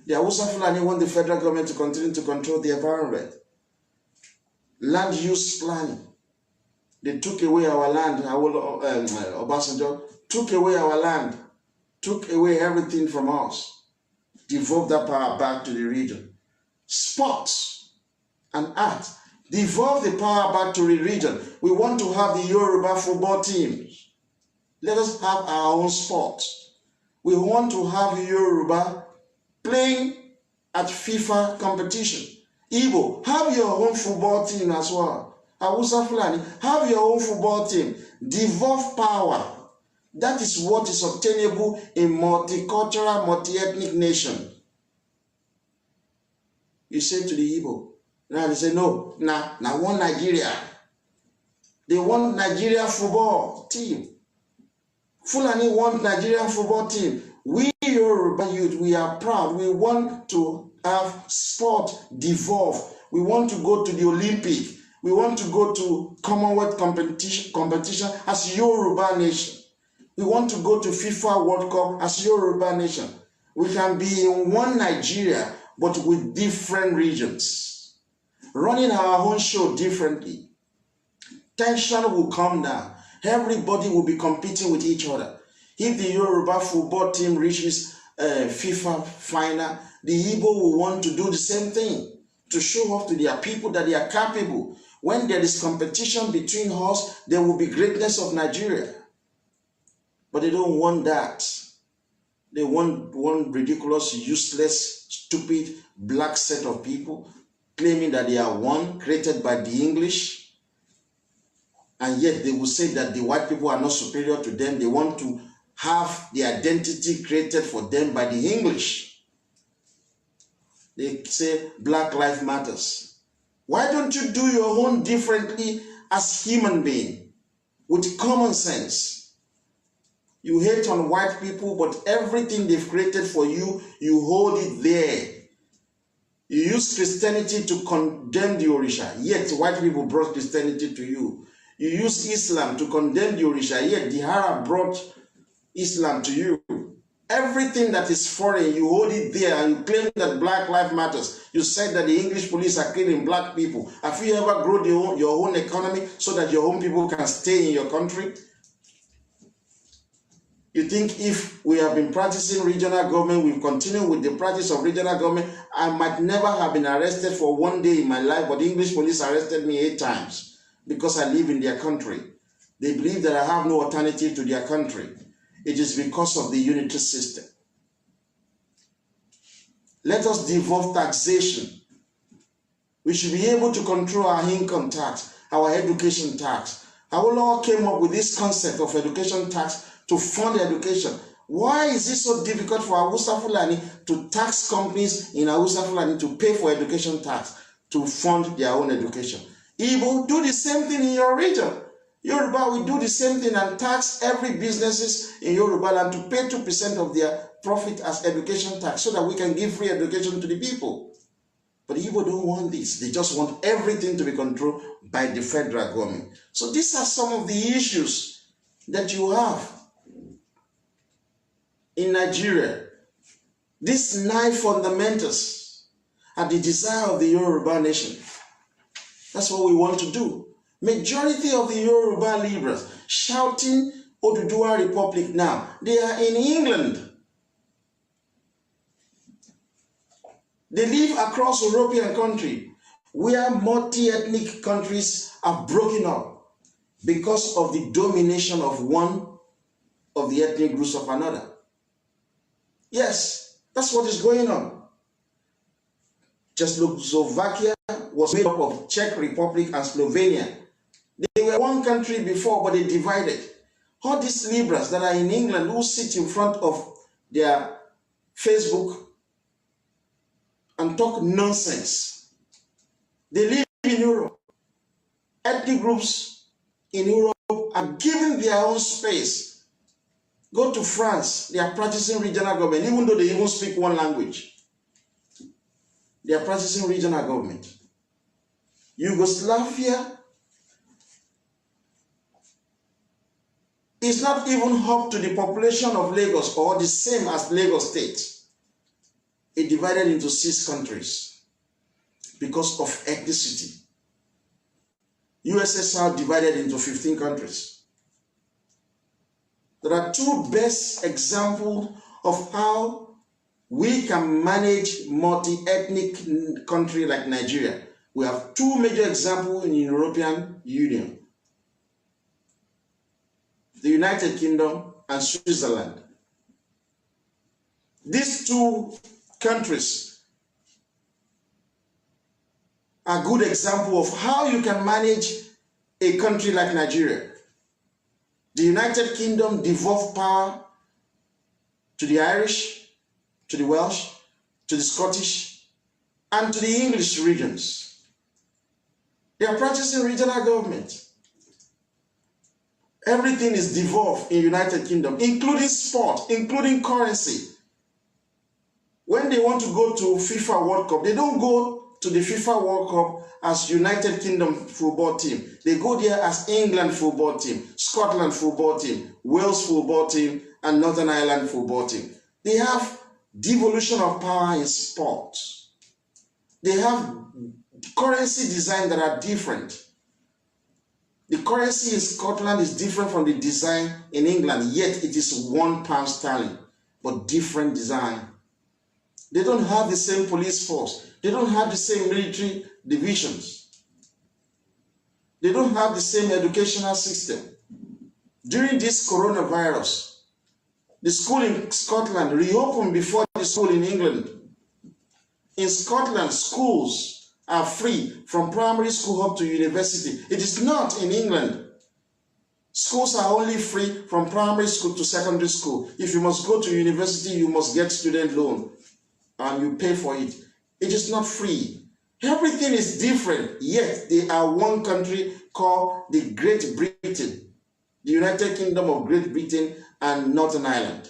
The Hausa Fulani want the federal government to continue to control the environment. Land use planning. They took away our land. Obasanjo took away our land, took away everything from us, devolved that power back to the region. Sports and art, devolve the power back to the region. We want to have the Yoruba football teams. Let us have our own sports. We want to have Yoruba playing at FIFA competition. Igbo, have your own football team as well. Hausa Fulani, have your own football team. Devolve power. That is what is obtainable in multicultural, multi-ethnic nation. You say to the Igbo, now they say, no, now one Nigeria. They want Nigeria football team. Fulani want Nigerian football team. We Yoruba youth, we are proud. We want to have sport devolve. We want to go to the Olympic. We want to go to Commonwealth competition as Yoruba nation. We want to go to FIFA World Cup as Yoruba nation. We can be in one Nigeria, but with different regions. Running our own show differently. Tension will come down. Everybody will be competing with each other. If the Yoruba football team reaches FIFA final, the Igbo will want to do the same thing to show off to their people that they are capable. When there is competition between us, there will be greatness of Nigeria. But they don't want that. They want one ridiculous, useless, stupid, black set of people claiming that they are one, created by the English. And yet they will say that the white people are not superior to them. They want to have the identity created for them by the English. They say Black Lives Matters. Why don't you do your own differently as human being with common sense? You hate on white people, but everything they've created for you, you hold it there. You use Christianity to condemn the Orisha, yet white people brought Christianity to you. You use Islam to condemn the Orisha, yet the Arab brought Islam to you. Everything that is foreign, you hold it there and you claim that Black Lives Matters. You said that the English police are killing black people. Have you ever grown your own economy so that your own people can stay in your country? You think if we have been practicing regional government, we've continued with the practice of regional government, I might never have been arrested for one day in my life, but the English police arrested me 8 times because I live in their country. They believe that I have no alternative to their country. It is because of the unitary system. Let us devolve taxation. We should be able to control our income tax, our education tax. Awolowo came up with this concept of education tax to fund education. Why is it so difficult for Hausa Fulani to tax companies in Hausa Fulani to pay for education tax to fund their own education? Igbo, do the same thing in your region. Yoruba will do the same thing and tax every businesses in Yoruba land to pay 2% of their profit as education tax so that we can give free education to the people. But Igbo don't want this. They just want everything to be controlled by the federal government. So these are some of the issues that you have in Nigeria. These 9 fundamentals are the desire of the Yoruba nation. That's what we want to do. Majority of the Yoruba liberals shouting Oduduwa Republic now, they are in England. They live across European countries where multi-ethnic countries are broken up because of the domination of one of the ethnic groups of another. Yes, that's what is going on. Czechoslovakia was made up of Czech Republic and Slovenia. They were one country before, but they divided. All these liberals that are in England who sit in front of their Facebook and talk nonsense. They live in Europe. Ethnic groups in Europe are given their own space. Go to France, they are practicing regional government, even though they even speak one language. They are practicing regional government. Yugoslavia is not even up to the population of Lagos or the same as Lagos State. It divided into 6 countries because of ethnicity. USSR divided into 15 countries. There are 2 best examples of how we can manage multi-ethnic country like Nigeria. We have 2 major examples in the European Union. The United Kingdom and Switzerland. These 2 countries are good example of how you can manage a country like Nigeria. The United Kingdom devolved power to the Irish, to the Welsh, to the Scottish, and to the English regions. They are practicing regional government. Everything is devolved in United Kingdom, including sport, including currency. When they want to go to FIFA World Cup, they don't go to the FIFA World Cup as United Kingdom football team. They go there as England football team, Scotland football team, Wales football team, and Northern Ireland football team. They have devolution of power in sport. They have currency design that are different. The currency in Scotland is different from the design in England, yet it is £1 but different design. They don't have the same police force. They don't have the same military divisions. They don't have the same educational system. During this coronavirus, the school in Scotland reopened before the school in England. In Scotland, schools are free from primary school up to university. It is not in England. Schools are only free from primary school to secondary school. If you must go to university, you must get student loan and you pay for it. It is not free. Everything is different, yet they are one country called the Great Britain, the United Kingdom of Great Britain and Northern Ireland.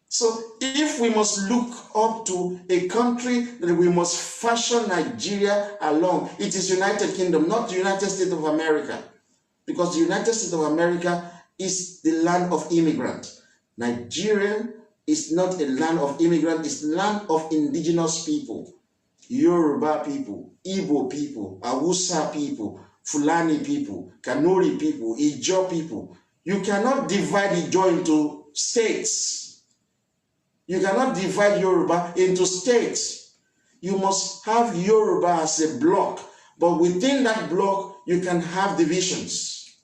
So if we must look up to a country that we must fashion Nigeria along, it is United Kingdom, not the United States of America. Because the United States of America is the land of immigrants. Nigeria is not a land of immigrants, it's land of indigenous people. Yoruba people, Igbo people, Hausa people, Fulani people, Kanuri people, Ijaw people. You cannot divide Ijaw into states. You cannot divide Yoruba into states. You must have Yoruba as a block, but within that block, you can have divisions,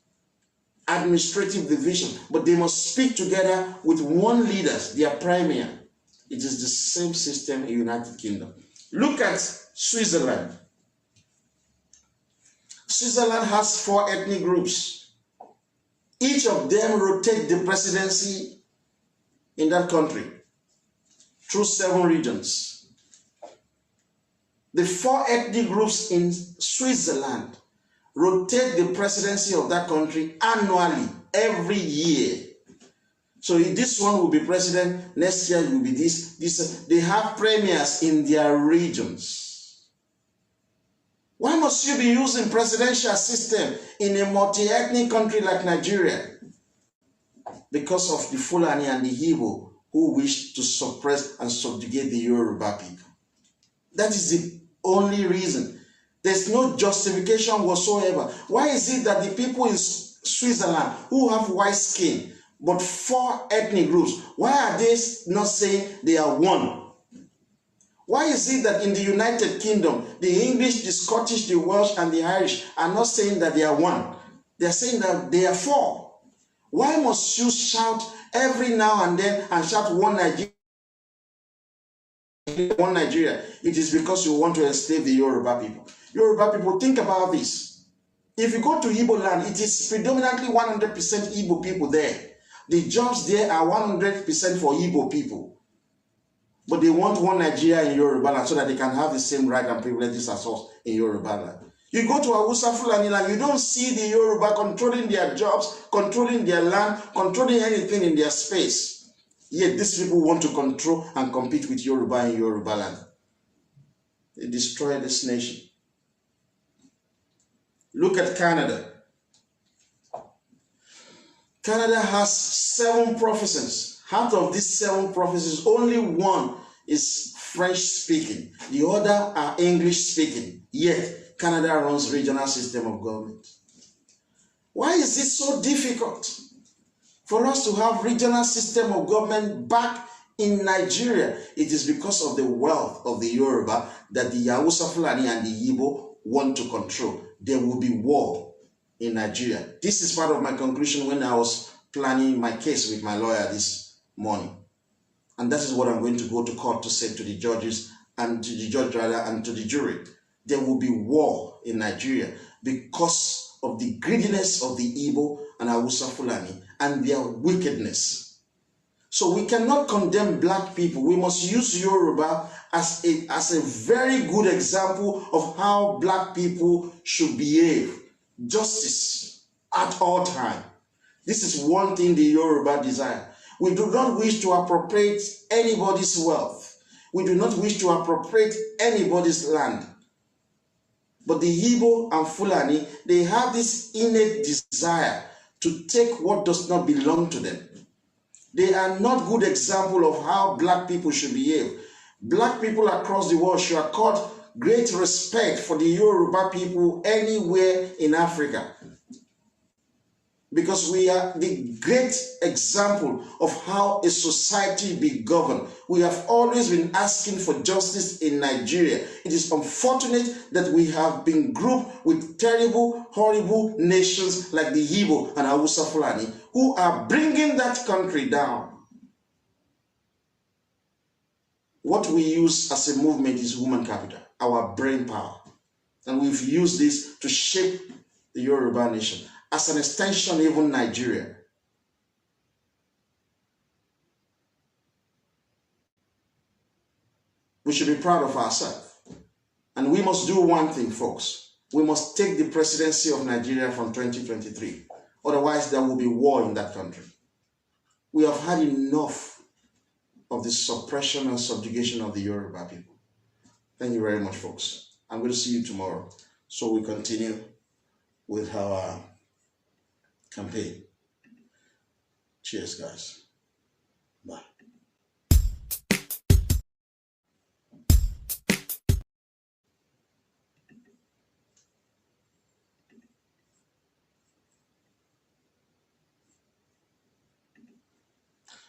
administrative division, but they must speak together with one leader, their premier. It is the same system in the United Kingdom. Look at Switzerland. Switzerland has 4 ethnic groups. Each of them rotate the presidency in that country through 7 regions. The 4 ethnic groups in Switzerland rotate the presidency of that country annually, every year. So this one will be president, next year will be this. They have premiers in their regions. Why must you be using presidential system in a multi-ethnic country like Nigeria? Because of the Fulani and the Igbo who wish to suppress and subjugate the Yoruba people. That is the only reason. There's no justification whatsoever. Why is it that the people in Switzerland who have white skin, but 4 ethnic groups, why are they not saying they are one? Why is it that in the United Kingdom, the English, the Scottish, the Welsh, and the Irish are not saying that they are one? They are saying that they are 4. Why must you shout every now and then and shout one Nigeria? One Nigeria. It is because you want to enslave the Yoruba people. Yoruba people, think about this. If you go to Igbo land, it is predominantly 100% Igbo people there. The jobs there are 100% for Igbo people. But they want one Nigeria in Yoruba land so that they can have the same right and privileges as us in Yoruba land. You go to Hausa Fulani land, you don't see the Yoruba controlling their jobs, controlling their land, controlling anything in their space. Yet these people want to control and compete with Yoruba in Yoruba land. They destroy this nation. Look at Canada. Canada has 7 provinces. Out of these 7 provinces, only 1 is French speaking. The other are English speaking. Yet Canada runs regional system of government. Why is it so difficult for us to have regional system of government back in Nigeria? It is because of the wealth of the Yoruba that the Hausa Fulani and the Igbo want to control. There will be war in Nigeria. This is part of my conclusion when I was planning my case with my lawyer this morning. And that is what I'm going to go to court to say to the judges and to the judge rather and to the jury. There will be war in Nigeria because of the greediness of the Igbo and Hausa Fulani and their wickedness. So we cannot condemn black people. We must use Yoruba as a very good example of how black people should behave. Justice at all time. This is one thing the Yoruba desire. We do not wish to appropriate anybody's wealth. We do not wish to appropriate anybody's land. But the Igbo and Fulani, they have this innate desire to take what does not belong to them. They are not good example of how black people should behave. Black people across the world should accord great respect for the Yoruba people anywhere in Africa. Because we are the great example of how a society be governed. We have always been asking for justice in Nigeria. It is unfortunate that we have been grouped with terrible, horrible nations like the Igbo and Hausa Fulani, who are bringing that country down. What we use as a movement is human capital, our brain power. And we've used this to shape the Yoruba nation. As an extension, even Nigeria. We should be proud of ourselves. And we must do one thing, folks. We must take the presidency of Nigeria from 2023. Otherwise, there will be war in that country. We have had enough of the suppression and subjugation of the Yoruba people. Thank you very much, folks. I'm going to see you tomorrow. So we continue with our campaign. Cheers, guys. Bye.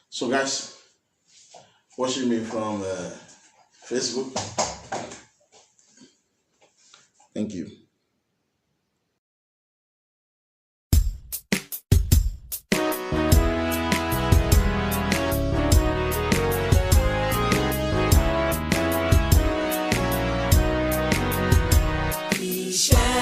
So, guys, watching me from Facebook, thank you. Shine.